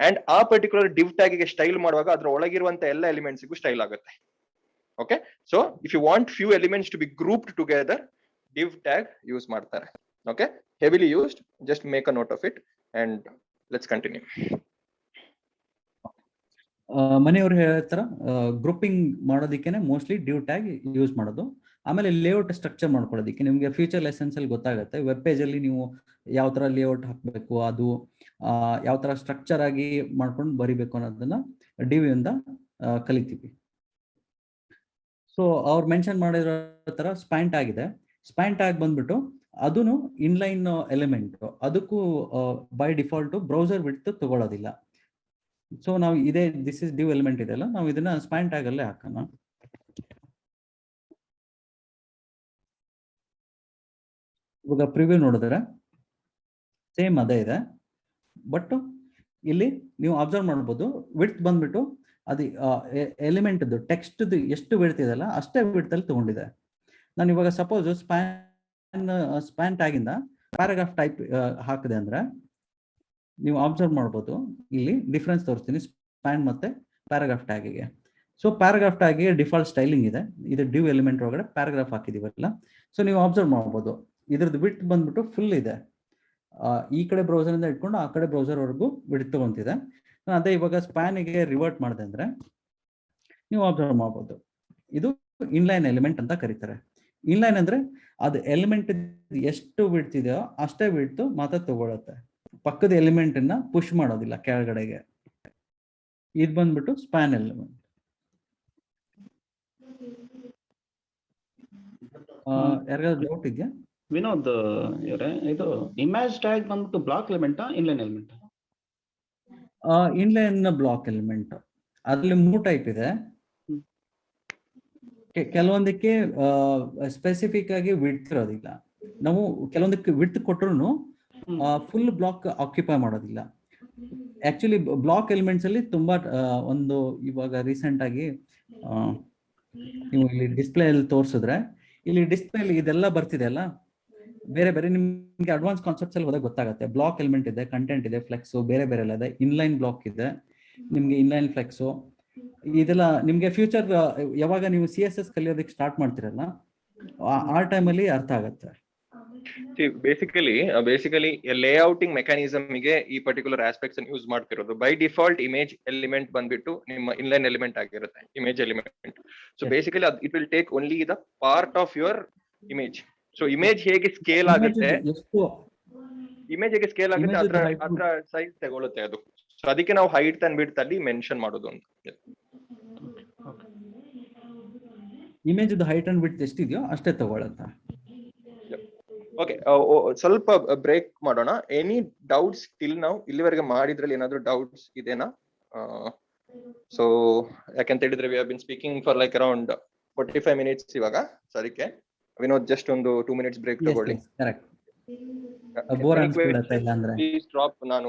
and ಆ ಪರ್ಟಿಕ್ಯುಲರ್ div tag ಗೆ ಸ್ಟೈಲ್ ಮಾಡುವಾಗ ಅದ್ರ ಒಳಗಿರುವಂತ ಎಲ್ಲ ಎಲಿಮೆಂಟ್ಸ್ಗೂ ಸ್ಟೈಲ್ ಆಗುತ್ತೆ. Okay, so if you want few elements to be grouped together, div tag use ಮಾಡ್ತಾರೆ. Okay, heavily used, just make a note of it and let's continue. ಮನೆಯವರು ಹೇಳ್ತಾರ ಗ್ರೂಪಿಂಗ್ ಮಾಡೋದಕ್ಕೆ ಮೋಸ್ಟ್ಲಿ div tag ಯೂಸ್ ಮಾಡೋದು. ಆಮೇಲೆ layout structure ಮಾಡ್ಕೊಳ್ಳೋದಕ್ಕೆ ನಿಮ್ಗೆ future lessons ಅಲ್ಲಿ ಗೊತ್ತಾಗುತ್ತೆ. ವೆಬ್ ಪೇಜ್ ಅಲ್ಲಿ ನೀವು ಯಾವ ತರ ಲೇಔಟ್ ಹಾಕಬೇಕು, ಅದು ಯಾವ ತರ ಸ್ಟ್ರಕ್ಚರ್ ಆಗಿ ಮಾಡ್ಕೊಂಡು ಬರಿಬೇಕು ಅನ್ನೋದನ್ನ div ಇಂದ ಕಲಿತೀವಿ. ಸೊ ಅವ್ರು ಮೆನ್ಷನ್ ಮಾಡಿರೋ ತರ ಸ್ಪ್ಯಾನ್ ಟ್ಯಾಗ್ ಇದೆ. ಸ್ಪ್ಯಾನ್ ಟ್ಯಾಗ್ ಬಂದ್ಬಿಟ್ಟು ಅದನ್ನು ಇನ್ಲೈನ್ ಎಲಿಮೆಂಟ್, ಅದಕ್ಕೂ ಬೈ ಡಿಫಾಲ್ಟ್ ಬ್ರೌಸರ್ ವಿಡ್ತ್ ತಗೊಳ್ಳೋದಿಲ್ಲ. ಸೊ ನಾವು ಇದೇ ದಿಸ್ ಇಸ್ div ಎಲಿಮೆಂಟ್ ಇದೆಲ್ಲ, ನಾವು ಇದನ್ನ ಸ್ಪ್ಯಾನ್ ಟ್ಯಾಗ್ ಅಲ್ಲೇ ಹಾಕೋಣ. ಇವಾಗ ಪ್ರಿವ್ಯೂ ನೋಡಿದ್ರೆ ಸೇಮ್ ಅದೇ ಇದೆ, ಬಟ್ ಇಲ್ಲಿ ನೀವು ಅಬ್ಸರ್ವ್ ಮಾಡ್ಬೋದು ವಿಡ್ತ್ ಬಂದ್ಬಿಟ್ಟು ಅದು ಎಲಿಮೆಂಟ್ ಟೆಕ್ಸ್ಟ್ ಎಷ್ಟು ವಿಡ್ತ್ ಇದೆಲ್ಲ ಅಷ್ಟೇ ವಿಡ್ತ್ ಅಲ್ಲಿ ತಗೊಂಡಿದೆ. ನಾನು ಇವಾಗ ಸಪೋಸ್ ಸ್ಪ್ಯಾನ್ ಟ್ಯಾಗ್ ಇಂದ ಪ್ಯಾರಾಗ್ರಾಫ್ ಟೈಪ್ ಹಾಕಿದೆ ಅಂದ್ರೆ ನೀವು ಅಬ್ಸರ್ವ್ ಮಾಡ್ಬೋದು, ಇಲ್ಲಿ ಡಿಫ್ರೆನ್ಸ್ ತೋರಿಸ್ತೀನಿ ಸ್ಪ್ಯಾನ್ ಮತ್ತೆ ಪ್ಯಾರಾಗ್ರಾಫ್ ಟ್ಯಾಗಿಗೆ. ಸೊ ಪ್ಯಾರಾಗ್ರಾಫ್ ಟ್ಯಾಗಿಗೆ ಡಿಫಾಲ್ಟ್ ಸ್ಟೈಲಿಂಗ್ ಇದೆ, ಇದು div ಎಲಿಮೆಂಟ್ ಒಳಗಡೆ ಪ್ಯಾರಾಗ್ರಾಫ್ ಹಾಕಿದೀವಲ್ಲ. ಸೊ ನೀವು ಅಬ್ಸರ್ವ್ ಮಾಡ್ಬೋದು ಇದ್ರದ್ದು ವಿಡ್ತ್ ಬಂದ್ಬಿಟ್ಟು ಫುಲ್ ಇದೆ. ಈ ಕಡೆ ಬ್ರೌಸರ್ ಇಂದ ಇಟ್ಕೊಂಡು ಆ ಕಡೆ ಬ್ರೌಸರ್ ವರೆಗೂ ವಿಡ್ತ್ ತಗೊಂತಿದೆ. ಅದೇ ಇವಾಗ ಸ್ಪ್ಯಾನಿಗೆ ರಿವರ್ಟ್ ಮಾಡಿದೆ ಅಂದ್ರೆ ನೀವು ಅಬ್ಸರ್ವ್ ಮಾಡ್ಬೋದು ಇದು ಇನ್ಲೈನ್ ಎಲಿಮೆಂಟ್ ಅಂತ ಕರೀತಾರೆ. ಇನ್ಲೈನ್ ಅಂದ್ರೆ ಅದು ಎಲಿಮೆಂಟ್ ಎಷ್ಟು ವಿಡ್ತ್ ಇದೆಯೋ ಅಷ್ಟೇ ವಿಡ್ತ್ ಮಾತ್ರ ತಗೊಳುತ್ತೆ, ಪಕ್ಕದ ಎಲಿಮೆಂಟ್ ಅನ್ನ ಪುಷ್ ಮಾಡೋದಿಲ್ಲ ಕೆಳಗಡೆಗೆ. ಇದು ಬಂದ್ಬಿಟ್ಟು ಸ್ಪ್ಯಾನ್ ಎಲಿಮೆಂಟ್. ಯಾರಿಗಾದ್ರು ಡೌಟ್ ಇದೆಯಾ? ವಿನೋದ್ ಇವರೇ, ಇದು ಇಮೇಜ್ ಟ್ಯಾಗ್ ಬಂದ್ಬಿಟ್ಟು ಬ್ಲಾಕ್ ಎಲಿಮೆಂಟಾ inline element? Inline block element. ಅದ್ರಲ್ಲಿ 3 ಟೈಪ್ ಇದೆ. ಕೆಲವೊಂದಕ್ಕೆ ಸ್ಪೆಸಿಫಿಕ್ ಆಗಿ ವಿಡ್ತ್ ಇರೋದಿಲ್ಲ. ನಾವು ಕೆಲವೊಂದಕ್ಕೆ ವಿಡ್ತ್ ಕೊಟ್ಟರು ಫುಲ್ ಬ್ಲಾಕ್ ಆಕ್ಯುಪೈ ಮಾಡೋದಿಲ್ಲ. ಆಕ್ಚುಲಿ ಬ್ಲಾಕ್ ಎಲಿಮೆಂಟ್ಸ್ ಅಲ್ಲಿ ತುಂಬಾ ಒಂದು ಇವಾಗ ರೀಸೆಂಟ್ ಆಗಿ ನೀವು ಇಲ್ಲಿ ಡಿಸ್ಪ್ಲೇ ಅಲ್ಲಿ ತೋರಿಸಿದ್ರೆ, ಇಲ್ಲಿ ಡಿಸ್ಪ್ಲೇ ಅಲ್ಲಿ ಇದೆಲ್ಲ ಬರ್ತಿದೆ ಅಲ್ಲ, ಬೇರೆ ಬೇರೆ ನಿಮ್ಗೆ ಅಡ್ವಾನ್ಸ್ ಕಾನ್ಸೆಪ್ಟ್ಸ್ ಅಲ್ಲಿ ಹೋದಾಗ ಗೊತ್ತಾಗುತ್ತೆ. ಬ್ಲಾಕ್ ಎಲಿಮೆಂಟ್ ಇದೆ, ಕಂಟೆಂಟ್ ಇದೆ, ಫ್ಲೆಕ್ಸ್ ಬೇರೆ ಬೇರೆ ಎಲ್ಲ ಇದೆ, ಇನ್ಲೈನ್ ಬ್ಲಾಕ್ ಇದೆ, ನಿಮ್ಗೆ ಇನ್ಲೈನ್ ಫ್ಲೆಕ್ಸ್, ಇದೆಲ್ಲ ನಿಮ್ಗೆ ಫ್ಯೂಚರ್ ಯಾವಾಗ ನೀವು CSS ಕಲಿಯೋದಕ್ಕೆ ಸ್ಟಾರ್ಟ್ ಮಾಡ್ತಿರಲ್ಲ ಆ ಟೈಮಲ್ಲಿ ಅರ್ಥ ಆಗುತ್ತೆ. ಬೇಸಿಕಲಿ ಲೇಔಟಿಂಗ್ ಮೆಕ್ಯಾನಿಸಮ್ ಗೆ ಈ ಪರ್ಟಿಕ್ಯುಲರ್ ಆಸ್ಪೆಕ್ಟ್ಸ್ ಯೂಸ್ ಮಾಡ್ತಿರೋದು. ಬೈ ಡಿಫಾಲ್ಟ್ ಇಮೇಜ್ ಎಲಿಮೆಂಟ್ ಬಂದ್ಬಿಟ್ಟು ನಿಮ್ಮ ಇನ್ಲೈನ್ ಎಲಿಮೆಂಟ್ ಆಗಿರುತ್ತೆ, image element. So basically it will take only the part of your image. So image ಹೇಗೆ ಸ್ಕೇಲ್ ಆಗುತ್ತೆ, ಅದ್ರ ಸೈಜ್ ತಗೊಳುತ್ತೆ ಅದು. ಸೊ ಅದಕ್ಕೆ ನಾವು ಹೈಟ್ ಅಂಡ್ ವಿಡ್ತ್ ಅಲ್ಲಿ ಮೆನ್ಷನ್ ಮಾಡೋದು ಅಂತ. ಇಮೇಜ್ ಹೈಟ್ ಅಂಡ್ ವಿಡ್ತ್ ಎಷ್ಟಿದೆಯೋ ಅಷ್ಟೇ ತಗೊಳುತ್ತೆ. ಓಕೆ, ಸ್ವಲ್ಪ ಬ್ರೇಕ್ ಮಾಡೋಣ. ಎನಿ ಡೌಟ್ಸ್ ಟಿಲ್ ನಾವು ಇಲ್ಲಿವರೆಗೆ ಮಾಡಿದ್ರಲ್ಲಿ ಏನಾದ್ರು ಡೌಟ್ಸ್ ಇದೆನಾ? ಸೊ ಯಾಕಂತ ಹೇಳಿದ್ರೆ we have been speaking for like around 45 minutes ಇವಾಗ. ಸೊ ಅದಕ್ಕೆ ವಿನೋದ್ ಜಸ್ಟ್ ಒಂದು 2 ಮಿನಿಟ್ಸ್ ಬ್ರೇಕ್ ತಗೊಳ್ಳಿ. Please drop.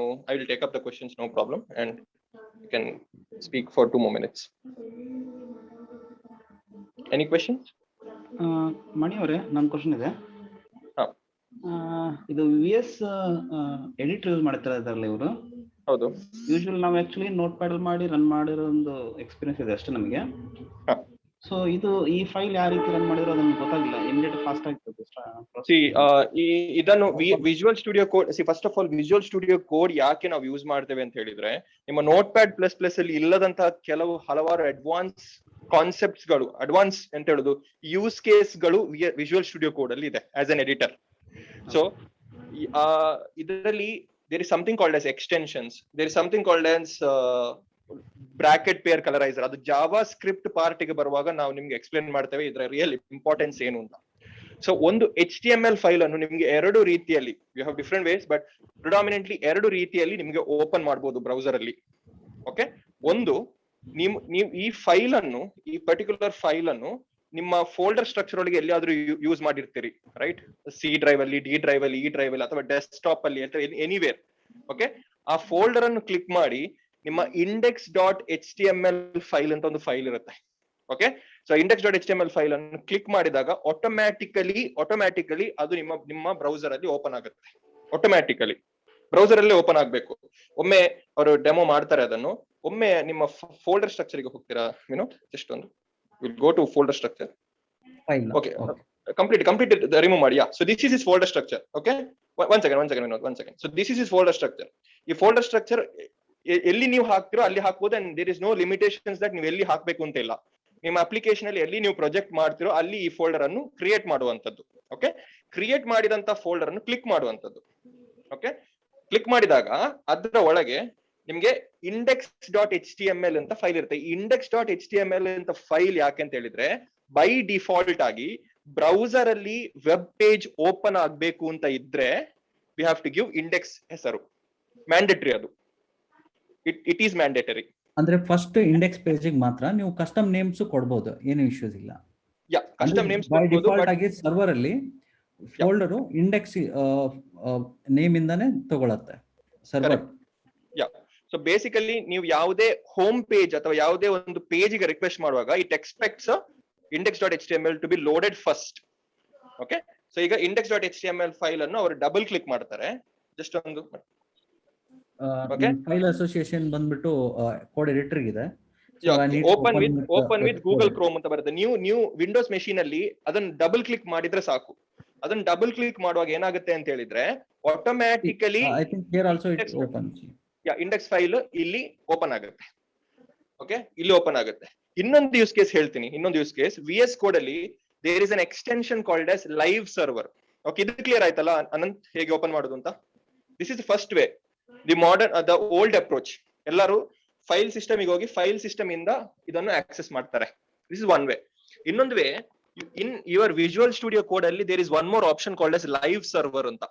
I will take up the questions, no problem, and you can speak for 2 more minutes. Any questions? Mani ಅವರೇ, ನನ್ನ question ಇದೆ. ಇದು VS edit use ಮಾಡ್ತಾರೆ ಅದರಲ್ಲಿ ಇವರು. ಹೌದು. ಯೂಶುವಲ್ ನಾವು ಆಕ್ಚುಲಿ ನೋಟ್ ಪ್ಯಾಡ್ ಮಾಡಿ ರನ್ ಮಾಡಿರೋ ಒಂದು ಎಕ್ಸ್ಪೀರಿಯನ್ಸ್ ಇದೆ ಅಷ್ಟೇ ನಮಗೆ. ಸೊ ಇದು ಈ ಫೈಲ್ ಯಾವ ರೀತಿ ರನ್ ಮಾಡಿದ್ರು ಅದನ್ನ ಗೊತ್ತಾಗಿಲ್ಲ. ಇಮಿಡಿಯೇಟ್ ಫಾಸ್ಟ್ ಆಗ್ತದೆ. ಇದನ್ನು visual Studio code, first of all visual Studio code ಯಾಕೆ ನಾವು ಯೂಸ್ ಮಾಡ್ತೇವೆ ಅಂತ ಹೇಳಿದ್ರೆ, ನಿಮ್ಮ ನೋಟ್ ಪ್ಯಾಡ್ ಪ್ಲಸ್ ಅಲ್ಲಿ ಇಲ್ಲದಂತಹ ಹಲವಾರು ಅಡ್ವಾನ್ಸ್ ಕಾನ್ಸೆಪ್ಟ್ಸ್ ಗಳು, ಅಡ್ವಾನ್ಸ್ ಅಂತ ಹೇಳುದು ಯೂಸ್ ಕೇಸ್ ಗಳು ವಿಜುವಲ್ ಸ್ಟುಡಿಯೋ ಕೋಡ್ ಅಲ್ಲಿ ಇದೆ ಆಸ್ ಅನ್ ಎಡಿಟರ್. ಸೊ ಇದರಲ್ಲಿ there is something called as extensions, there is something called as bracket pair colorizer. ಅದು ಜಾವಾ ಸ್ಕ್ರಿಪ್ಟ್ ಪಾರ್ಟ್ ಗೆ ಬರುವಾಗ ನಾವು ನಿಮ್ಗೆ ಎಕ್ಸ್ಪ್ಲೇನ್ ಮಾಡ್ತೇವೆ ಇದರ ರಿಯಲ್ ಇಂಪಾರ್ಟೆನ್ಸ್ ಏನು ಅಂತ. ಸೊ ಒಂದು HTML ಫೈಲ್ ಅನ್ನು ನಿಮ್ಗೆ ಎರಡು ರೀತಿಯಲ್ಲಿ, you have different ways, but predominantly ಎರಡು ರೀತಿಯಲ್ಲಿ ನಿಮ್ಗೆ ಓಪನ್ ಮಾಡಬಹುದು ಬ್ರೌಸರ್ ಅಲ್ಲಿ. ಓಕೆ, ಒಂದು ನೀವು ಈ ಫೈಲ್ ಅನ್ನು, ಈ ಪರ್ಟಿಕ್ಯುಲರ್ ಫೈಲ್ ಅನ್ನು ನಿಮ್ಮ ಫೋಲ್ಡರ್ ಸ್ಟ್ರಕ್ಚರ್ ಒಳಗೆ ಎಲ್ಲಿಯಾದ್ರೂ ಯೂಸ್ ಮಾಡಿರ್ತೀರಿ, ರೈಟ್? ಸಿ ಡ್ರೈವ್ ಅಲ್ಲಿ, ಡಿ ಡ್ರೈವ್ ಅಲ್ಲಿ, ಇ ಡ್ರೈವ್ ಅಲ್ಲಿ, ಅಥವಾ ಡೆಸ್ಕ್ಟಾಪ್ ಅಲ್ಲಿ, ಅಥವಾ ಎನಿವೇರ್. ಓಕೆ, ಆ ಫೋಲ್ಡರ್ ಅನ್ನು ಕ್ಲಿಕ್ ಮಾಡಿ ನಿಮ್ಮ index.html ಫೈಲ್ ಅಂತ ಒಂದು ಫೈಲ್ ಇರುತ್ತೆ. ಓಕೆ, ಸೊ index.html ಫೈಲ್ ಅನ್ನು ಕ್ಲಿಕ್ ಮಾಡಿದಾಗ ಆಟೋಮ್ಯಾಟಿಕಲಿ ಅದು ನಿಮ್ಮ ಬ್ರೌಸರ್ ಅಲ್ಲಿ ಓಪನ್ ಆಗುತ್ತೆ. ಆಟೋಮ್ಯಾಟಿಕಲಿ ಬ್ರೌಸರ್ ಅಲ್ಲೇ ಓಪನ್ ಆಗ್ಬೇಕು. ಒಮ್ಮೆ ಅವರು ಡೆಮೋ ಮಾಡ್ತಾರೆ ಅದನ್ನು. ಒಮ್ಮೆ ನಿಮ್ಮ ಫೋಲ್ಡರ್ ಸ್ಟ್ರಕ್ಚರ್ ಗೆ ಹೋಗ್ತೀರಾ ವಿನೋದ್? ಜಸ್ಟ್ ಒಂದು will go to folder structure. Okay, complete remove ಮಾಡಿ. So this is folder structure. Okay, one second Vinod, one second. So this is folder structure. ಈ ಫೋಲ್ಡರ್ ಸ್ಟ್ರಕ್ಚರ್ ಎಲ್ಲಿ ನೀವು ಹಾಕ್ತಿರೋ ಅಲ್ಲಿ ಹಾಕ್ಬೋದು. And there is no limitations that ನೀವು ಎಲ್ಲಿ ಹಾಕ್ಬೇಕು ಅಂತ ಇಲ್ಲ. ನಿಮ್ಮ ಅಪ್ಲಿಕೇಶನ್ ಅಲ್ಲಿ ಎಲ್ಲಿ ನೀವು ಪ್ರೊಜೆಕ್ಟ್ ಮಾಡ್ತಿರೋ ಅಲ್ಲಿ ಈ ಫೋಲ್ಡರ್ ಅನ್ನು ಕ್ರಿಯೇಟ್ ಮಾಡುವಂತದ್ದು. ಓಕೆ, ಕ್ರಿಯೇಟ್ ಮಾಡಿದಂತ ಫೋಲ್ಡರ್ ಅನ್ನು ಕ್ಲಿಕ್ ಮಾಡುವಂತದ್ದು. ಓಕೆ, ಕ್ಲಿಕ್ ಮಾಡಿದಾಗ ಅದರ ಒಳಗೆ ನಿಮ್ಗೆ index.html ಅಂತ ಫೈಲ್ ಇರುತ್ತೆ. index.html ಅಂತ ಫೈಲ್ ಯಾಕೆ ಅಂತ ಹೇಳಿದ್ರೆ, ಬೈ ಡಿಫಾಲ್ಟ್ ಆಗಿ ಬ್ರೌಸರ್ ಅಲ್ಲಿ ವೆಬ್ ಪೇಜ್ ಓಪನ್ ಆಗ್ಬೇಕು ಅಂತ ಇದ್ರೆ we have to give index ಹೆಸರು. ಮ್ಯಾಂಡೇಟರಿ ಅದು. It is mandatory. ಅಂದ್ರೆ ಫಸ್ಟ್ ಇಂಡೆಕ್ಸ್ ಪೇಜ್ ಮಾತ್ರ ನೀವು ಕಸ್ಟಮ್ ನೇಮ್ಸ್ ಕೊಡಬಹುದು, ಏನು ಇಶ್ಯೂಸ್ ಇಲ್ಲ. ಕಸ್ಟಮ್ ನೇಮ್ಸ್ ಬೈ ಡಿಫಾಲ್ಟ್ ಆಗಿ ಸರ್ವರ್ ಅಲ್ಲಿ ಫೋಲ್ಡರ್ ಇಂಡೆಕ್ಸ್ ನೇಮ್ ಇಂದಾನೆ ತಗೊಳುತ್ತೆ ಸರ್ವರ್. ಸೊ ಬೇಸಿಕಲಿ ನೀವು ಯಾವುದೇ ಹೋಮ್ ಪೇಜ್ ಅಥವಾ ಯಾವುದೇ ಒಂದು ಪೇಜ್ ಗೆ ರಿಕ್ವೆಸ್ಟ್ ಮಾಡುವಾಗ it expects index.html to be loaded first. Okay, so ಈಗ index.html ಫೈಲ್ ಅನ್ನು ಅವರು ಡಬಲ್ ಕ್ಲಿಕ್ ಮಾಡ್ತಾರೆ. ಜಸ್ಟ್ ಒಂದು ಫೈಲ್ ಅಸೋಸಿಯೇಷನ್ ಬಂದ್ಬಿಟ್ಟು ಕೋಡ್ ಎಡಿಟರ್ ಇದೆ. ಓಪನ್ ವಿತ್ ಗೂಗಲ್ ಕ್ರೋಮ್ ಅಂತ ಬರುತ್ತೆ. ನೀವು ವಿಂಡೋಸ್ ಮೆಷಿನ್ ಅಲ್ಲಿ ಅದನ್ನ ಡಬಲ್ ಕ್ಲಿಕ್ ಮಾಡಿದ್ರೆ ಸಾಕು. ಅದನ್ನ ಡಬಲ್ ಕ್ಲಿಕ್ ಮಾಡುವಾಗ ಏನಾಗುತ್ತೆ ಅಂತ ಹೇಳಿದ್ರೆ ಆಟೋಮ್ಯಾಟಿಕಲಿ ಇಂಡೆಕ್ಸ್ ಫೈಲ್ ಇಲ್ಲಿ ಓಪನ್ ಆಗುತ್ತೆ. ಓಕೆ, ಇಲ್ಲಿ ಓಪನ್ ಆಗುತ್ತೆ. ಇನ್ನೊಂದು ಯೂಸ್ ಕೇಸ್ ಹೇಳ್ತೀನಿ. ಇನ್ನೊಂದು ಯೂಸ್ ಕೇಸ್ VS ಕೋಡ್ ಅಲ್ಲಿ there is an extension called as live server. Okay, ಇದು ಕ್ಲಿಯರ್ ಆಯ್ತಲ್ಲ ಅನಂತ್, ಹೇಗೆ ಓಪನ್ ಮಾಡೋದು ಅಂತ? This is first way. The modern, the old approach. ಎಲ್ಲರೂ ಫೈಲ್ ಸಿಸ್ಟಮ್ ಗೆ ಹೋಗಿ ಫೈಲ್ ಸಿಸ್ಟಮ್ ಇಂದ ಇದನ್ನು ಆಕ್ಸೆಸ್ ಮಾಡ್ತಾರೆ. This is one way. ಇನ್ನೊಂದು way, in your visual Studio code ಅಲ್ಲಿ there is one more option called as live server ಅಂತ.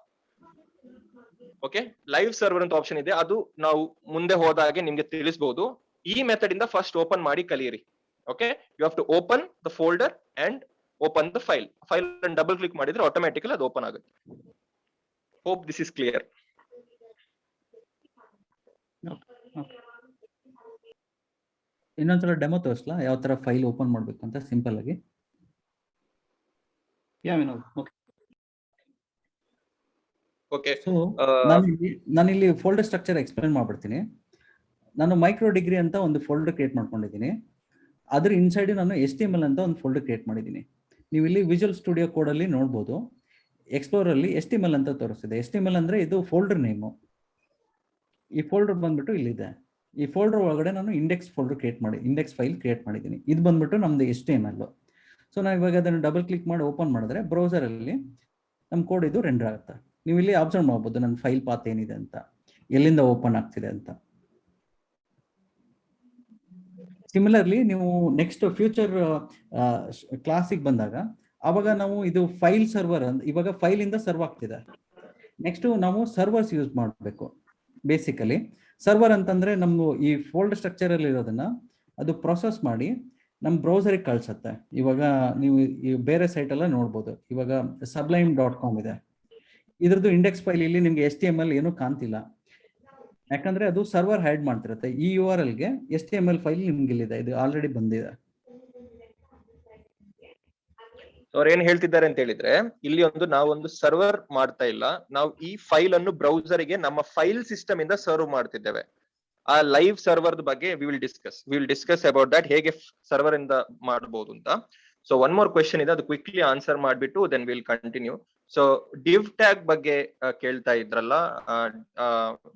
Okay, live server ಅಂತ ಆಪ್ಷನ್ ಇದೆ. ಅದು ನಾವು ಮುಂದೆ ಹೋದಾಗೆ ನಿಮ್ಗೆ ತಿಳಿಸಬಹುದು. ಈ ಮೆಥಡ್ ಇಂದ ಫಸ್ಟ್ ಓಪನ್ ಮಾಡಿ ಕಲಿಯಿರಿ. Okay, you have to open the folder and open the file. File ಅನ್ನು ಡಬಲ್ ಕ್ಲಿಕ್ ಮಾಡಿದ್ರೆ ಆಟೋಮ್ಯಾಟಿಕಲಿ ಅದು ಓಪನ್ ಆಗುತ್ತೆ. Hope this is clear. ಇನ್ನೊಂದ್ಸಲ ಡೆಮೋ ತೋರಿಸ್ಲಾ ಯಾವ ತರ ಫೈಲ್ ಓಪನ್ ಮಾಡ್ಬೇಕು ಅಂತ ಸಿಂಪಲ್ ಆಗಿ? ಓಕೆ, ಸೊ ನಾನಿಲ್ಲಿ ಫೋಲ್ಡರ್ ಸ್ಟ್ರಕ್ಚರ್ ಎಕ್ಸ್ಪ್ಲೇನ್ ಮಾಡ್ಬಿಡ್ತೀನಿ. ನಾನು ಮೈಕ್ರೋ ಡಿಗ್ರಿ ಅಂತ ಒಂದು ಫೋಲ್ಡರ್ ಕ್ರಿಯೇಟ್ ಮಾಡ್ಕೊಂಡಿದ್ದೀನಿ. ಅದ್ರ ಇನ್ಸೈಡ್ ನಾನು HTML ಅಂತ ಒಂದು ಫೋಲ್ಡರ್ ಕ್ರಿಯೇಟ್ ಮಾಡಿದ್ದೀನಿ. ನೀವು ಇಲ್ಲಿ ವಿಜುವಲ್ ಸ್ಟುಡಿಯೋ ಕೋಡ್ ಅಲ್ಲಿ ನೋಡ್ಬೋದು, ಎಕ್ಸ್ಪ್ಲೋರ್ ಅಲ್ಲಿ HTML ಅಂತ ತೋರಿಸ್ತಿದೆ. HTML ಅಂದ್ರೆ ಇದು ಫೋಲ್ಡರ್ ನೇಮು. ಈ ಫೋಲ್ಡರ್ ಬಂದ್ಬಿಟ್ಟು ಇಲ್ಲಿದೆ. ಈ ಫೋಲ್ಡರ್ ಒಳಗಡೆ ನಾನು ಇಂಡೆಕ್ಸ್ ಫೈಲ್ ಕ್ರಿಯೇಟ್ ಮಾಡಿದ್ದೀನಿ. ಇದು ಬಂದ್ಬಿಟ್ಟು ನಮ್ದು HTML. ಸೊ ನಾವು ಇವಾಗ ಅದನ್ನು ಡಬಲ್ ಕ್ಲಿಕ್ ಮಾಡಿ ಓಪನ್ ಮಾಡಿದ್ರೆ ಬ್ರೌಸರ್ ಅಲ್ಲಿ ನಮ್ಮ ಕೋಡ್ ಇದು ರೆಂಡರ್ ಆಗುತ್ತೆ. ನೀವು ಇಲ್ಲಿ ಅಬ್ಸರ್ವ್ ಮಾಡ್ಬೋದು ನನ್ನ ಫೈಲ್ ಪಾತ್ ಏನಿದೆ ಅಂತ, ಎಲ್ಲಿಂದ ಓಪನ್ ಆಗ್ತಿದೆ ಅಂತ. ಸಿಮಿಲರ್ಲಿ ನೀವು ನೆಕ್ಸ್ಟ್ ಫ್ಯೂಚರ್ ಕ್ಲಾಸಿಗೆ ಬಂದಾಗ ಅವಾಗ ನಾವು ಇದು ಫೈಲ್ ಸರ್ವರ್ ಅಂತ, ಇವಾಗ ಫೈಲ್ ಇಂದ ಸರ್ವ್ ಆಗ್ತಿದೆ. ನೆಕ್ಸ್ಟ್ ನಾವು ಸರ್ವರ್ಸ್ ಯೂಸ್ ಮಾಡಬೇಕು. ಬೇಸಿಕಲಿ ಸರ್ವರ್ ಅಂತಂದ್ರೆ ನಮ್ಮ ಈ ಫೋಲ್ಡರ್ ಸ್ಟ್ರಕ್ಚರ್ ಅಲ್ಲಿ ಇರೋದನ್ನ ಅದು ಪ್ರೊಸೆಸ್ ಮಾಡಿ ನಮ್ಮ ಬ್ರೌಸರ್ಗೆ ಕಳ್ಸುತ್ತೆ. ಇವಾಗ ನೀವು ಈ ಬೇರೆ ಸೈಟ್ ಎಲ್ಲ ನೋಡ್ಬೋದು. ಇವಾಗ sublime.com ಇದೆ. ಇದ್ರದ್ದು ಇಂಡೆಕ್ಸ್ ಫೈಲ್ ಇಲ್ಲಿ ನಿಮ್ಗೆ HTML ಏನು ಕಾಣ್ತಿಲ್ಲ, ಯಾಕಂದ್ರೆ ಅದು ಸರ್ವರ್ ಹೈಡ್ ಮಾಡ್ತಿರುತ್ತೆ. ಈ URL ಗೆ HTML ಫೈಲ್ ನಿಮ್ಗೆ ಇಲ್ಲಿದೆ, ಇದು ಆಲ್ರೆಡಿ ಬಂದಿದೆ. ಅವ್ರು ಏನ್ ಹೇಳ್ತಿದ್ದಾರೆ ಅಂತ ಹೇಳಿದ್ರೆ, ಇಲ್ಲಿ ನಾವೊಂದು ಸರ್ವರ್ ಮಾಡ್ತಾ ಇಲ್ಲ, ನಾವು ಈ ಫೈಲ್ ಅನ್ನು ಬ್ರೌಸರ್ ಗೆ ನಮ್ಮ ಫೈಲ್ ಸಿಸ್ಟಮ್ ಇಂದ ಸರ್ವ್ ಮಾಡ್ತಿದ್ದೇವೆ. ಆ ಲೈವ್ ಸರ್ವರ್ ಬಗ್ಗೆ we will discuss about that, ಹೇಗೆ ಸರ್ವರ್ ಇಂದ ಮಾಡಬಹುದು ಅಂತ. ಸೊ ಒನ್ ಮೋರ್ ಕ್ವೆಶನ್ ಇದೆ, ಅದು ಕ್ವಿಕ್ಲಿ ಆನ್ಸರ್ ಮಾಡ್ಬಿಟ್ಟು then will continue. So div tag ಬಗ್ಗೆ ಕೇಳ್ತಾ ಇದ್ರಲ್ಲ,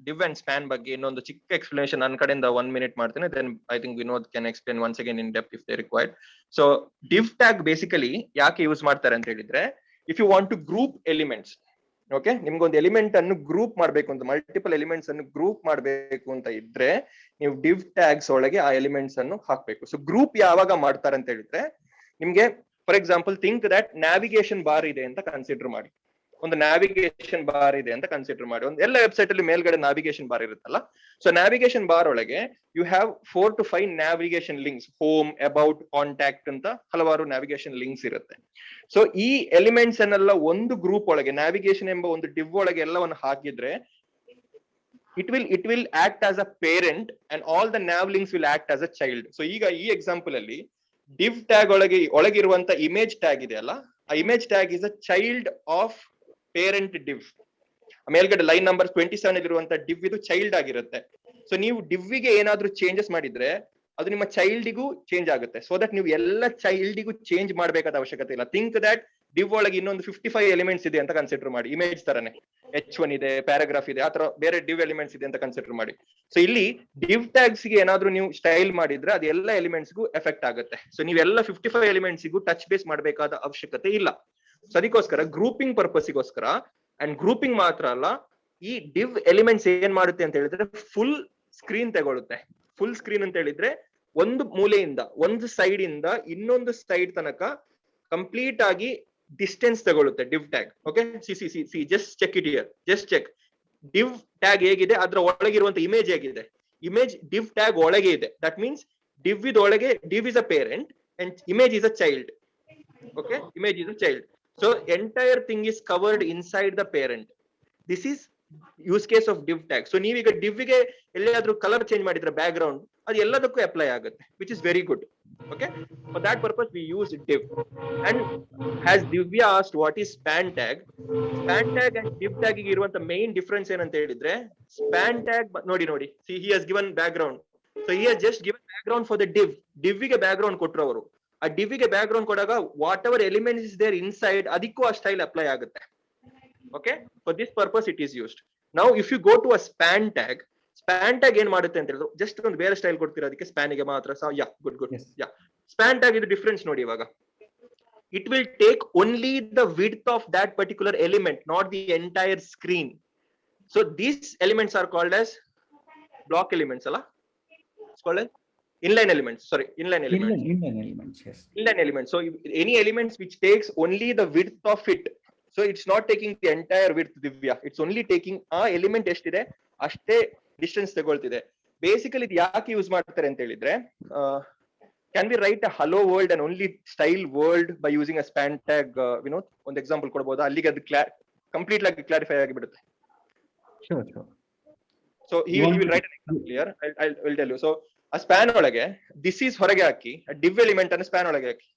div and span ಬಗ್ಗೆ ಇನ್ನೊಂದು ಚಿಕ್ಕ ಎಕ್ಸ್ಪ್ಲನೇಷನ್ ನನ್ನ ಕಡೆಯಿಂದ 1 minute ಮಾಡ್ತೇನೆ. Then I think Vinod can explain once again in depth if they required. So div tag basically ಯಾಕೆ ಯೂಸ್ ಮಾಡ್ತಾರೆ ಅಂತ ಹೇಳಿದ್ರೆ, if you want to group elements, okay, ನಿಮ್ಗೊಂದು ಎಲಿಮೆಂಟ್ ಅನ್ನು ಗ್ರೂಪ್ ಮಾಡ್ಬೇಕು ಅಂತ, ಮಲ್ಟಿಪಲ್ ಎಲಿಮೆಂಟ್ಸ್ ಅನ್ನು ಗ್ರೂಪ್ ಮಾಡ್ಬೇಕು ಅಂತ ಇದ್ರೆ ನೀವು div ಟ್ಯಾಗ್ಸ್ ಒಳಗೆ ಆ ಎಲಿಮೆಂಟ್ಸ್ ಅನ್ನು ಹಾಕ್ಬೇಕು. ಸೊ ಗ್ರೂಪ್ ಯಾವಾಗ ಮಾಡ್ತಾರೆ ಅಂತ ಹೇಳಿದ್ರೆ, ನಿಮ್ಗೆ for example think that navigation bar ಇದೆ ಅಂತ ಕನ್ಸಿಡರ್ ಮಾಡಿ. ಒಂದು ನ್ಯಾವಿಗೇಷನ್ ಬಾರ್ ಇದೆ ಅಂತ ಕನ್ಸಿಡರ್ ಮಾಡಿ. ಒಂದು ಎಲ್ಲ ವೆಬ್ಸೈಟ್ ಅಲ್ಲಿ ಮೇಲ್ಗಡೆ ನ್ಯಾವಿಗೇಷನ್ ಬಾರ್ ಇರುತ್ತಲ್ಲ. ಸೊ ನ್ಯಾವಿಗೇಷನ್ ಬಾರ್ ಒಳಗೆ you have 4 to 5 navigation links, home, about, contact ಅಂತ ಹಲವಾರು ನ್ಯಾವಿಗೇಷನ್ ಲಿಂಕ್ಸ್ ಇರುತ್ತೆ. ಸೊ ಈ ಎಲಿಮೆಂಟ್ಸ್ ಅನ್ನೆಲ್ಲ ಒಂದು ಗ್ರೂಪ್ ಒಳಗೆ, ನ್ಯಾವಿಗೇಷನ್ ಎಂಬ ಒಂದು div ಒಳಗೆ ಎಲ್ಲವನ್ನು ಹಾಕಿದ್ರೆ it will act as a parent and all the nav links will act as a child. So ಈಗ ಈ ಎಕ್ಸಾಂಪಲ್ ಅಲ್ಲಿ div ಟ್ಯಾಗ್ ಒಳಗಿರುವಂತ ಇಮೇಜ್ ಟ್ಯಾಗ್ ಇದೆ ಅಲ್ಲ, ಆ image tag is a child of parent div. ಮೇಲ್ಗಡೆ ಲೈನ್ ನಂಬರ್ 27 ಇರುವಂತ div ಇದು child ಆಗಿರುತ್ತೆ. ಸೊ ನೀವು div ಗೆ ಏನಾದ್ರೂ ಚೇಂಜಸ್ ಮಾಡಿದ್ರೆ ಅದು ನಿಮ್ಮ ಚೈಲ್ಡಿಗೂ ಚೇಂಜ್ ಆಗುತ್ತೆ. ಸೊ ದಟ್ ನೀವು ಎಲ್ಲ ಚೈಲ್ಡಿಗೂ ಚೇಂಜ್ ಮಾಡ್ಬೇಕಾದ ಅವಶ್ಯಕತೆ ಇಲ್ಲ. ಥಿಂಕ್ ದಟ್ div ಒಳಗೆ ಇನ್ನೊಂದು 55 ಎಲಿಮೆಂಟ್ಸ್ ಇದೆ ಅಂತ ಕನ್ಸಿಡರ್ ಮಾಡಿ, ಇಮೇಜ್ ತರನೇ H1 ಇದೆ, ಪ್ಯಾರಾಗ್ರಾಫ್ ಇದೆ, ಆತರ ಬೇರೆ div ಎಲಿಮೆಂಟ್ಸ್ ಇದೆ ಅಂತ ಕನ್ಸಿಡರ್ ಮಾಡಿ. ಸೊ ಇಲ್ಲಿ div ಟ್ಯಾಗ್ಸ್ ಗೆ ಏನಾದ್ರೂ ನೀವು ಸ್ಟೈಲ್ ಮಾಡಿದ್ರೆ ಅದು ಎಲ್ಲ ಎಲಿಮೆಂಟ್ಸ್ ಗೂ ಎಫೆಕ್ಟ್ ಆಗುತ್ತೆ. ಸೊ ನೀವೆಲ್ಲ 55 ಎಲಿಮೆಂಟ್ಸ್ ಗೂ ಟಚ್ ಬೇಸ್ ಮಾಡಬೇಕಾದ ಅವಶ್ಯಕತೆ ಇಲ್ಲ. ಸೊ ಅದಕ್ಕೋಸ್ಕರ ಗ್ರೂಪಿಂಗ್ ಪರ್ಪಸ್ಗೋಸ್ಕರ, ಅಂಡ್ ಗ್ರೂಪಿಂಗ್ ಮಾತ್ರ ಅಲ್ಲ, ಈ div ಎಲಿಮೆಂಟ್ಸ್ ಏನ್ ಮಾಡುತ್ತೆ ಅಂತ ಹೇಳಿದ್ರೆ ಫುಲ್ ಸ್ಕ್ರೀನ್ ತಗೊಳುತ್ತೆ. ಫುಲ್ ಸ್ಕ್ರೀನ್ ಅಂತ ಹೇಳಿದ್ರೆ ಒಂದು ಮೂಲೆಯಿಂದ, ಒಂದು ಸೈಡ್ ಇಂದ ಇನ್ನೊಂದು ಸೈಡ್ ತನಕ ಕಂಪ್ಲೀಟ್ ಆಗಿ ಡಿಸ್ಟೆನ್ಸ್ ತಗೊಳುತ್ತೆ div tag. Okay, see just check it here, just check. div tag ಹೇಗಿದೆ, ಅದ್ರ ಒಳಗಿರುವಂತ ಇಮೇಜ್ ಹೇಗಿದೆ. ಇಮೇಜ್ div ಟ್ಯಾಗ್ ಒಳಗೆ ಇದೆ. ದಟ್ ಮೀನ್ಸ್ div ಒಳಗೆ div is a parent and image is a child. Okay, image is a child. So entire thing is covered inside the parent. This is use case of div tag. So ನೀವೀಗ div ಗೆ ಎಲ್ಲಾದ್ರೂ colour change ಮಾಡಿದ್ರೆ background, ಅದು ಎಲ್ಲದಕ್ಕೂ apply ಆಗುತ್ತೆ, which is very good. Okay, for that purpose we use div. And has Divya asked what is span tag. Span tag and div tag ಗೆ ಇರುವಂತ main difference ಏನಂತ ಹೇಳಿದ್ರೆ, ಸ್ಪ್ಯಾನ್ ಟ್ಯಾಗ್ ನೋಡಿ see he has given background. So he has just given background for the div ಗೆ background ಕೊಟ್ಟರು ಅವರು. ಆ div ಗೆ ಬ್ಯಾಕ್ ಗ್ರೌಂಡ್ ಕೊಡಾಗ whatever elements is there inside ಅದಕ್ಕೂ ಆ ಸ್ಟೈಲ್ ಅಪ್ಲೈ ಆಗುತ್ತೆ. Okay, for this purpose it is used. Now if you go to a span tag ಏನ್ ಮಾಡುತ್ತೆ ಅಂತ ಹೇಳಿದ್ರು, ಜಸ್ಟ್ ಒಂದು ಬೇರೆ ಸ್ಟೈಲ್ ಕೊಡ್ತೀರಾ ಅದಕ್ಕೆ, ಸ್ಪ್ಯಾನ್ ಗೆ ಮಾತ್ರ. ಯಾ ಗುಡ್ ಯಾ, ಸ್ಪ್ಯಾನ್ ಟ್ಯಾಗ್ ಇದು ಡಿಫರೆನ್ಸ್ ನೋಡಿ. ಇವಾಗ it will take only the width of that particular element, not the entire screen. So these elements are called as block elements alla, it's called as inline elements. Sorry, inline elements. Inline elements, yes. Inline elements. So any elements which takes only the width of it. So it's not taking the entire width, Divya. It's only taking a element ಎಷ್ಟಿದೆ ಅಷ್ಟೇ distance ತಗೊಳ್ತಿದೆ. Basically ಇದು ಯಾಕೆ use ಮಾಡ್ತಾರೆ ಅಂತ ಹೇಳಿದ್ರೆ, can we write a hello world and only style world by using a span tag? Vinod, ಒಂದು example ಕೊಡಬಹುದಾ? ಅಲ್ಲಿಗೆ ಅದು ಕಂಪ್ಲೀಟ್ ಆಗಿ ಕ್ಲಾರಿಫೈ ಆಗಿಬಿಡುತ್ತೆ. Sure. So he will write an example here. I'll tell you. So a span ಒಳಗೆ this is ಹೊರಗೆ ಹಾಕಿ, a div element ಅನ್ನು span ಒಳಗೆ ಹಾಕಿ.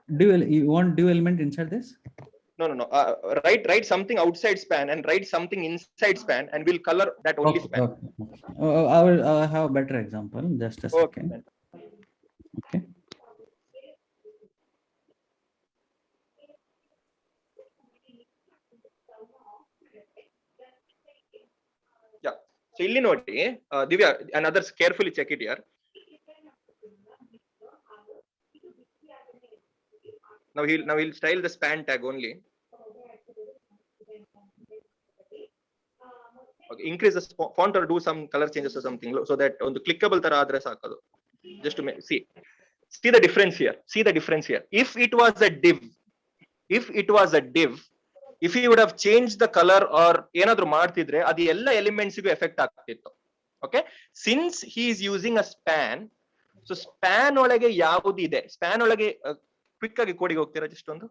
You want div element inside this? No. Write something outside span and write something inside span, and we'll color that only span. Okay. I will have a better example. Just a second. Okay. Yeah. So ಇಲ್ಲಿ ನೋಡಿ, Divya and others carefully check it here. Now he'll style the span tag only. Okay, increase the font or do some color changes or something so that on the clickable ತರ ಆದ್ರೆ ಸಾಕದು. Just to see the difference here. If it was a div, if he would have changed the color or ಏನಾದ್ರೂ ಮಾಡ್ತಿದ್ರೆ ಅದು ಎಲ್ಲ elements ಗೂ effect ಆಗ್ತಿತ್ತು. Okay, since he is using a span, so span ಒಳಗೆ ಯಾವುದು ಇದೆ, span ಒಳಗೆ ಕ್ವಿಕ್ ಆಗಿ ಕೋಡಿಗೆ ಹೋಗ್ತೀರಾ ಜಸ್ಟ್ ಒಂದು?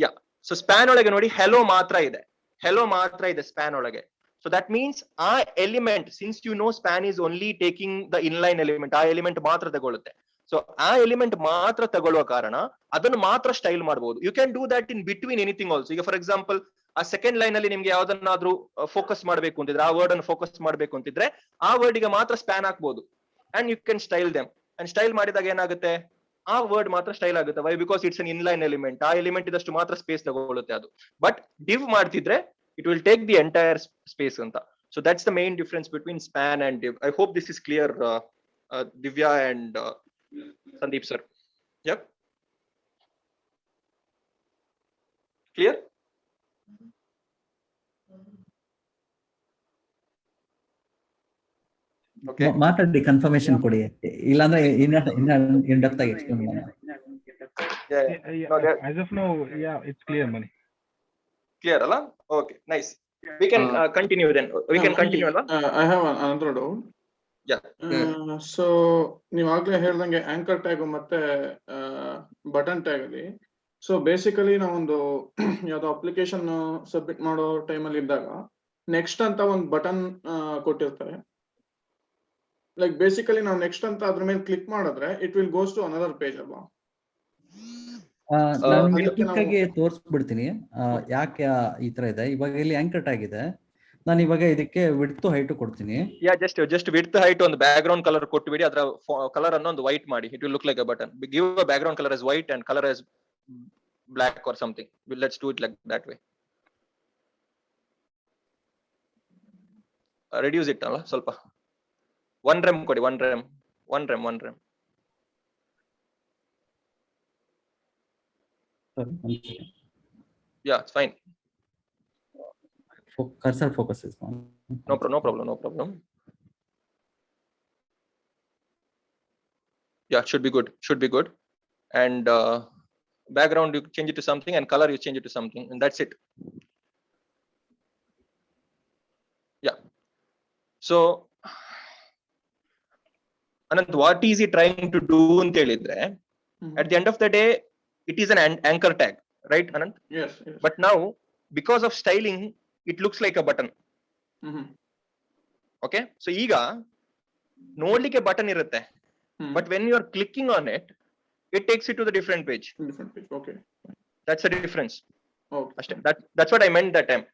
ಯಾ, ಸೊ ಸ್ಪ್ಯಾನ್ ಒಳಗೆ ನೋಡಿ ಹೆಲೋ ಮಾತ್ರ ಇದೆ ಸ್ಪ್ಯಾನ್ ಒಳಗೆ. ಸೊ ದಟ್ ಮೀನ್ಸ್ ಆ element, since you know span is only taking the inline element, ಆ ಎಲಿಮೆಂಟ್ ಮಾತ್ರ ತಗೊಳುತ್ತೆ. ಸೊ ಆ ಎಲಿಮೆಂಟ್ ಮಾತ್ರ ತಗೊಳ್ಳುವ ಕಾರಣ ಅದನ್ನು ಮಾತ್ರ ಸ್ಟೈಲ್ ಮಾಡಬಹುದು. You can do that in between anything also. ಈಗ ಫಾರ್ ಎಕ್ಸಾಂಪಲ್ ಆ ಸೆಕೆಂಡ್ ಲೈನ್ ಅಲ್ಲಿ ನಿಮ್ಗೆ ಯಾವ್ದನ್ನಾದ್ರೂ ಫೋಕಸ್ ಮಾಡಬೇಕು ಅಂತಿದ್ರೆ, ಆ ವರ್ಡ್ ಅನ್ನು ಫೋಕಸ್ ಮಾಡಬೇಕು ಅಂತಿದ್ರೆ ಆ ವರ್ಡ್ ಗೆ ಮಾತ್ರ ಸ್ಪ್ಯಾನ್ ಹಾಕ್ಬಹುದು, and you can style them. And style ಮಾಡಿದಾಗ ಏನಾಗುತ್ತೆ, ಆ ವರ್ಡ್ ಮಾತ್ರ ಸ್ಟೈಲ್ ಆಗುತ್ತೆ. Why? Because it's an inline element, ಆ ಎಲಿಮೆಂಟ್ ಇದಷ್ಟು ಮಾತ್ರ ಸ್ಪೇಸ್ ತಗೊಳ್ಳುತ್ತೆ ಅದು. ಬಟ್ div ಮಾಡ್ತಿದ್ರೆ it will take the entire space ಅಂತ. So that's the main difference between span and div. I hope this is clear, Divya and Sandeep sir. Yep. Clear? Okay. ಮಾತಾಡಿ confirmation ಕೊಡಿ, ಇಲ್ಲಾಂದ್ರೆ in depth ಆಗಿ explain ಮಾಡೋಣ. As of now, it's clear, Mani. Clear, Allah? Okay, nice. We can continue then. We can continue, Allah? I have another doubt. Yeah. So ನೀವು ಆಗ್ಲೇ ಹೇಳ್ದಂಗೆ anchor tag ಮತ್ತೆ button tag ಅಲ್ಲಿ, so basically ನಾವೊಂದು ಯಾವ್ದೋ application submit ಮಾಡೋ ಟೈಮಲ್ಲಿ ಇದ್ದಾಗ ನೆಕ್ಸ್ಟ್ ಅಂತ ಒಂದು ಬಟನ್ ಕೊಟ್ಟಿರ್ತಾರೆ. ಲೈಕ್ ಬೇಸಿಕಲಿ ನಾವು ನೆಕ್ಸ್ಟ್ ಅಂತ ಅದ್ರ ಮೇಲೆ ಕ್ಲಿಕ್ ಮಾಡಿದ್ರೆ it will goes to another page ಅಲ್ವಾ? ನಾನು ಕ್ವಿಕ್ ಆಗಿ ತೋರಿಸ್ಬಿಡ್ತೀನಿ ಯಾಕೆ ಈ ತರ ಇದೆ. ಇವಾಗ ಇಲ್ಲಿ ಆಂಕರ್ ಟ್ಯಾಗ್ ಇದೆ, ನಾನು ಇವಾಗ ಇದಕ್ಕೆ ವಿಡ್ತ್ ಹೈಟ್ ಕೊಡ್ತೀನಿ. ಜಸ್ಟ್ ವಿಡ್ತ್ ಹೈಟ್ ಒಂದು ಬ್ಯಾಕ್ ಗ್ರೌಂಡ್ ಕಲರ್ ಕೊಟ್ಟುಬಿಡಿ, ಅದರ ಕಲರ್ ಅನ್ನು ಒಂದು ವೈಟ್ ಮಾಡಿ. It will look like a button. Give a back ground colour as white and color as black or something. Let's do it like that way. Reduce it ಅಲ್ಲ ಸ್ವಲ್ಪ. 1 rem ಕೊಡಿ, 1 rem. Sorry, 1 second. Yeah, it's fine. Cursor focus is on. No problem. Yeah, should be good. And background you change it to something, and color you change it to something, and that's it. Yeah. So Anant, what is he trying to do anta helidre, at the end of the day it is an anchor tag, right Anant? Yes. But now because of styling it looks like a button. Okay, so iga nodlikke button irutte, but when you are clicking on it, it takes you to the different page. Okay, that's the difference. Okay, that's what I meant that time.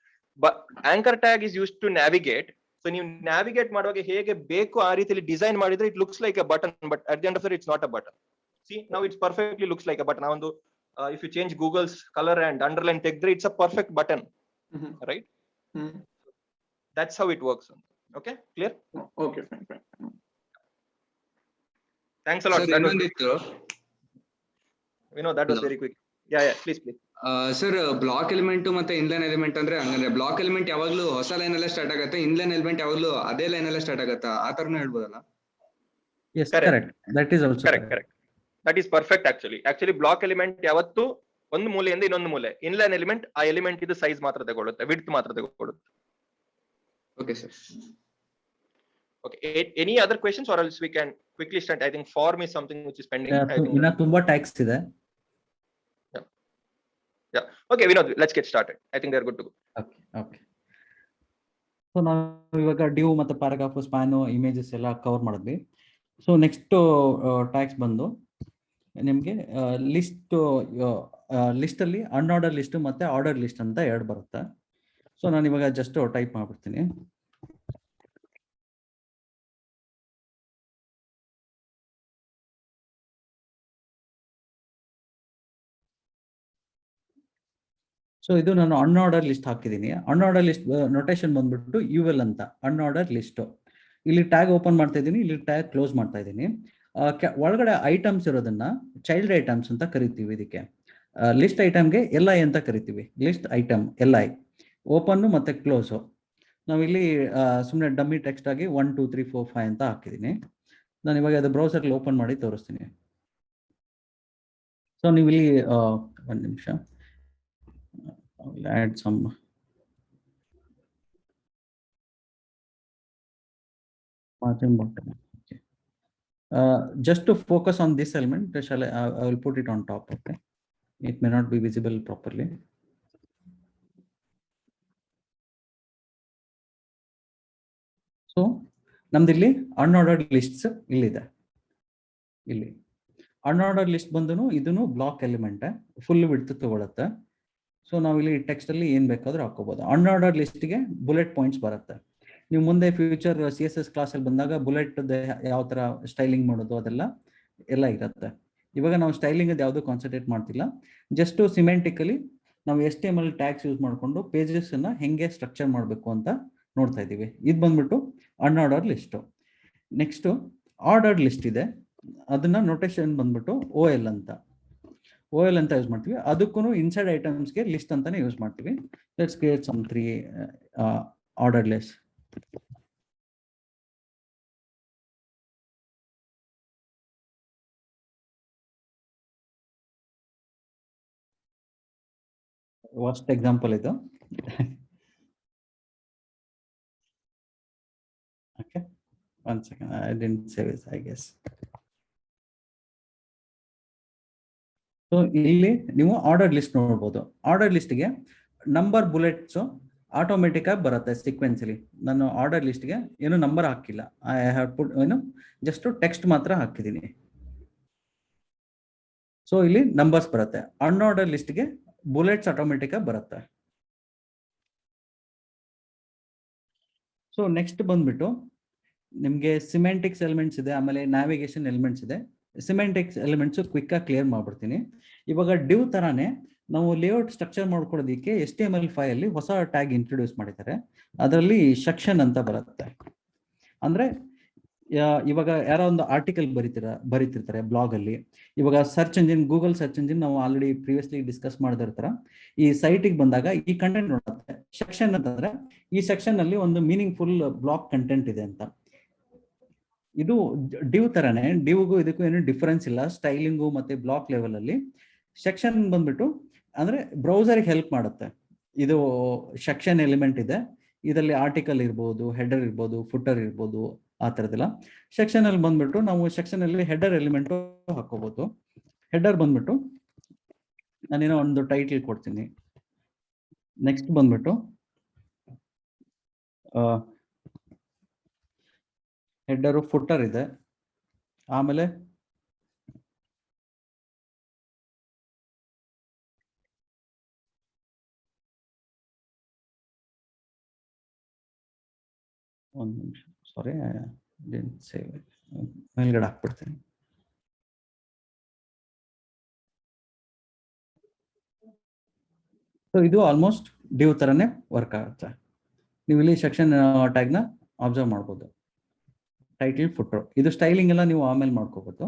But anchor tag is used to navigate. So ನೀವು navigate ಮಾಡುವಾಗ ಹೇಗೆ ಬೇಕು ಆ ರೀತಿಯಲ್ಲಿ design ಮಾಡಿದ್ರೆ it looks like a button, but at the end of it's not a button. See now it's perfectly looks like a button. ಒಂದು if you change Google's colour and underline ತೆಗೆದ್ರೆ it's a perfect button, right? That's how it works. Okay, clear? Okay, fine. Thanks a lot. Vinod, that was very quick. Yeah, please. Sir, block element ಮತ್ತೆ inline element ಅಂದ್ರೆ ಹಂಗಂದ್ರೆ block element ಯಾವಾಗ್ಲೂ ಹೊಸ line ಅಲ್ಲೇ start ಆಗುತ್ತೆ, inline element ಯಾವಾಗ್ಲೂ ಅದೇ line ಅಲ್ಲೇ ಸ್ಟಾರ್ಟ್ ಆಗುತ್ತೆ, ಆ ತರನೇ ಹೇಳ್ಬೋದಲ್ಲ? Yes, correct. That is also correct. That is perfect actually block element ಯಾವತ್ತು ಒಂದು ಮೂಲೆಯಿಂದ ಇನ್ನೊಂದು ಮೂಲೆ, ಇನ್ಲೈನ್ ಎಲಿಮೆಂಟ್ ಆ ಎಲಿಮೆಂಟ್ ಇದು ಸೈಜ್ ಮಾತ್ರ ತಗೊಳ್ಳುತ್ತೆ, ವಿಡ್ತ್ ಮಾತ್ರ ತಗೊಳ್ಳುತ್ತೆ. Okay sir. Okay, any other questions or else we can quickly start? I think form is something which is pending. ಇನ್ನ ತುಂಬಾ ಟ್ಯಾಗ್ಸ್ ಇದೆ. Yeah. Okay, Vinod, let's get started. I think they're good to go. Okay. So ನಾವು ಇವಾಗ dew ಮತ್ತೆ paragraph, span, images ಎಲ್ಲ cover ಮಾಡಿದ್ವಿ. So next tags ಬಂದು ನಿಮಗೆ ಲಿಸ್ಟ್ ಅಲ್ಲಿ ಅನ್ಆರ್ಡರ್ ಲಿಸ್ಟ್ ಮತ್ತೆ ಆರ್ಡರ್ ಲಿಸ್ಟ್ ಅಂತ ಎರಡು ಬರುತ್ತೆ. ಸೊ ನಾನು ಇವಾಗ ಜಸ್ಟ್ ಟೈಪ್ ಮಾಡ್ಬಿಡ್ತೀನಿ. ಸೊ ಇದು ನಾನು ಅನ್ಆರ್ಡರ್ ಲಿಸ್ಟ್ ಹಾಕಿದ್ದೀನಿ. ಅನ್ಆರ್ಡರ್ ಲಿಸ್ಟ್ ನೊಟೇಷನ್ ಬಂದ್ಬಿಟ್ಟು UL ಅಂತ, ಅನ್ಆರ್ಡರ್ ಲಿಸ್ಟ್. ಇಲ್ಲಿ ಟ್ಯಾಗ್ ಓಪನ್ ಮಾಡ್ತಾ ಇದ್ದೀನಿ, ಇಲ್ಲಿ ಟ್ಯಾಗ್ ಕ್ಲೋಸ್ ಮಾಡ್ತಾ ಇದ್ದೀನಿ. ಒಳಗಡೆ ಐಟಮ್ಸ್ ಇರೋದನ್ನ ಚೈಲ್ಡ್ ಐಟಮ್ಸ್ ಅಂತ ಕರಿತೀವಿ. ಇದಕ್ಕೆ ಲಿಸ್ಟ್ ಐಟಮ್ಗೆ LI ಅಂತ ಕರಿತೀವಿ. ಲಿಸ್ಟ್ ಐಟಮ್ LI ಓಪನ್ ಮತ್ತೆ ಕ್ಲೋಸು. ನಾವಿಲ್ಲಿ ಸುಮ್ಮನೆ ಡಮ್ಮಿ ಟೆಕ್ಸ್ಟ್ ಆಗಿ 1 2 3 4 5 ಅಂತ ಹಾಕಿದ್ದೀನಿ. ನಾನು ಇವಾಗ ಅದು ಬ್ರೌಸರ್ಲಿ ಓಪನ್ ಮಾಡಿ ತೋರಿಸ್ತೀನಿ. ಸೊ ನೀವು ಇಲ್ಲಿ ಒಂದು ನಿಮಿಷ, add some margin bottom. Okay. Just to focus on this element, I will put it on top. Okay, it may not be visible properly. So ನಮ್ದಿಲ್ಲಿ ಅನ್ಆರ್ಡರ್ಡ್ ಲಿಸ್ಟ್ಸ್ ಇಲ್ಲಿದೆ. ಇಲ್ಲಿ ಅನ್ಆರ್ಡರ್ಡ್ ಲಿಸ್ಟ್ ಬಂದನು ಇದನ್ನು ಬ್ಲಾಕ್ ಎಲಿಮೆಂಟ್ ಫುಲ್ ವಿಡ್ತ್ ತಗೊಳುತ್ತೆ. So ನಾವಿಲ್ಲಿ text ಅಲ್ಲಿ ಏನ್ ಬೇಕಾದ್ರೂ ಹಾಕೋಬಹುದು. ಅನ್ಆರ್ಡರ್ ಲಿಸ್ಟ್ಗೆ ಬುಲೆಟ್ ಪಾಯಿಂಟ್ಸ್ ಬರುತ್ತೆ. ನೀವು ಮುಂದೆ ಫ್ಯೂಚರ್ CSS ಕ್ಲಾಸಲ್ಲಿ ಬಂದಾಗ ಬುಲೆಟ್ ಯಾವ ತರ ಸ್ಟೈಲಿಂಗ್ ಮಾಡೋದು ಅದೆಲ್ಲ ಇರುತ್ತೆ. ಇವಾಗ ನಾವು ಸ್ಟೈಲಿಂಗ್ ಅದು ಯಾವುದು ಕಾನ್ಸಂಟ್ರೇಟ್ ಮಾಡ್ತಿಲ್ಲ, ಜಸ್ಟ್ ಸಿಮೆಂಟಿಕಲಿ ನಾವು HTML ಟ್ಯಾಗ್ಸ್ ಯೂಸ್ ಮಾಡಿಕೊಂಡು ಪೇಜಸ್ ಅನ್ನ ಹೆಂಗೆ ಸ್ಟ್ರಕ್ಚರ್ ಮಾಡಬೇಕು ಅಂತ ನೋಡ್ತಾ ಇದ್ದೀವಿ. ಇದು ಬಂದ್ಬಿಟ್ಟು ಅನ್ಆರ್ಡರ್ ಲಿಸ್ಟ್. ನೆಕ್ಸ್ಟ್ ಆರ್ಡರ್ಡ್ ಲಿಸ್ಟ್ ಇದೆ, ಅದನ್ನ ನೊಟೇಷನ್ ಬಂದ್ಬಿಟ್ಟು OL ಅಂತ. OL ಅಂತ ಯೂಸ್ ಮಾಡ್ತೀವಿ. ಅದಕ್ಕೂ ಇನ್ಸೈಡ್ ಐಟಮ್ಸ್ಗೆ ಲಿಸ್ಟ್ ಅಂತಾನೆ ಯೂಸ್ ಮಾಡ್ತೀವಿ. Let's create some 3 order list. First example ಇದು. Okay, 1 second, I didn't save it, I guess. So ಇಲ್ಲಿ ನೀವು ಆರ್ಡರ್ ಲಿಸ್ಟ್ ನೋಡ್ಬೋದು. ಆರ್ಡರ್ ಲಿಸ್ಟ್ಗೆ ನಂಬರ್ ಬುಲೆಟ್ಸ್ ಆಟೋಮೆಟಿಕ್ ಆಗಿ ಬರುತ್ತೆ ಸೀಕ್ವೆನ್ಸಲಿ. ನಾನು ಆರ್ಡರ್ ಲಿಸ್ಟ್ಗೆ ಏನು ನಂಬರ್ ಹಾಕಿಲ್ಲ, ಐ ಹ್ಯಾವ್ ಪುಟ್ ಏನು ಜಸ್ಟ್ ಟೆಕ್ಸ್ಟ್ ಮಾತ್ರ ಹಾಕಿದ್ದೀನಿ. ಸೊ ಇಲ್ಲಿ ನಂಬರ್ಸ್ ಬರುತ್ತೆ. ಅನ್ಆರ್ಡರ್ ಲಿಸ್ಟ್ಗೆ ಬುಲೆಟ್ಸ್ ಆಟೋಮೆಟಿಕ್ ಆಗಿ ಬರುತ್ತೆ. ಸೊ ನೆಕ್ಸ್ಟ್ ಬಂದ್ಬಿಟ್ಟು ನಿಮಗೆ ಸಿಮೆಂಟಿಕ್ಸ್ ಎಲಿಮೆಂಟ್ಸ್ ಇದೆ, ಆಮೇಲೆ ನ್ಯಾವಿಗೇಷನ್ ಎಲಿಮೆಂಟ್ಸ್ ಇದೆ. ಸಿಮೆಂಟಿಕ್ಸ್ ಎಲಿಮೆಂಟ್ಸ್ ಕ್ವಿಕ್ ಆಗಿ ಕ್ಲಿಯರ್ ಮಾಡ್ಬಿಡ್ತೀನಿ. ಇವಾಗ ಡಿವ್ ತರಾನೇ ನಾವು ಲೇಔಟ್ ಸ್ಟ್ರಕ್ಚರ್ ಮಾಡ್ಕೊಳ್ಳೋದಕ್ಕೆ HTML5 ಅಲ್ಲಿ ಹೊಸ ಟ್ಯಾಗ್ ಇಂಟ್ರೊಡ್ಯೂಸ್ ಮಾಡಿದ್ದಾರೆ. ಅದರಲ್ಲಿ ಸೆಕ್ಷನ್ ಅಂತ ಬರುತ್ತೆ. ಅಂದ್ರೆ ಇವಾಗ ಯಾರೋ ಒಂದು ಆರ್ಟಿಕಲ್ ಬರೀತಿರ್ತಾರೆ ಬ್ಲಾಗ್ ಅಲ್ಲಿ. ಇವಾಗ search engine, Google search engine ನಾವು ಆಲ್ರೆಡಿ ಪ್ರಿವಿಯಸ್ಲಿ ಡಿಸ್ಕಸ್ ಮಾಡಿದಿರ್ತಾರ. ಈ ಸೈಟಿಗೆ ಬಂದಾಗ ಈ ಕಂಟೆಂಟ್ ನೋಡುತ್ತೆ. ಸೆಕ್ಷನ್ ಅಂತಂದ್ರೆ ಈ ಸೆಕ್ಷನ್ ಅಲ್ಲಿ ಒಂದು ಮೀನಿಂಗ್ಫುಲ್ ಬ್ಲಾಗ್ ಕಂಟೆಂಟ್ ಇದೆ ಅಂತ. ಇದು ಡಿವ್ ತರಾನೇ, ಡಿವ್ಗೂ ಇದಕ್ಕೂ ಏನು ಡಿಫರೆನ್ಸ್ ಇಲ್ಲ ಸ್ಟೈಲಿಂಗು ಮತ್ತೆ ಬ್ಲಾಕ್ ಲೆವೆಲ್ ಅಲ್ಲಿ. ಸೆಕ್ಷನ್ ಬಂದ್ಬಿಟ್ಟು ಅಂದ್ರೆ ಬ್ರೌಸರ್ಗೆ ಹೆಲ್ಪ್ ಮಾಡುತ್ತೆ. ಇದು ಸೆಕ್ಷನ್ ಎಲಿಮೆಂಟ್ ಇದೆ, ಇದರಲ್ಲಿ ಆರ್ಟಿಕಲ್ ಇರ್ಬೋದು, ಹೆಡರ್ ಇರ್ಬೋದು, ಫುಟರ್ ಇರ್ಬೋದು, ಆ ಥರದ್ದೆಲ್ಲ. ಸೆಕ್ಷನ್ ಅಲ್ಲಿ ಬಂದ್ಬಿಟ್ಟು ನಾವು ಸೆಕ್ಷನ್ ಅಲ್ಲಿ ಹೆಡರ್ ಎಲಿಮೆಂಟ್ ಹಾಕೋಬಹುದು. ಹೆಡರ್ ಬಂದ್ಬಿಟ್ಟು ನಾನೇನೋ ಒಂದು ಟೈಟಲ್ ಕೊಡ್ತೀನಿ. ನೆಕ್ಸ್ಟ್ ಬಂದ್ಬಿಟ್ಟು ಹೆಡರು, ಫುಟರ್ ಇದೆ, ಆಮೇಲೆ ಒಂದು ನಿಮಿಷ, ಸಾರಿ ಸೇವ್, ಮೇಲ್ಗಡೆ ಹಾಕ್ಬಿಡ್ತೀನಿ. ಸೊ ಇದು ಆಲ್ಮೋಸ್ಟ್ ಡಿವ್ ತರನೇ ವರ್ಕ್ ಆಗುತ್ತೆ. ನೀವು ಇಲ್ಲಿ ಸೆಕ್ಷನ್ ಟ್ಯಾಗ್ನ ಅಬ್ಸರ್ವ್ ಮಾಡ್ಬೋದು. ಟೈಟಲ್, ಫುಟರ್, ಇದು ಸ್ಟೈಲಿಂಗ್ ಎಲ್ಲ ನೀವು ಆಮೇಲೆ ಮಾಡ್ಕೋಬಹುದು.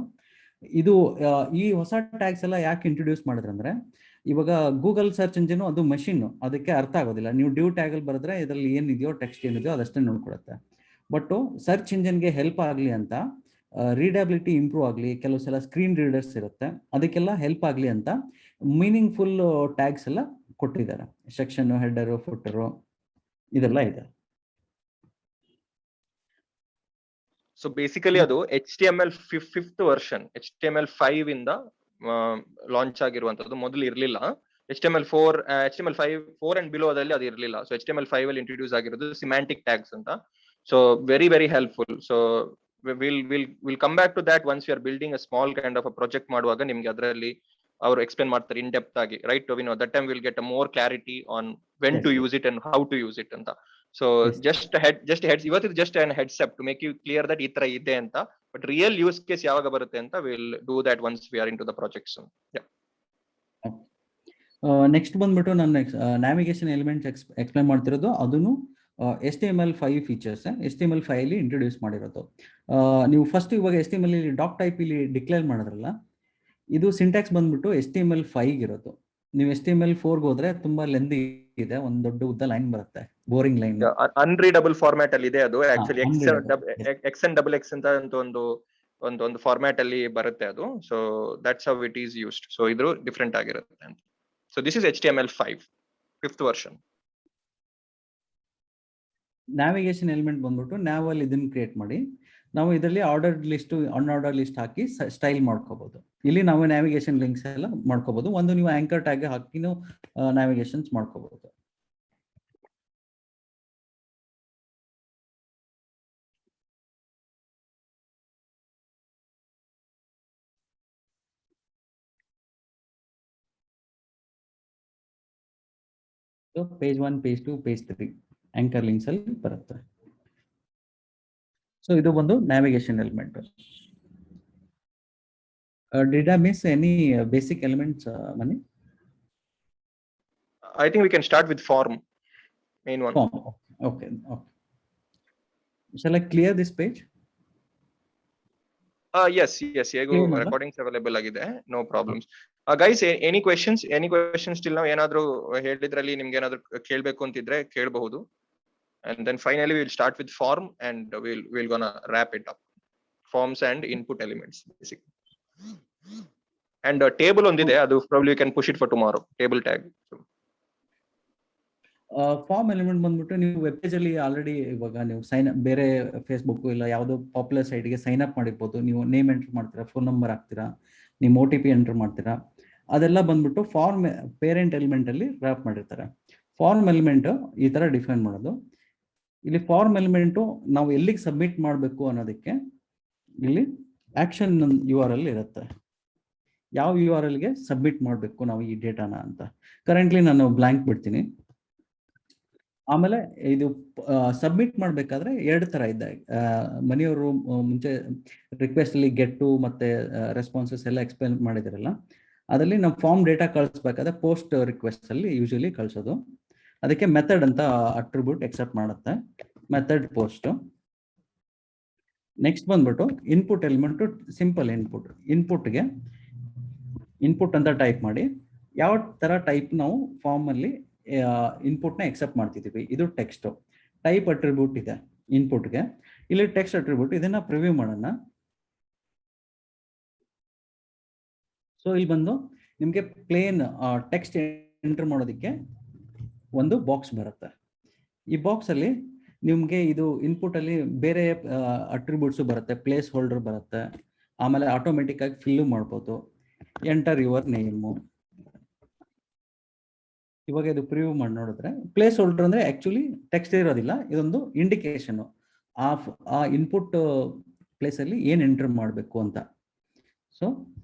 ಇದು ಈ ಹೊಸ ಟ್ಯಾಗ್ಸ್ ಎಲ್ಲ ಯಾಕೆ ಇಂಟ್ರೊಡ್ಯೂಸ್ ಮಾಡಿದ್ರಂದ್ರೆ, ಇವಾಗ ಗೂಗಲ್ ಸರ್ಚ್ ಇಂಜಿನ್ ಅದು ಮಷಿನ್, ಅದಕ್ಕೆ ಅರ್ಥ ಆಗೋದಿಲ್ಲ. ನೀವು ಡಿವ್ ಟ್ಯಾಗ್ ಅಲ್ಲಿ ಬರೆದ್ರೆ ಇದರಲ್ಲಿ ಏನಿದೆಯೋ ಟೆಕ್ಸ್ಟ್ ಏನಿದೆಯೋ ಅದಷ್ಟೇ ನೋಡ್ಕೊಳುತ್ತೆ. ಬಟ್ ಸರ್ಚ್ ಇಂಜಿನ್ಗೆ ಹೆಲ್ಪ್ ಆಗಲಿ ಅಂತ, ರೀಡಬಿಲಿಟಿ ಇಂಪ್ರೂವ್ ಆಗಲಿ, ಕೆಲವು ಸಲ ಸ್ಕ್ರೀನ್ ರೀಡರ್ಸ್ ಇರುತ್ತೆ, ಅದಕ್ಕೆಲ್ಲ ಹೆಲ್ಪ್ ಆಗಲಿ ಅಂತ ಮೀನಿಂಗ್ಫುಲ್ ಟ್ಯಾಗ್ಸ್ ಎಲ್ಲ ಕೊಟ್ಟಿದ್ದಾರೆ. ಸೆಕ್ಷನ್, ಹೆಡರು, ಫುಟರು ಇದೆಲ್ಲ ಇದೆ. ಸೊ ಬೇಸಿಕಲಿ ಅದು HTML 5th ವರ್ಷನ್, HTML5 ಇಂದ ಲಾಂಚ್ ಆಗಿರುವಂತದ್ದು. ಮೊದಲು ಇರ್ಲಿಲ್ಲ. HTML4 ಅಂಡ್ ಬಿಲೋದಲ್ಲಿ ಅದು ಇರ್ಲಿಲ್ಲ. ಸೊ HTML5 ಅಲ್ಲಿ ಇಂಟ್ರೊಡ್ಯೂಸ್ ಆಗಿರೋದು ಸಿಮ್ಯಾಂಟಿಕ್ ಟ್ಯಾಗ್ಸ್ ಅಂತ. So very very helpful. So will come back to that once you are building a small kind of a project ಮಾಡುವಾಗ ನಿಮ್ಗೆ ಅದರಲ್ಲಿ ಅವರು ಎಕ್ಸ್ಪ್ಲೇನ್ ಮಾಡ್ತಾರೆ ಇನ್ ಡೆಪ್ತ್ ಆಗಿ, right? We know that time will get a more clarity on when to use it and how to use it ಅಂತ. So just heads, ಇವತ್ತು just an heads up to make you clear that ಈ ತರ ಇದೆ ಅಂತ. But real use case ಯಾವಾಗ ಬರುತ್ತೆ ಅಂತ will do that once we are into the projects. Next ಬಂದ್ಬಿಟ್ಟು ನಾನು ನ್ಯಾವಿಗೇಷನ್ ಎಲಿಮೆಂಟ್ಸ್ ಎಕ್ಸ್ಪ್ಲೇನ್ ಮಾಡ್ತಿರೋದು. ಅದನ್ನು HTML5 ಫೀಚರ್ಸ್ HTML5 ಅಲ್ಲಿ ಇಂಟ್ರೊಡ್ಯೂಸ್ ಮಾಡಿರೋದು. ನೀವು ಫಸ್ಟ್ ಇವಾಗ HTML ಡಾಕ್ ಟೈಪ್ ಇಲ್ಲಿ ಡಿಕ್ಲೇರ್ ಮಾಡಿದ್ರಲ್ಲ, ಇದು ಸಿಂಟ್ಯಾಕ್ಸ್ ಬಂದ್ಬಿಟ್ಟು HTML5 ಇರೋದು. ನೀವು HTML4 ಹೋದ್ರೆ ತುಂಬಾ ಲೆಂದಿ ಇದೆ, ಒಂದ್ ದೊಡ್ಡ ಉದ್ದ ಲೈನ್ ಬರುತ್ತೆ, ಬೋರಿಂಗ್ ಲೈನ್, ಅನ್ರೀಡಬಲ್ ಫಾರ್ಮ್ಯಾಟ್ ಅಲ್ಲಿ ಇದೆ ಅದು. ಆಕ್ಚುಲಿ XN XX ಅಂತ ಒಂದು ಫಾರ್ಮ್ಯಾಟ್ ಅಲ್ಲಿ ಬರುತ್ತೆ ಅದು. So that's how it is used. So ಇದು ಡಿಫ್ರೆಂಟ್ ಆಗಿರುತ್ತೆ ಅಂತ. So this is HTML5 5th version. Navigation element ಬಂದ್ಬಿಟ್ಟು nav ಅಲ್ಲಿ ಇದನ್ನ ಕ್ರಿಯೇಟ್ ಮಾಡಿ ನಾವು ಇದರಲ್ಲಿ ಆರ್ಡರ್ ಲಿಸ್ಟ್, ಅನ್ಆರ್ಡರ್ ಲಿಸ್ಟ್ ಹಾಕಿ ಸ್ಟೈಲ್ ಮಾಡ್ಕೋಬಹುದು. ಇಲ್ಲಿ ನಾವು ನ್ಯಾವಿಗೇಷನ್ ಲಿಂಕ್ಸ್ ಎಲ್ಲ ಮಾಡ್ಕೋಬಹುದು. ಒಂದು ನೀವು ಆಂಕರ್ ಟ್ಯಾಗ್ ಹಾಕಿ ನ್ಯಾವಿಗೇಷನ್ಸ್ ಮಾಡ್ಕೋಬಹುದು. Page 1, page 2, page 3 anchor links ಅಲ್ಲಿ ಬರುತ್ತೆ. ಸೊ ಇದು ಒಂದು navigation element. Did I miss any basic elements, Mani? I think we can start with form, main one. Form. Okay. Shall I clear this page? Yes, ಹೇಗೂ Clear ಅಲ್ವಾ? Recordings available ಆಗಿದೆ, no problems. Guys, any questions till ನಾವು ಏನಾದ್ರು ಹೇಳಿದ್ರಲ್ಲಿ ನಿಮ್ಗೆ ಏನಾದ್ರು ಕೇಳ್ಬೇಕು ಅಂತಿದ್ರೆ ಕೇಳಬಹುದು. And then finally we'll start with form and we'll gonna wrap it up. Forms and input elements basically. And table ಒಂದಿದೆ, ಅದು probably you can push it for tomorrow, table tag. Form element ಬಂದ್ಬಿಟ್ಟು ನೀವು web page ಅಲ್ಲಿ already ಇವಾಗ ನೀವು ಬೇರೆ Facebook ಇಲ್ಲ ಯಾವುದೋ ಪಾಪ್ಯುಲರ್ ಸೈಟ್ಗೆ ಸೈನ್ ಅಪ್ ಮಾಡಿರ್ಬೋದು. ನೀವು ನೇಮ್ ಎಂಟರ್ ಮಾಡ್ತೀರಾ, ಫೋನ್ ನಂಬರ್ ಹಾಕ್ತೀರಾ, ನೀವು OTP ಎಂಟರ್ ಮಾಡ್ತೀರಾ, ಅದೆಲ್ಲ ಬಂದ್ಬಿಟ್ಟು ಫಾರ್ಮ್ ಪೇರೆಂಟ್ ಎಲಿಮೆಂಟ್ ಅಲ್ಲಿ ರ್ಯಾಪ್ ಮಾಡಿರ್ತಾರೆ. ಫಾರ್ಮ್ ಎಲಿಮೆಂಟ್ ಈ ತರ ಡಿಫೈನ್ ಮಾಡೋದು. ಇಲ್ಲಿ ಫಾರ್ಮ್ ಎಲಿಮೆಂಟು ನಾವು ಎಲ್ಲಿಗೆ ಸಬ್ಮಿಟ್ ಮಾಡಬೇಕು ಅನ್ನೋದಕ್ಕೆ ಇಲ್ಲಿ ಆಕ್ಷನ್ URL ಇರುತ್ತೆ. ಯಾವ URL ಗೆ ಸಬ್ಮಿಟ್ ಮಾಡಬೇಕು ನಾವು ಈ ಡೇಟಾನ ಅಂತ. ಕರೆಂಟ್ಲಿ ನಾನು ಬ್ಲಾಂಕ್ ಬಿಡ್ತೀನಿ. ಆಮೇಲೆ ಇದು ಸಬ್ಮಿಟ್ ಮಾಡಬೇಕಾದ್ರೆ 2 ತರ ಇದೆ. ಮನೆಯವರು ಮುಂಚೆ ರಿಕ್ವೆಸ್ಟ್ ಅಲ್ಲಿ ಗೆಟ್ಟು ಮತ್ತೆ ರೆಸ್ಪಾನ್ಸಸ್ ಎಲ್ಲ ಎಕ್ಸ್ಪ್ಲೇನ್ ಮಾಡಿದಿರಲ್ಲ, ಅದರಲ್ಲಿ ನಾವು ಫಾರ್ಮ್ ಡೇಟಾ ಕಳಿಸ್ಬೇಕಾದ್ರೆ ಪೋಸ್ಟ್ ರಿಕ್ವೆಸ್ಟ್ ಅಲ್ಲಿ ಯೂಶಲಿ ಕಳಿಸೋದು. ಅದಕ್ಕೆ ಮೆಥಡ್ ಅಂತ ಅಟ್ರಿಬ್ಯೂಟ್ ಎಕ್ಸೆಪ್ಟ್ ಮಾಡುತ್ತೆ, ಮೆಥಡ್ ಪೋಸ್ಟ್. ನೆಕ್ಸ್ಟ್ ಬಂದ್ಬಿಟ್ಟು ಇನ್ಪುಟ್ ಎಲಿಮೆಂಟ್, ಸಿಂಪಲ್ ಇನ್ಪುಟ್ಗೆ ಇನ್ಪುಟ್ ಅಂತ ಟೈಪ್ ಮಾಡಿ ಯಾವ ತರ ಟೈಪ್ ನಾವು ಫಾರ್ಮ್ ಅಲ್ಲಿ ಇನ್ಪುಟ್ ನ ಎಕ್ಸೆಪ್ಟ್ ಮಾಡ್ತಿದೀವಿ. ಇದು ಟೆಕ್ಸ್ಟ್ ಟೈಪ್ ಅಟ್ರಿಬ್ಯೂಟ್ ಇದೆ ಇನ್ಪುಟ್ಗೆ. ಇಲ್ಲಿ ಟೆಕ್ಸ್ಟ್ ಅಟ್ರಿಬ್ಯೂಟ್, ಇದನ್ನ ಪ್ರಿವ್ಯೂ ಮಾಡೋಣ. ಸೊ ಇಲ್ಲಿ ಬಂದು ನಿಮ್ಗೆ ಪ್ಲೇನ್ ಟೆಕ್ಸ್ಟ್ ಎಂಟರ್ ಮಾಡೋದಕ್ಕೆ ಒಂದು ಬಾಕ್ಸ್ ಬರುತ್ತೆ. ಈ ಬಾಕ್ಸ್ ಅಲ್ಲಿ ನಿಮ್ಗೆ ಇದು ಇನ್ಪುಟ್ ಅಲ್ಲಿ ಬೇರೆ ಅಟ್ರಿಬ್ಯೂಟ್ಸ್ ಬರುತ್ತೆ, ಪ್ಲೇಸ್ ಹೋಲ್ಡರ್ ಬರುತ್ತೆ, ಆಮೇಲೆ ಆಟೋಮೆಟಿಕ್ ಆಗಿ ಫಿಲ್ ಮಾಡ್ಬೋದು. Enter your name. ಇವಾಗ ಇದು ಪ್ರಿವ್ಯೂ ಮಾಡಿ ನೋಡಿದ್ರೆ ಪ್ಲೇಸ್ ಹೋಲ್ಡರ್ ಅಂದ್ರೆ ಆಕ್ಚುಲಿ ಟೆಕ್ಸ್ಟ್ ಇರೋದಿಲ್ಲ, ಇದೊಂದು ಇಂಡಿಕೇಶನ್ ಆ ಇನ್ಪುಟ್ ಪ್ಲೇಸ್ ಅಲ್ಲಿ ಏನ್ ಎಂಟರ್ ಮಾಡಬೇಕು ಅಂತ. ಸೊ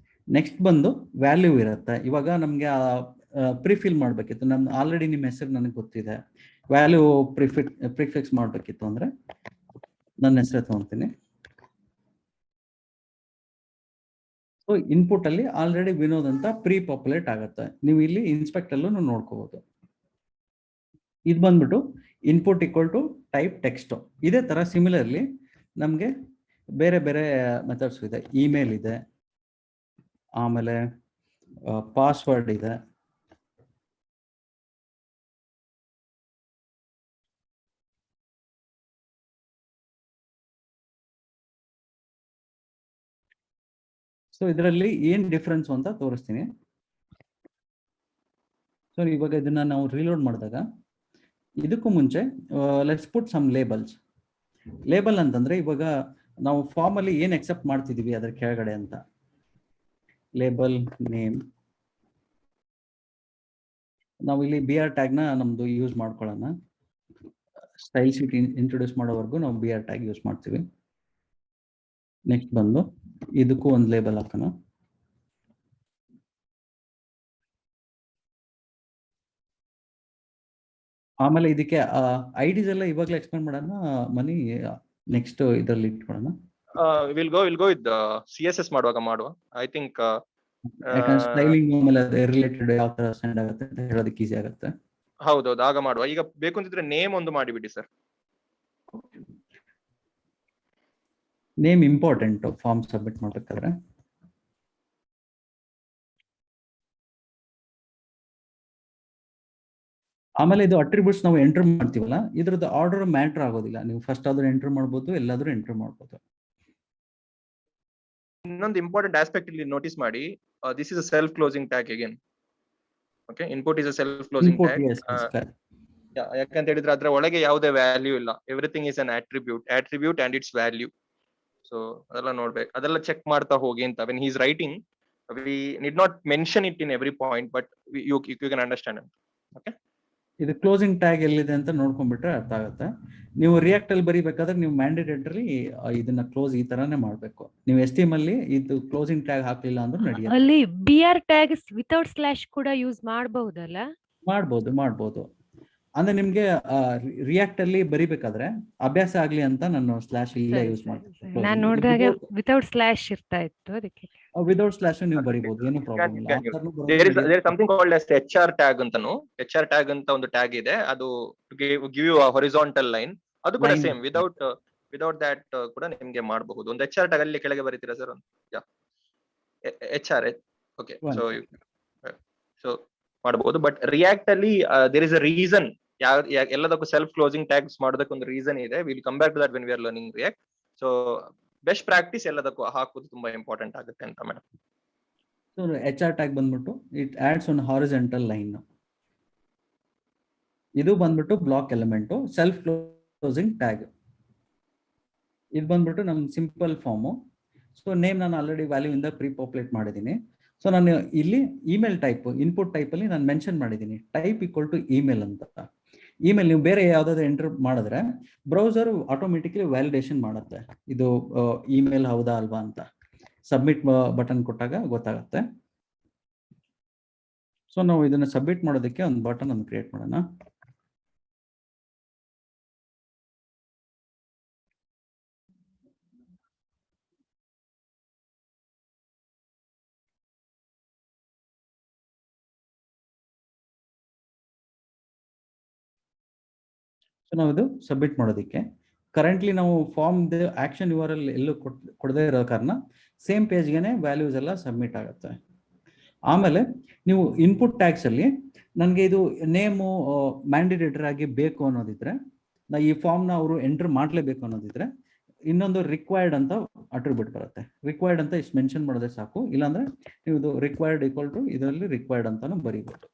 ನೆಕ್ಸ್ಟ್ ಬಂದು ವ್ಯಾಲ್ಯೂ ಇರುತ್ತೆ. ಇವಾಗ ನಮ್ಗೆ ಪ್ರಿಫಿಲ್ ಮಾಡ್ಬೇಕಿತ್ತು, ಆಲ್ರೆಡಿ ನಿಮ್ಮ ಹೆಸರು ನನಗೆ ಗೊತ್ತಿದೆ, ವ್ಯಾಲ್ಯೂ ಪ್ರಿಫಿಕ್ಸ್ ಮಾಡ್ಬೇಕಿತ್ತು ಅಂದ್ರೆ ನನ್ನ ಹೆಸರು ತಗೊಂತೀನಿ. ಸೊ ಇನ್ಪುಟ್ ಅಲ್ಲಿ ಆಲ್ರೆಡಿ ವಿನೋದ್ ಅಂತ ಪ್ರೀ ಪಾಪ್ಯುಲೇಟ್ ಆಗುತ್ತೆ. ನೀವು ಇಲ್ಲಿ ಇನ್ಸ್ಪೆಕ್ಟ್ ಅಲ್ಲೂ ನೋಡ್ಕೋಬಹುದು. ಇದು ಬಂದ್ಬಿಟ್ಟು input equal to type text. ಇದೇ ತರ ಸಿಮಿಲರ್ಲಿ ನಮ್ಗೆ ಬೇರೆ ಬೇರೆ ಮೆಥಡ್ಸ್ ಇದೆ. ಇಮೇಲ್ ಇದೆ, ಆಮೇಲೆ ಪಾಸ್ವರ್ಡ್ ಇದೆ, ಸೊ ಇದರಲ್ಲಿ ಏನ್ ಡಿಫ್ರೆನ್ಸ್ ಅಂತ ತೋರಿಸ್ತೀನಿ. ಸೊ ಇವಾಗ ಇದನ್ನ ನಾವು ರೀಲೋಡ್ ಮಾಡಿದಾಗ ಇದಕ್ಕೂ ಮುಂಚೆ let's put some labels. Label ಅಂತಂದ್ರೆ ಇವಾಗ ನಾವು ಫಾರ್ಮ್ ಅಲ್ಲಿ ಏನ್ ಎಕ್ಸೆಪ್ಟ್ ಮಾಡ್ತಿದೀವಿ ಅದರ ಕೆಳಗಡೆ ಅಂತ. ಲೇಬಲ್ ನೇಮ್, ನಾವು ಇಲ್ಲಿ BR ಟ್ಯಾಗ್ ನ ನಮ್ದು ಯೂಸ್ ಮಾಡ್ಕೊಳ್ಳೋಣ. ಸ್ಟೈಲ್ ಶೀಟ್ ಇಂಟ್ರೊಡ್ಯೂಸ್ ಮಾಡೋವರೆಗೂ ನಾವು BR ಟ್ಯಾಗ್ ಯೂಸ್ ಮಾಡ್ತೀವಿ. ನೆಕ್ಸ್ಟ್ ಬಂದು ಇದಕ್ಕೂ ಒಂದು ಲೇಬಲ್ ಹಾಕೋಣ. ಆಮೇಲೆ ಇದಕ್ಕೆ ಐಡಿಸ್ ಎಲ್ಲ ಇವಾಗಲೇ ಎಕ್ಸ್ಪ್ಲೇನ್ ಮಾಡೋಣ ಮನಿ, ನೆಕ್ಸ್ಟ್ ಇದರಲ್ಲಿ ಇಟ್ಕೊಳ್ಳೋಣ. ವಿಲ್ ಗೋ ವಿತ್ CSS ಮಾಡುವ. ಐ ಥಿಂಕ್ ಸ್ಟೈಲಿಂಗ್ ಆಮೇಲೆ ರಿಲೇಟೆಡ್ ಯಾವ ತರ ಸೆಂಡ್ ಆಗುತ್ತೆ ಅಂತ ಹೇಳೋದಕ್ಕೆ ಈಸಿ ಆಗುತ್ತೆ. ಹೌದೌದು, ಆಗ ಮಾಡುವ. ಈಗ ಬೇಕು ಅಂತಿದ್ರೆ ನೇಮ್ ಒಂದು ಮಾಡಿಬಿಡಿ sir. Name important form submit ಮಾಡಬೇಕಾದ್ರೆ. ಆಮೇಲೆ ಇದು ಅಟ್ರಿಬ್ಯೂಟ್ಸ್ ನಾವು ಎಂಟರ್ ಮಾಡ್ತೀವಲ್ಲ, ಇದ್ರದ್ದು ಆರ್ಡರ್ ಮ್ಯಾಟರ್ ಆಗೋದಿಲ್ಲ. ನೀವು ಫಸ್ಟ್ ಆದ್ರೂ ಎಂಟರ್ ಮಾಡ್ಬೋದು, ಎಲ್ಲಾದ್ರೂ ಎಂಟರ್ ಮಾಡ್ಬೋದು. ಇನ್ನೊಂದು ಇಂಪಾರ್ಟೆಂಟ್ ಆಸ್ಪೆಕ್ಟ್ ಇಲ್ಲಿ ನೋಟಿಸ್ ಮಾಡಿ, this is a self closing tag again. Okay, input is a self closing tag. ಯಾಕಂತ ಹೇಳಿದ್ರೆ ಅದ್ರ ಒಳಗೆ ಯಾವುದೇ ವ್ಯಾಲ್ಯೂ ಇಲ್ಲ. Everything is an attribute and its value. So ಅದೆಲ್ಲ ನೋಡ್ಬೇಕು, ಅದೆಲ್ಲ ಚೆಕ್ ಮಾಡ್ತಾ ಹೋಗಿ ಅಂತ. When he is writing, we need not mention it in every point, but you can understand. Okay, ಇದು ಕ್ಲೋಸಿಂಗ್ ಟ್ಯಾಗ್ ಎಲ್ಲಿದೆ ಅಂತ ನೋಡ್ಕೊಂಡ್ಬಿಟ್ರೆ ಅರ್ಥ ಆಗುತ್ತೆ. ನೀವು ರಿಯಾಕ್ಟ್ ಅಲ್ಲಿ ಬರಿಬೇಕಾದ್ರೆ ನೀವು ಮ್ಯಾಂಡೇಟರಿ ಇದನ್ನ ಕ್ಲೋಸ್ ಈ ತರಾನೇ ಮಾಡ್ಬೇಕು. ನೀವು HTML ಅಲ್ಲಿ ಇದು ಕ್ಲೋಸಿಂಗ್ ಟ್ಯಾಗ್ ಹಾಕ್ಲಿಲ್ಲ ಅಂದ್ರೆ ನಡೆಯುತ್ತೆ. ಅಲ್ಲಿ BR ಟ್ಯಾಗ್ ವಿತೌಟ್ ಸ್ಲಾಶ್ ಕೂಡ ಯೂಸ್ ಮಾಡಬಹುದಲ್ಲ? ಮಾಡ್ಬೋದು. ಅಂದ್ರೆ ನಿಮ್ಗೆ ರಿಯಾಕ್ಟ್ ಅಲ್ಲಿ ಬರಿಬೇಕಾದ್ರೆ ಅಭ್ಯಾಸ ಆಗ್ಲಿ ಅಂತ ನಾನು ಸ್ಲಾಶ್ ಇಲ್ಲೇ ಯೂಸ್ ಮಾಡ್ತೀನಿ. ನಾನು ನೋಡಿದಾಗ ವಿತೌಟ್ ಸ್ಲಾಶ್ ಇರ್ತಾ ಇತ್ತು, ಅದಕ್ಕೆ. ವಿತೌಟ್ ಸ್ಲಾಶ್ ನೀವು ಬರಿಬಹುದು, ಏನು ಪ್ರಾಬ್ಲಮ್ ಇಲ್ಲ. there is something called as HR tag ಅಂತನು. HR tag ಅಂತ ಒಂದು ಟ್ಯಾಗ್ ಇದೆ, ಅದು give you a horizontal line. ಅದು ಕೂಡ ಸೇಮ್, ವಿದೌಟ್ ದಟ್ ಕೂಡ ನಿಮ್ಗೆ ಮಾಡಬಹುದು. ಒಂದು HR ಟ್ಯಾಗ್ ಅಲ್ಲಿ ಕೆಳಗೆ ಬರೀತೀರಾ ಸರ್? HR. ಓಕೆ, ಸೊ ಮಾಡಬಹುದು. ಬಟ್ ರಿಯಾಕ್ಟ್ ಅಲ್ಲಿ ದೇರ್ ಇಸ್ ಅ ರೀಸನ್. ಎಲ್ಲದಕ್ಕೂ ಸೆಲ್ಫ್ ಕ್ಲೋಸಿಂಗ್ ಟ್ಯಾಗ್ಸ್ ಮಾಡೋದಕ್ಕೆ ಒಂದು ರೀಸನ್ ಇದೆ. Will come back to that when we are learning React. So best practice ಎಲ್ಲದಕ್ಕೂ ಹಾಕೋದು ತುಂಬಾ ಇಂಪಾರ್ಟೆಂಟ್ ಆಗುತ್ತೆ ಅಂತ ಮೇಡಮ್. ಸೊ HR ಟ್ಯಾಗ್ ಬಂದ್ಬಿಟ್ಟು it adds on horizontal line. ಇದು ಬಂದ್ಬಿಟ್ಟು block element. Self closing tag ಇದು ಬಂದ್ಬಿಟ್ಟು ನಮ್ ಸಿಂಪಲ್ ಫಾರ್ಮು. ಸೊ ನೇಮ್ ನಾನು ಆಲ್ರೆಡಿ ವ್ಯಾಲ್ಯೂ ಇಂದ ಪ್ರೀ ಪಾಪ್ಯುಲೇಟ್ ಮಾಡಿದ್ದೀನಿ. ಸೊ ನಾನು ಇಲ್ಲಿ ಇಮೇಲ್ ಟೈಪ್ ಇನ್ಪುಟ್ ಟೈಪ್ ಅಲ್ಲಿ ನಾನು ಮೆನ್ಷನ್ ಮಾಡಿದ್ದೀನಿ ಟೈಪ್ ಈಕ್ವಲ್ ಟು ಇಮೇಲ್ ಅಂತ. ಇಮೇಲ್ ನೀವು ಬೇರೆ ಯಾವ್ದಾದ್ರು ಎಂಟರ್ ಮಾಡಿದ್ರೆ ಬ್ರೌಸರ್ ಆಟೋಮೆಟಿಕ್ಲಿ ವ್ಯಾಲಿಡೇಷನ್ ಮಾಡುತ್ತೆ ಇದು ಇಮೇಲ್ ಹೌದಾ ಅಲ್ವಾ ಅಂತ. ಸಬ್ಮಿಟ್ ಬಟನ್ ಕೊಟ್ಟಾಗ ಗೊತ್ತಾಗುತ್ತೆ. ಸೊ ನಾವು ಇದನ್ನ ಸಬ್ಮಿಟ್ ಮಾಡೋದಕ್ಕೆ ಒಂದು ಬಟನ್ ಅನ್ನು ಕ್ರಿಯೇಟ್ ಮಾಡೋಣ. ನಾವು ಇದು ಸಬ್ಮಿಟ್ ಮಾಡೋದಕ್ಕೆ ಕರೆಂಟ್ಲಿ ನಾವು ಫಾರ್ಮ್ ಆಕ್ಷನ್ URL ಎಲ್ಲೂ ಕೊಡದೇ ಇರೋ ಕಾರಣ ಸೇಮ್ ಪೇಜ್ಗೆ ವ್ಯಾಲ್ಯೂಸ್ ಎಲ್ಲ ಸಬ್ಮಿಟ್ ಆಗುತ್ತೆ. ಆಮೇಲೆ ನೀವು ಇನ್ಪುಟ್ ಟ್ಯಾಗ್ಸ್ ಅಲ್ಲಿ ನನಗೆ ಇದು ನೇಮು ಮ್ಯಾಂಡೇಟರಿ ಆಗಿ ಬೇಕು ಅನ್ನೋದಿದ್ರೆ, ನಾ ಈ ಫಾರ್ಮ್ನ ಅವರು ಎಂಟರ್ ಮಾಡಲೇಬೇಕು ಅನ್ನೋದಿದ್ರೆ ಇನ್ನೊಂದು ರಿಕ್ವೈರ್ಡ್ ಅಂತ ಅಟ್ರಿಬ್ಯೂಟ್ ಬರುತ್ತೆ. ರಿಕ್ವೈರ್ಡ್ ಅಂತ ಇಷ್ಟು ಮೆನ್ಷನ್ ಮಾಡೋದೇ ಸಾಕು. ಇಲ್ಲಾಂದ್ರೆ ನೀವು ಇದು ರಿಕ್ವೈರ್ಡ್ ಈಕ್ವಲ್ ಟು ಇದರಲ್ಲಿ ರಿಕ್ವೈರ್ಡ್ ಅಂತಾನು ಬರೀಬಹುದು.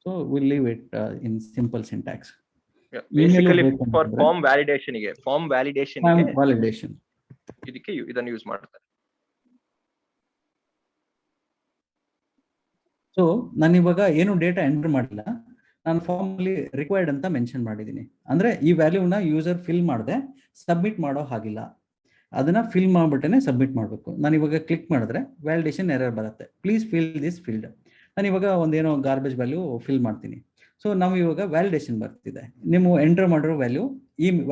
So will leave it in simple syntax. Basically for form validation ಗೆ ವ್ಯಾಲಿಡೇಷನ್ ಇದಕ್ಕೆ ಇದನ್ನು ಯೂಸ್ ಮಾಡ್ತಾರೆ. ಸೊ ನಾನು ಇವಾಗ ಏನು ಡೇಟಾ ಎಂಟರ್ ಮಾಡಿಲ್ಲ, ನಾನು ಫಾರ್ಮ್ ಅಲ್ಲಿ ರಿಕ್ವೈರ್ಡ್ ಅಂತ ಮೆನ್ಷನ್ ಮಾಡಿದ್ದೀನಿ. ಅಂದ್ರೆ ಈ ವ್ಯಾಲ್ಯೂನ ಯೂಸರ್ ಫಿಲ್ ಮಾಡದೆ ಸಬ್ಮಿಟ್ ಮಾಡೋ ಹಾಗಿಲ್ಲ, ಅದನ್ನ ಫಿಲ್ ಮಾಡ್ಬಿಟ್ಟೆ ಸಬ್ಮಿಟ್ ಮಾಡಬೇಕು. ನಾನು ಇವಾಗ ಕ್ಲಿಕ್ ಮಾಡಿದ್ರೆ ವ್ಯಾಲಿಡೇಷನ್ ಎರರ್ ಬರುತ್ತೆ. Please fill this field. ನಾನು ಇವಾಗ ಒಂದೇನೋ ಗಾರ್ಬೇಜ್ ವ್ಯಾಲ್ಯೂ ಫಿಲ್ ಮಾಡ್ತೀನಿ. ಸೊ ನಾವು ಇವಾಗ ವ್ಯಾಲಿಡೇಷನ್ ಬರ್ತಿದೆ. ನೀವು ಎಂಟರ್ ಮಾಡಿರೋ ವ್ಯಾಲ್ಯೂ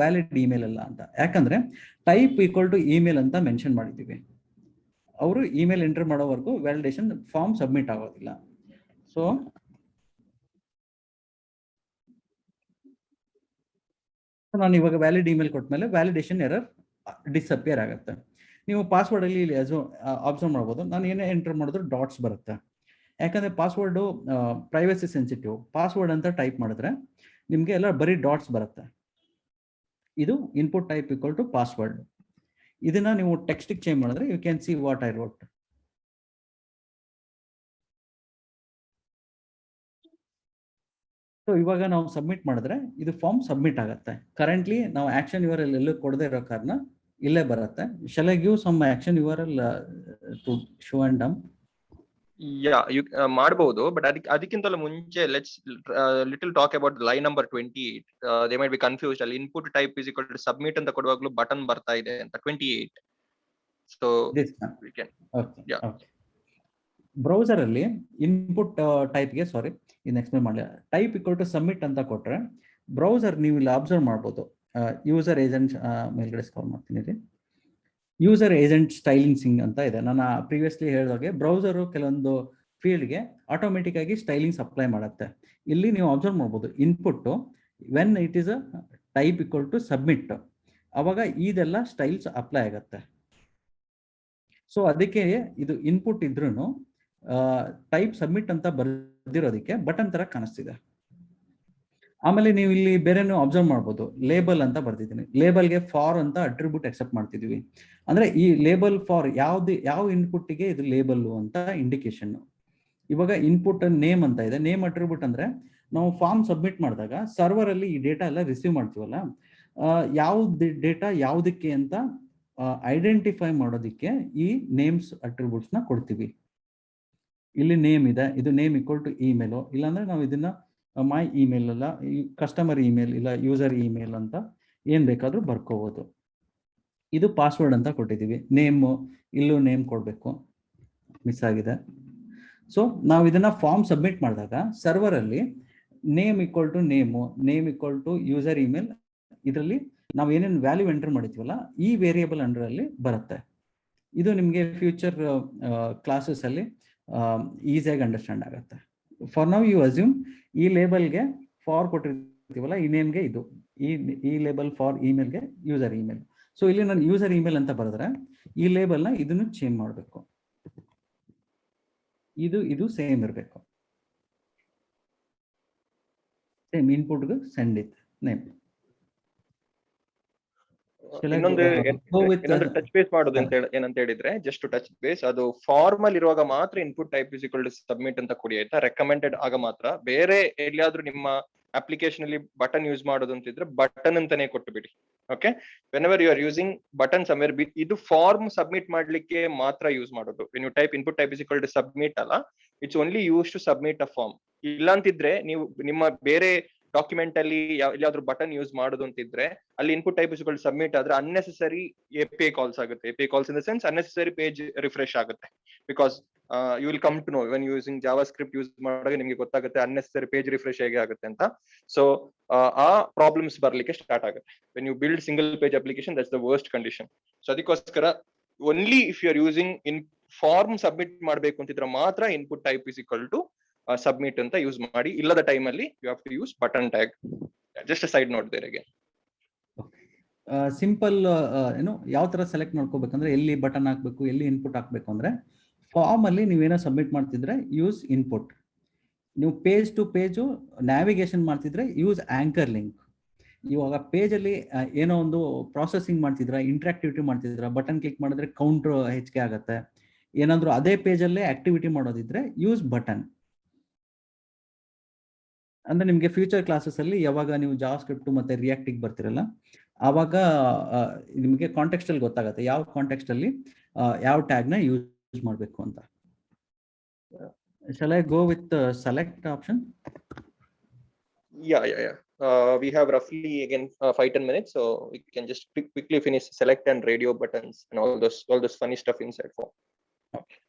ವ್ಯಾಲಿಡ್ ಇಮೇಲ್ ಅಲ್ಲ ಅಂತ. ಯಾಕಂದ್ರೆ ಟೈಪ್ ಈಕ್ವಲ್ ಟು ಇಮೇಲ್ ಅಂತ ಮೆನ್ಷನ್ ಮಾಡಿದ್ದೀವಿ. ಅವರು ಇಮೇಲ್ ಎಂಟರ್ ಮಾಡೋವರೆಗೂ ವ್ಯಾಲಿಡೇಷನ್ ಫಾರ್ಮ್ ಸಬ್ಮಿಟ್ ಆಗೋದಿಲ್ಲ. ಸೊ ನಾನು ಇವಾಗ ವ್ಯಾಲಿಡ್ ಇಮೇಲ್ ಕೊಟ್ಮೇಲೆ ವ್ಯಾಲಿಡೇಷನ್ ಎರರ್ ಡಿಸಪಿಯರ್ ಆಗುತ್ತೆ. ನೀವು ಪಾಸ್ವರ್ಡ್ ಅಲ್ಲಿ ಅಬ್ಸರ್ವ್ ಮಾಡ್ಬೋದು. ನಾನು ಏನೇ ಎಂಟರ್ ಮಾಡಿದ್ರು ಡಾಟ್ಸ್ ಬರುತ್ತೆ. ಯಾಕಂದ್ರೆ ಪಾಸ್ವರ್ಡು ಪ್ರೈವಸಿ ಸೆನ್ಸಿಟಿವ್. ಪಾಸ್ವರ್ಡ್ ಅಂತ ಟೈಪ್ ಮಾಡಿದ್ರೆ ನಿಮ್ಗೆ ಎಲ್ಲ ಬರೀ ಡಾಟ್ಸ್ ಬರುತ್ತೆ. ಇದು input type equal to password. ಇದನ್ನ ನೀವು ಟೆಕ್ಸ್ಟಿಗೆ ಚೇಂಜ್ ಮಾಡಿದ್ರೆ you can see what I wrote. So ಇವಾಗ ನಾವು ಸಬ್ಮಿಟ್ ಮಾಡಿದ್ರೆ ಇದು ಫಾರ್ಮ್ ಸಬ್ಮಿಟ್ ಆಗುತ್ತೆ. ಕರೆಂಟ್ಲಿ ನಾವು ಆಕ್ಷನ್ URL ಎಲ್ಲೂ ಕೊಡದೇ ಇರೋ ಕಾರಣ ಇಲ್ಲೇ ಬರುತ್ತೆ. Shall I give some action URL to show and dump? ಮಾಡಬಹುದು. ಬಟ್ ಅದಕ್ಕಿಂತಲೂ ಮುಂಚೆ let's little talk about line number 28. They might be confused. ಅಲ್ಲಿ input type is equal to submit ಅಂತ ಕೊಡುವಾಗಲೂ ಬಟನ್ ಬರ್ತಾ ಇದೆ ಅಂತ 28. ಸೊ ಬ್ರೌಸರ್ ಅಲ್ಲಿ ಇನ್ಪುಟ್ ಟೈಪ್ಗೆ ಇನ್ನು ಎಕ್ಸ್ಪ್ಲೇನ್ ಮಾಡಲಿಲ್ಲ. ಟೈಪ್ ಈಕ್ವಲ್ ಟು ಸಬ್ಮಿಟ್ ಅಂತ ಕೊಟ್ರೆ ಬ್ರೌಸರ್ ನೀವು ಇಲ್ಲಿ ಅಬ್ಸರ್ವ್ ಮಾಡ್ಬೋದು. ಯೂಸರ್ ಏಜೆಂಟ್ ಮೇಲ್ಗಡೆ ಸ್ಕ್ರಾಲ್ ಮಾಡ್ತೀನಿ ಇಲ್ಲಿ. ಯೂಸರ್ ಏಜೆಂಟ್ ಸ್ಟೈಲಿಂಗ್ ಅಂತ ಇದೆ. ನಾನು ಪ್ರೀವಿಯಸ್ಲಿ ಹೇಳಿದಾಗೆ ಬ್ರೌಸರ್ ಕೆಲವೊಂದು ಫೀಲ್ಡ್ಗೆ ಆಟೋಮೆಟಿಕ್ ಆಗಿ ಸ್ಟೈಲಿಂಗ್ಸ್ ಅಪ್ಲೈ ಮಾಡುತ್ತೆ. ಇಲ್ಲಿ ನೀವು ಅಬ್ಸರ್ವ್ ಮಾಡ್ಬೋದು input when it is a type equal to submit, ಅವಾಗ ಇದೆಲ್ಲ ಸ್ಟೈಲ್ಸ್ ಅಪ್ಲೈ ಆಗುತ್ತೆ. ಸೊ ಅದಕ್ಕೆ ಇದು ಇನ್ಪುಟ್ ಇದ್ರೂ ಟೈಪ್ ಸಬ್ಮಿಟ್ ಅಂತ ಬರ್ದಿರೋದಕ್ಕೆ ಬಟನ್ ತರ ಕಾಣಿಸ್ತಿದೆ. ಆಮೇಲೆ ನೀವು ಇಲ್ಲಿ ಬೇರೆನೂ ಅಬ್ಸರ್ವ್ ಮಾಡ್ಬೋದು. ಲೇಬಲ್ ಅಂತ ಬರ್ತಿದ್ದೀನಿ. ಲೇಬಲ್ಗೆ ಫಾರ್ ಅಂತ ಅಟ್ರಿಬ್ಯೂಟ್ ಅಕ್ಸೆಪ್ಟ್ ಮಾಡ್ತಿದ್ವಿ. ಅಂದ್ರೆ ಈ ಲೇಬಲ್ ಫಾರ್ ಯಾವ ಇನ್ಪುಟ್ಗೆ ಇದು ಲೇಬಲ್ ಅಂತ ಇಂಡಿಕೇಶನ್. ಇವಾಗ ಇನ್ಪುಟ್ ನೇಮ್ ಅಂತ ಇದೆ. ನೇಮ್ ಅಟ್ರಿಬ್ಯೂಟ್ ಅಂದ್ರೆ ನಾವು ಫಾರ್ಮ್ ಸಬ್ಮಿಟ್ ಮಾಡಿದಾಗ ಸರ್ವರ್ ಅಲ್ಲಿ ಈ ಡೇಟಾ ಎಲ್ಲ ರಿಸೀವ್ ಮಾಡ್ತೀವಲ್ಲ, ಯಾವ್ದು ಡೇಟಾ ಯಾವುದಕ್ಕೆ ಅಂತ ಐಡೆಂಟಿಫೈ ಮಾಡೋದಕ್ಕೆ ಈ ನೇಮ್ಸ್ ಅಟ್ರಿಬ್ಯೂಟ್ಸ್ ನ ಕೊಡ್ತೀವಿ. ಇಲ್ಲಿ ನೇಮ್ ಇದೆ, ಇದು ನೇಮ್ ಈಕ್ವಲ್ ಟು ಇಮೇಲ್. ಇಲ್ಲಾಂದ್ರೆ ನಾವು ಇದನ್ನ ಮೈ ಇಮೇಲ್ ಅಲ್ಲ, ಕಸ್ಟಮರ್ ಇಮೇಲ್ ಇಲ್ಲ ಯೂಸರ್ ಇಮೇಲ್ ಅಂತ ಏನ್ ಬೇಕಾದ್ರೂ ಬರ್ಕೋಬಹುದು. ಇದು ಪಾಸ್ವರ್ಡ್ ಅಂತ ಕೊಟ್ಟಿದ್ದೀವಿ. ನೇಮ್ ಇಲ್ಲೂ ನೇಮ್ ಕೊಡ್ಬೇಕು, ಮಿಸ್ ಆಗಿದೆ. ಸೊ ನಾವು ಇದನ್ನ ಫಾರ್ಮ್ ಸಬ್ಮಿಟ್ ಮಾಡಿದಾಗ ಸರ್ವರ್ ಅಲ್ಲಿ name equal to name equal to user email, ಇದರಲ್ಲಿ ನಾವು ಏನೇನು ವ್ಯಾಲ್ಯೂ ಎಂಟರ್ ಮಾಡಿತೀವಲ್ಲ ಈ ವೇರಿಯೇಬಲ್ ಅಂಡರ್ ಅಲ್ಲಿ ಬರುತ್ತೆ. ಇದು ನಿಮಗೆ ಫ್ಯೂಚರ್ ಕ್ಲಾಸಸ್ ಅಲ್ಲಿ ಈಸಿಯಾಗಿ ಅಂಡರ್ಸ್ಟ್ಯಾಂಡ್ ಆಗುತ್ತೆ. ಫಾರ್ ನೌ ಯು ಅಸ್ಯೂಮ್ ಈ ಲೇಬಲ್ಗೆ ಫಾರ್ ಕೊಟ್ಟಿರ್ತೀವಲ್ಲ, ಈ ನೇಮ್ಗೆ ಇದು ಈ ಲೇಬಲ್ ಫಾರ್ ಇಮೇಲ್ಗೆ ಯೂಸರ್ ಇಮೇಲ್. ಸೊ ಇಲ್ಲಿ ನಾನು ಯೂಸರ್ ಇಮೇಲ್ ಅಂತ ಬರೆದ್ರೆ ಈ ಲೇಬಲ್ನ ಇದನ್ನು ಚೇಂಜ್ ಮಾಡಬೇಕು. ಇದು ಸೇಮ್ ಇರಬೇಕು. ಸೇಮ್ ಇನ್ಪುಟ್ಗೆ ಸೆಂಡ್ ಇಟ್ ನೇಮ್. ಇನ್ನೊಂದು ಟಚ್ ಬೇಸ್ ಮಾಡೋದು ಅಂತ ಏನಂತ ಹೇಳಿದ್ರೆ, ಜಸ್ಟ್ ಟಚ್ ಬೇಸ್, ಅದು ಫಾರ್ಮಲ್ ಇರುವಾಗ ಮಾತ್ರ input type is equal to submit ಅಂತ ಕೊಡಿ ಆಯ್ತಾ. ರೆಕಮೆಂಡೆಡ್ ಆಗ ಮಾತ್ರ. ಬೇರೆ ಎಲ್ಲಿಯಾದ್ರೂ ನಿಮ್ಮ ಅಪ್ಲಿಕೇಶನ್ ಅಲ್ಲಿ ಬಟನ್ ಯೂಸ್ ಮಾಡೋದು ಅಂತಿದ್ರೆ ಬಟನ್ ಅಂತಾನೆ ಕೊಟ್ಟು ಬಿಡಿ. Okay, whenever you are using button somewhere, ಇದು ಫಾರ್ಮ್ ಸಬ್ಮಿಟ್ ಮಾಡ್ಲಿಕ್ಕೆ ಮಾತ್ರ ಯೂಸ್ ಮಾಡೋದು. When you type input type is equal to submit ಅಲ್ಲ, it's only use to submit a form. ಇಲ್ಲ ಅಂತಿದ್ರೆ ನೀವು ನಿಮ್ಮ ಬೇರೆ ಡಾಕ್ಯುಮೆಂಟ್ ಅಲ್ಲಿ ಎಲ್ಲಿಯಾದ್ರೂ ಬಟನ್ ಯೂಸ್ ಮಾಡೋದು ಅಂತಿದ್ರೆ ಅಲ್ಲಿ ಇನ್ಪುಟ್ ಟೈಪ್ ಇಸ್ ಸಬ್ಮಿಟ್ ಆದ್ರೆ ಅನ್ನೆಸೆಸರಿ API ಕಾಲ್ಸ್ ಆಗುತ್ತೆ. API calls in the sense unnecessary page refresh ಆಗುತ್ತೆ. Because you will come to know when using JavaScript use ಮಾಡಿದಾಗ ನಿಮಗೆ ಗೊತ್ತಾಗುತ್ತೆ ಅನ್ನೆಸೆಸರಿ ಪೇಜ್ ರಿಫ್ರೆಶ್ ಹೇಗೆ ಆಗುತ್ತೆ ಅಂತ. ಸೊ ಆ ಪ್ರಾಬ್ಲಮ್ಸ್ ಬರ್ಲಿಕ್ಕೆ ಸ್ಟಾರ್ಟ್ ಆಗುತ್ತೆ. When you build single page application, that's the worst condition. So ಅದಕ್ಕೋಸ್ಕರ only if you are using in form submit ಮಾಡಬೇಕು ಅಂತಿದ್ರೆ ಮಾತ್ರ input type is equal to submit ಅಂತ ಯೂಸ್ ಮಾಡಿ. ಇಲ್ಲದ ಟೈಮ್ ಅಲ್ಲಿ you have to use button tag. Just side note there again. Simple ಯಾವ ತರ ಸೆಲೆಕ್ಟ್ ಮಾಡ್ಕೋಬೇಕಂದ್ರೆ ಎಲ್ಲಿ ಬಟನ್ ಹಾಕ್ಬೇಕು, ಎಲ್ಲಿ ಇನ್ಪುಟ್ ಹಾಕ್ಬೇಕು ಅಂದ್ರೆ ಫಾರ್ಮ್ ಅಲ್ಲಿ ನೀವೇನೋ ಸಬ್ಮಿಟ್ ಮಾಡ್ತಿದ್ರೆ ಯೂಸ್ ಇನ್ಪುಟ್. ನೀವು ಪೇಜ್ ಟು ಪೇಜು ನ್ಯಾವಿಗೇಷನ್ ಮಾಡ್ತಿದ್ರೆ ಯೂಸ್ ಆಂಕರ್ ಲಿಂಕ್. ಇವಾಗ ಪೇಜ್ ಅಲ್ಲಿ ಏನೋ ಒಂದು ಪ್ರಾಸೆಸಿಂಗ್ ಮಾಡ್ತಿದ್ರ, ಇಂಟ್ರಾಕ್ಟಿವಿಟಿ ಮಾಡ್ತಿದ್ರ, ಬಟನ್ ಕ್ಲಿಕ್ ಮಾಡಿದ್ರೆ ಕೌಂಟರ್ ಹೆಚ್ಚಿಗೆ ಆಗುತ್ತೆ. ಏನಾದ್ರು ಅದೇ ಪೇಜ್ ಅಲ್ಲೇ ಆಕ್ಟಿವಿಟಿ ಮಾಡೋದಿದ್ರೆ ಯೂಸ್ ಬಟನ್. ಅಂದ್ರೆ ನಿಮ್ಗೆ ಫ್ಯೂಚರ್ ಕ್ಲಾಸಸ್ ಅಲ್ಲಿ ಯಾವಾಗ ನೀವು ಜಾವಾ ಸ್ಕ್ರಿಪ್ಟ್ ಮತ್ತೆ ರಿಯಾಕ್ಟಿಗೆ ಬರ್ತಿರಲ್ಲ, ಆವಾಗ ನಿಮಗೆ ಕಾಂಟೆಕ್ಸ್ಟ್ ಅಲ್ಲಿ ಗೊತ್ತಾಗುತ್ತೆ ಯಾವ ಕಾಂಟೆಕ್ಸ್ಟ್ ಅಲ್ಲಿ ಯಾವ ಟ್ಯಾಗ್ ನ ಯೂಸ್ ಮಾಡಬೇಕು ಅಂತ. Shall I go with the select option? Yeah. We have roughly again 5-10 minutes, so we can just quickly finish select and radio buttons and all those funny stuff inside form. Okay.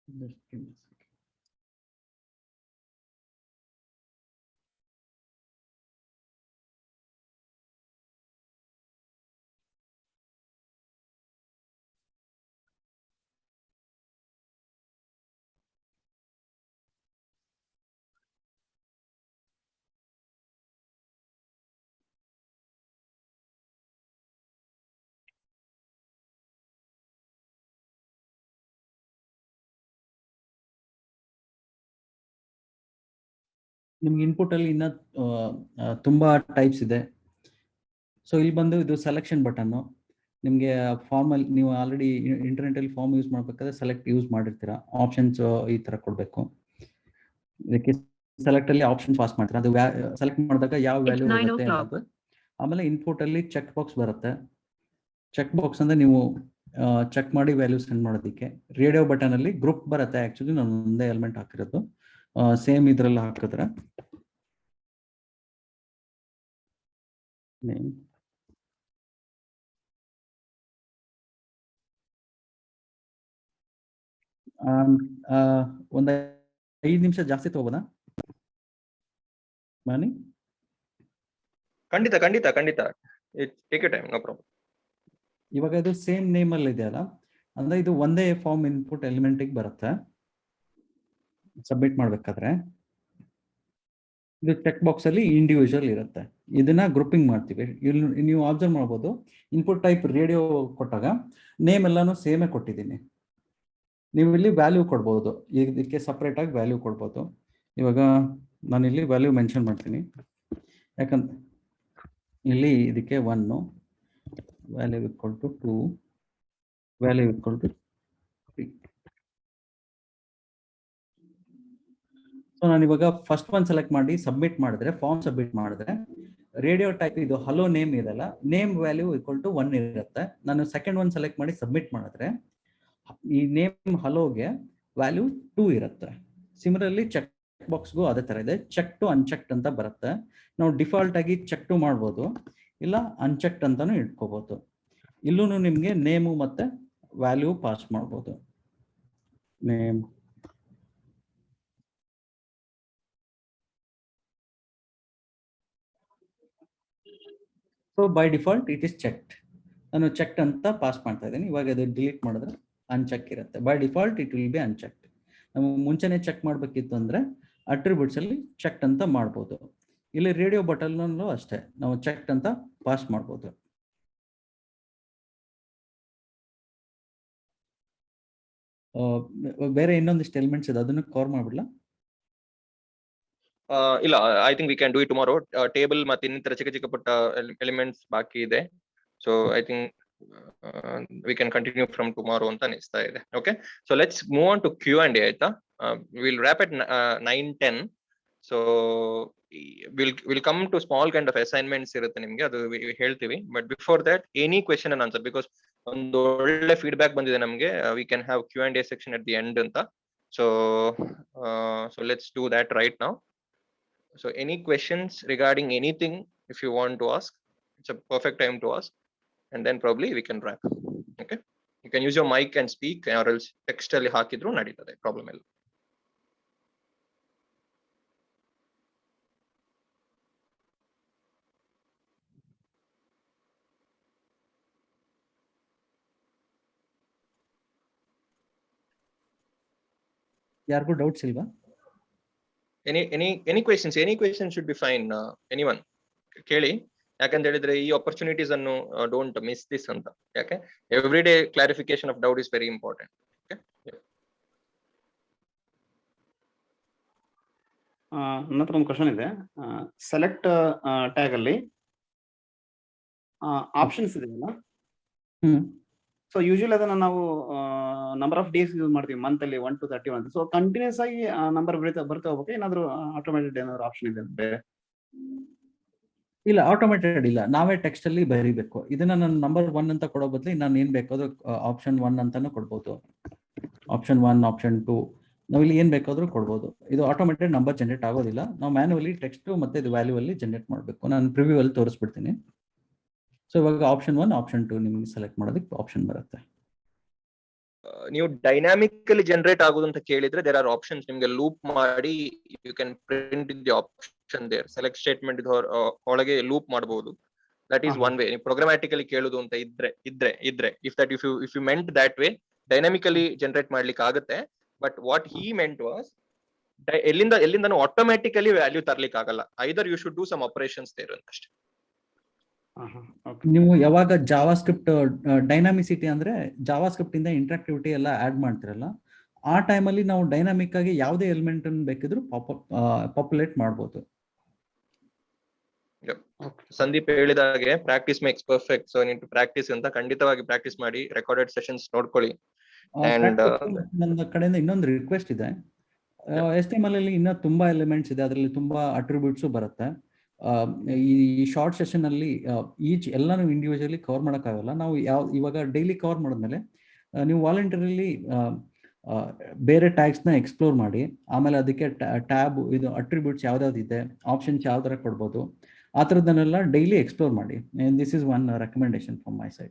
Just give me a second. ನಿಮ್ಗೆ input ಅಲ್ಲಿ ಇನ್ನ ತುಂಬಾ types ಇದೆ. So ಇಲ್ಲಿ ಬಂದು ಇದು selection button. ನಿಮ್ಗೆ form ಅಲ್ಲಿ ನೀವು ಆಲ್ರೆಡಿ ಇಂಟರ್ನೆಟ್ ಅಲ್ಲಿ ಫಾರ್ಮ್ ಯೂಸ್ ಮಾಡ್ಬೇಕಾದ್ರೆ ಸೆಲೆಕ್ಟ್ ಯೂಸ್ ಮಾಡಿರ್ತೀರಾ. ಆಪ್ಷನ್ಸ್ ಈ ತರ ಕೊಡ್ಬೇಕು. ಇದಕ್ಕೆ ಸೆಲೆಕ್ಟ್ ಅಲ್ಲಿ ಆಪ್ಷನ್ ಪಾಸ್ ಮಾಡ್ತೀರಾ. ಅದು ಸೆಲೆಕ್ಟ್ ಮಾಡಿದಾಗ ಯಾವ ವ್ಯಾಲ್ಯೂ ಹೋಗುತ್ತೆ ಅನ್ನೋದು. ಆಮೇಲೆ ಇನ್ಪುಟ್ ಅಲ್ಲಿ ಚೆಕ್ ಬಾಕ್ಸ್ ಬರುತ್ತೆ. ಚೆಕ್ ಬಾಕ್ಸ್ ಅಂದ್ರೆ ನೀವು ಚೆಕ್ ಮಾಡಿ ವ್ಯಾಲ್ಯೂ ಸೆಂಡ್ ಮಾಡೋದಕ್ಕೆ. ರೇಡಿಯೋ ಬಟನ್ ಅಲ್ಲಿ ಗ್ರೂಪ್ ಬರುತ್ತೆ. ಆಕ್ಚುಲಿ ನಾನು ಒಂದೇ ಎಲಿಮೆಂಟ್ ಹಾಕಿರೋದು. ಸೇಮ್ ಇದ್ರಲ್ಲಿ ಹಾಕಿದ್ರೆ ನೇಮ್ ಒಂದು 5 ನಿಮಿಷ ಜಾಸ್ತಿ ತಗೋಬೋದಾ ಮಾನಿ? ಖಂಡಿತ take you time, no problem. ಇವಾಗ ಇದು ಸೇಮ್ ನೇಮ್ ಅಲ್ಲಿ ಇದೆಯಲ್ಲ, ಅಂದ್ರೆ ಇದು ಒಂದೇ ಫಾರ್ಮ್ ಇನ್ಪುಟ್ ಎಲಿಮೆಂಟ್ ಬರುತ್ತೆ. ಸಬ್ಮಿಟ್ ಮಾಡ್ಬೇಕಾದ್ರೆ ಇದು ಚೆಕ್ ಬಾಕ್ಸ್ ಅಲ್ಲಿ ಇಂಡಿವಿಜುವಲ್ ಇರುತ್ತೆ. ಇದನ್ನ ಗ್ರೂಪಿಂಗ್ ಮಾಡ್ತೀವಿ. ಇಲ್ಲಿ ನೀವು ಅಬ್ಸರ್ವ್ ಮಾಡ್ಬೋದು, ಇನ್ಪುಟ್ ಟೈಪ್ ರೇಡಿಯೋ ಕೊಟ್ಟಾಗ ನೇಮ್ ಎಲ್ಲಾನು ಸೇಮೇ ಕೊಟ್ಟಿದ್ದೀನಿ. ನೀವು ಇಲ್ಲಿ ವ್ಯಾಲ್ಯೂ ಕೊಡ್ಬೋದು. ಇದಕ್ಕೆ ಸಪ್ರೇಟ್ ಆಗಿ ವ್ಯಾಲ್ಯೂ ಕೊಡ್ಬೋದು. ಇವಾಗ ನಾನು ಇಲ್ಲಿ ವ್ಯಾಲ್ಯೂ ಮೆನ್ಷನ್ ಮಾಡ್ತೀನಿ. ಯಾಕಂದ್ರೆ ಇಲ್ಲಿ ಇದಕ್ಕೆ 1, value equal to 2, value equal to 3. So ನಾನು ಇವಾಗ ಫಸ್ಟ್ ಒನ್ ಸೆಲೆಕ್ಟ್ ಮಾಡಿ ಸಬ್ಮಿಟ್ ಮಾಡಿದ್ರೆ, ಫಾರ್ಮ್ ಸಬ್ಮಿಟ್ ಮಾಡಿದ್ರೆ ರೇಡಿಯೋ ಟೈಪ್ ಇದು ಹಲೋ ನೇಮ್ ಇದೆಲ್ಲ, ನೇಮ್ ವ್ಯಾಲ್ಯೂ ಈಕ್ವಲ್ ಟು 1 ಇರುತ್ತೆ. ನಾನು ಸೆಕೆಂಡ್ ಒನ್ ಸೆಲೆಕ್ಟ್ ಮಾಡಿ ಸಬ್ಮಿಟ್ ಮಾಡಿದ್ರೆ ಈ ನೇಮ್ ಹಲೋಗೆ ವ್ಯಾಲ್ಯೂ 2 ಇರುತ್ತೆ. ಸಿಮಿಲರ್ಲಿ ಚೆಕ್ ಬಾಕ್ಸ್ಗೂ ಅದೇ ತರ ಇದೆ. ಚೆಕ್ ಟು ಅನ್ಚೆಕ್ಡ್ ಅಂತ ಬರುತ್ತೆ. ನಾವು ಡಿಫಾಲ್ಟ್ ಆಗಿ ಚೆಕ್ ಟು ಮಾಡ್ಬೋದು, ಇಲ್ಲ ಅನ್ಚೆಕ್ಡ್ ಅಂತಾನು ಇಟ್ಕೋಬಹುದು. ಇಲ್ಲೂ ನಿಮ್ಗೆ ನೇಮು ಮತ್ತೆ ವ್ಯಾಲ್ಯೂ ಪಾಸ್ ಮಾಡ್ಬೋದು. Name so by default it is checked. ನಾನು ಚೆಕ್ಡ್ ಅಂತ ಪಾಸ್ ಮಾಡ್ತಾ ಇದ್ದೀನಿ. ಇವಾಗ ಅದು ಡಿಲೀಟ್ ಮಾಡಿದ್ರೆ ಅನ್ಚೆಕ್ ಇರುತ್ತೆ. By default it will be unchecked. ನಾವು ಮುಂಚೆನೆ ಚೆಕ್ ಮಾಡಬೇಕಿತ್ತು ಅಂದರೆ ಅಟ್ರಿಬ್ಯೂಟ್ಸ್ ಅಲ್ಲಿ ಚೆಕ್ಡ್ ಅಂತ ಮಾಡ್ಬೋದು. ಇಲ್ಲಿ ರೇಡಿಯೋ ಬಟನ್ನಲ್ಲೂ ಅಷ್ಟೇ ನಾವು ಚೆಕ್ಡ್ ಅಂತ ಪಾಸ್ ಮಾಡ್ಬೋದು. ಬೇರೆ ಇನ್ನೊಂದಿಷ್ಟು ಎಲಿಮೆಂಟ್ಸ್ ಇದೆ, ಅದನ್ನು ಕವರ್ ಮಾಡ್ಬಿಡ್ಲಾ? ಇಲ್ಲ, I think we can do it tomorrow. Table ಮತ್ತೆ ಇನ್ನಿತರ ಚಿಕ್ಕ ಚಿಕ್ಕ ಪುಟ್ಟ ಎಲಿಮೆಂಟ್ಸ್ ಬಾಕಿ ಇದೆ. So I think we can continue from tomorrow ಅಂತ ಅನಿಸ್ತಾ ಇದೆ. Okay, so let's move on to Q&A. ಆಯ್ತಾ, we'll wrap at 9:10. So will come to small kind of assignments ಇರುತ್ತೆ ನಿಮ್ಗೆ, ಅದು ಹೇಳ್ತೀವಿ. But before that any question and answer, because ಒಂದು ಒಳ್ಳೆ ಫೀಡ್ಬ್ಯಾಕ್ ಬಂದಿದೆ ನಮ್ಗೆ. We can have Q&A section at the end ಅಂತ. So let's do that right now. So any questions regarding anything, if you want to ask, it's a perfect time to ask, and then probably we can wrap. Okay, you can use your mic and speak, or else text alli hakidru naditade, problem illa. ಯಾರಿಗೂ doubts ಇಲ್ವಾ? Any questions should be fine. Anyone ಕೇಳಿ, ಯಾಕಂತ ಹೇಳಿದ್ರೆ ಈ opportunities ಅನ್ನು don't miss this ಅಂತ. ಯಾಕೆ every day clarification of doubt is very important. ನನ್ನ ಹತ್ರ ಒಂದು ಕ್ವಶನ್ ಇದೆ. ಸೆಲೆಕ್ಟ್ ಟ್ಯಾಗ್ ಅಲ್ಲಿ ಆಪ್ಷನ್ಸ್ ಇದೆಯಲ್ಲ, ಸೊ ಯೂಶುವಲಿ ಅದನ್ನ ನಾವು ನಂಬರ್ ಆಫ್ ಡೇಸ್ ಯೂಸ್ ಮಾಡ್ತೀವಿ, ಮಂತ್ ಅಲ್ಲಿ 1 to 31. ಸೊ ಕಂಟಿನ್ಯೂಸ್ ಆಗಿ ನಂಬರ್ ಬರ್ತಾ ಹೋಗ್ಬೇಕು, ಏನಾದ್ರು ಆಟೋಮೇಟೆಡ್ ಏನಾದ್ರು ಆಪ್ಷನ್ ಇದೆ ಬೇರೆ? ಇಲ್ಲ, ಆಟೋಮೇಟೆಡ್ ಇಲ್ಲ, ನಾವೇ ಟೆಕ್ಸ್ಟ್ ಅಲ್ಲಿ ಬರೀಬೇಕು. ಇದನ್ನ ನಾನು ನಂಬರ್ 1 ಅಂತ ಕೊಡೋ ಬದಲು ನಾನು ಏನ್ ಬೇಕಾದ್ರೂ ಆಪ್ಷನ್ 1 ಅಂತಾನು ಕೊಡ್ಬೋದು, ಆಪ್ಷನ್ 1, ಆಪ್ಷನ್ 2, ನಾವು ಇಲ್ಲಿ ಏನ್ ಬೇಕಾದ್ರೂ ಕೊಡ್ಬೋದು. ಇದು ಆಟೋಮೇಟೆಡ್ ನಂಬರ್ ಜನರೇಟ್ ಆಗೋದಿಲ್ಲ, ನಾವು ಮ್ಯಾನ್ಯುವಲಿ ಟೆಕ್ಸ್ಟ್ ಮತ್ತೆ ಇದು ವ್ಯಾಲ್ಯೂ ಅಲ್ಲಿ ಜನರೇಟ್ ಮಾಡಬೇಕು. ನಾನು ಪ್ರಿವ್ಯೂ ಅಲ್ಲಿ ತೋರಿಸ್ಬಿಡ್ತೀನಿ. ಸೊ ಇವಾಗ ಆಪ್ಷನ್ 1, ಆಪ್ಷನ್ 2 ನಿಮ್ಗೆ ಸೆಲೆಕ್ಟ್ ಮಾಡೋದಕ್ಕೆ ಆಪ್ಷನ್ ಬರುತ್ತೆ. ನೀವು ಡೈನಾಮಿಕಲಿ ಜನರೇಟ್ ಆಗೋದು ಅಂತ ಕೇಳಿದ್ರೆ ದೇರ್ ಆರ್ ಆಪ್ಷನ್ಸ್. ನಿಮ್ಗೆ ಲೂಪ್ ಮಾಡಿ you can print the option there. Select statement ಒಳಗೆ ಲೂಪ್ ಮಾಡಬಹುದು. That is one way. ನೀವು ಪ್ರೋಗ್ರಾಮ್ಯಾಟಿಕಲಿ ಕೇಳುದು ಅಂತ ಇದ್ರೆ if you meant that way dynamically generate ಮಾಡ್ಲಿಕ್ಕೆ ಆಗುತ್ತೆ. But what he meant was ಎಲ್ಲಿಂದ ಆಟೋಮ್ಯಾಟಿಕಲಿ ವ್ಯಾಲ್ಯೂ ತರ್ಲಿಕ್ಕೆ ಆಗಲ್ಲ. Either you should do some operations there ಅಂತಷ್ಟೇ. ನೀವು ಯಾವಾಗ ಜಾವಾ ಸ್ಕ್ರಿಪ್ಟ್ ಡೈನಾಮಿಸಿಟಿ ಅಂದ್ರೆ ಜಾವಾ ಸ್ಕ್ರಿಪ್ಟ್ ಇಂದ ಇಂಟ್ರಾಕ್ಟಿವಿಟಿ ಎಲ್ಲ ಆಡ್ ಮಾಡ್ತಿರಲ್ಲ, ಆ ಟೈಮಲ್ಲಿ ನಾವು ಡೈನಾಮಿಕ್ ಆಗಿ ಯಾವುದೇ ಎಲಿಮೆಂಟ್ ಅನ್ನು ಬೇಕಿದ್ರು ಪಾಪ್ಯುಲೇಟ್ ಮಾಡ್ಬೋದು. ಸಂದೀಪ್ ಹೇಳಿದಾಗೆ practice makes perfect. So need to practice ಅಂತ ಖಂಡಿತವಾಗಿ ಪ್ರಾಕ್ಟೀಸ್ ಮಾಡಿ. ರೆಕಾರ್ಡೆಡ್ ಸೆಷನ್ಸ್ ನೋಡ್ಕೊಳ್ಳಿ. ನನ್ನ ಕಡೆಯಿಂದ ಇನ್ನೊಂದು ರಿಕ್ವೆಸ್ಟ್ ಇದೆ. HTML ಅಲ್ಲಿ ಇನ್ನೂ ತುಂಬಾ ಎಲಿಮೆಂಟ್ಸ್ ಇದೆ, ಅದರಲ್ಲಿ ತುಂಬಾ ಅಟ್ರಿಬ್ಯೂಟ್ಸು ಬರುತ್ತೆ. ಈ ಶಾರ್ಟ್ ಸೆಷನ್ ಅಲ್ಲಿ ಈಚ್ ಎಲ್ಲಾನು ಇಂಡಿವಿಜುವಲಿ ಕವರ್ ಮಾಡೋಕ್ಕಾಗಲ್ಲ. ನಾವು ಇವಾಗ ಡೈಲಿ ಕವರ್ ಮಾಡಿದ್ಮೇಲೆ ನೀವು ವಾಲಂಟರಿಲಿ ಬೇರೆ ಟ್ಯಾಗ್ಸ್ನ ಎಕ್ಸ್ಪ್ಲೋರ್ ಮಾಡಿ, ಆಮೇಲೆ ಅದಕ್ಕೆ ಟ್ಯಾಬ್ ಇದು ಅಟ್ರಿಬ್ಯೂಟ್ಸ್ ಯಾವ್ದಾವ್ದು ಇದೆ, ಆಪ್ಷನ್ಸ್ ಯಾವ ಥರ ಕೊಡ್ಬೋದು, ಆ ಥರದನ್ನೆಲ್ಲ ಡೈಲಿ ಎಕ್ಸ್ಪ್ಲೋರ್ ಮಾಡಿ. This is one recommendation from my side.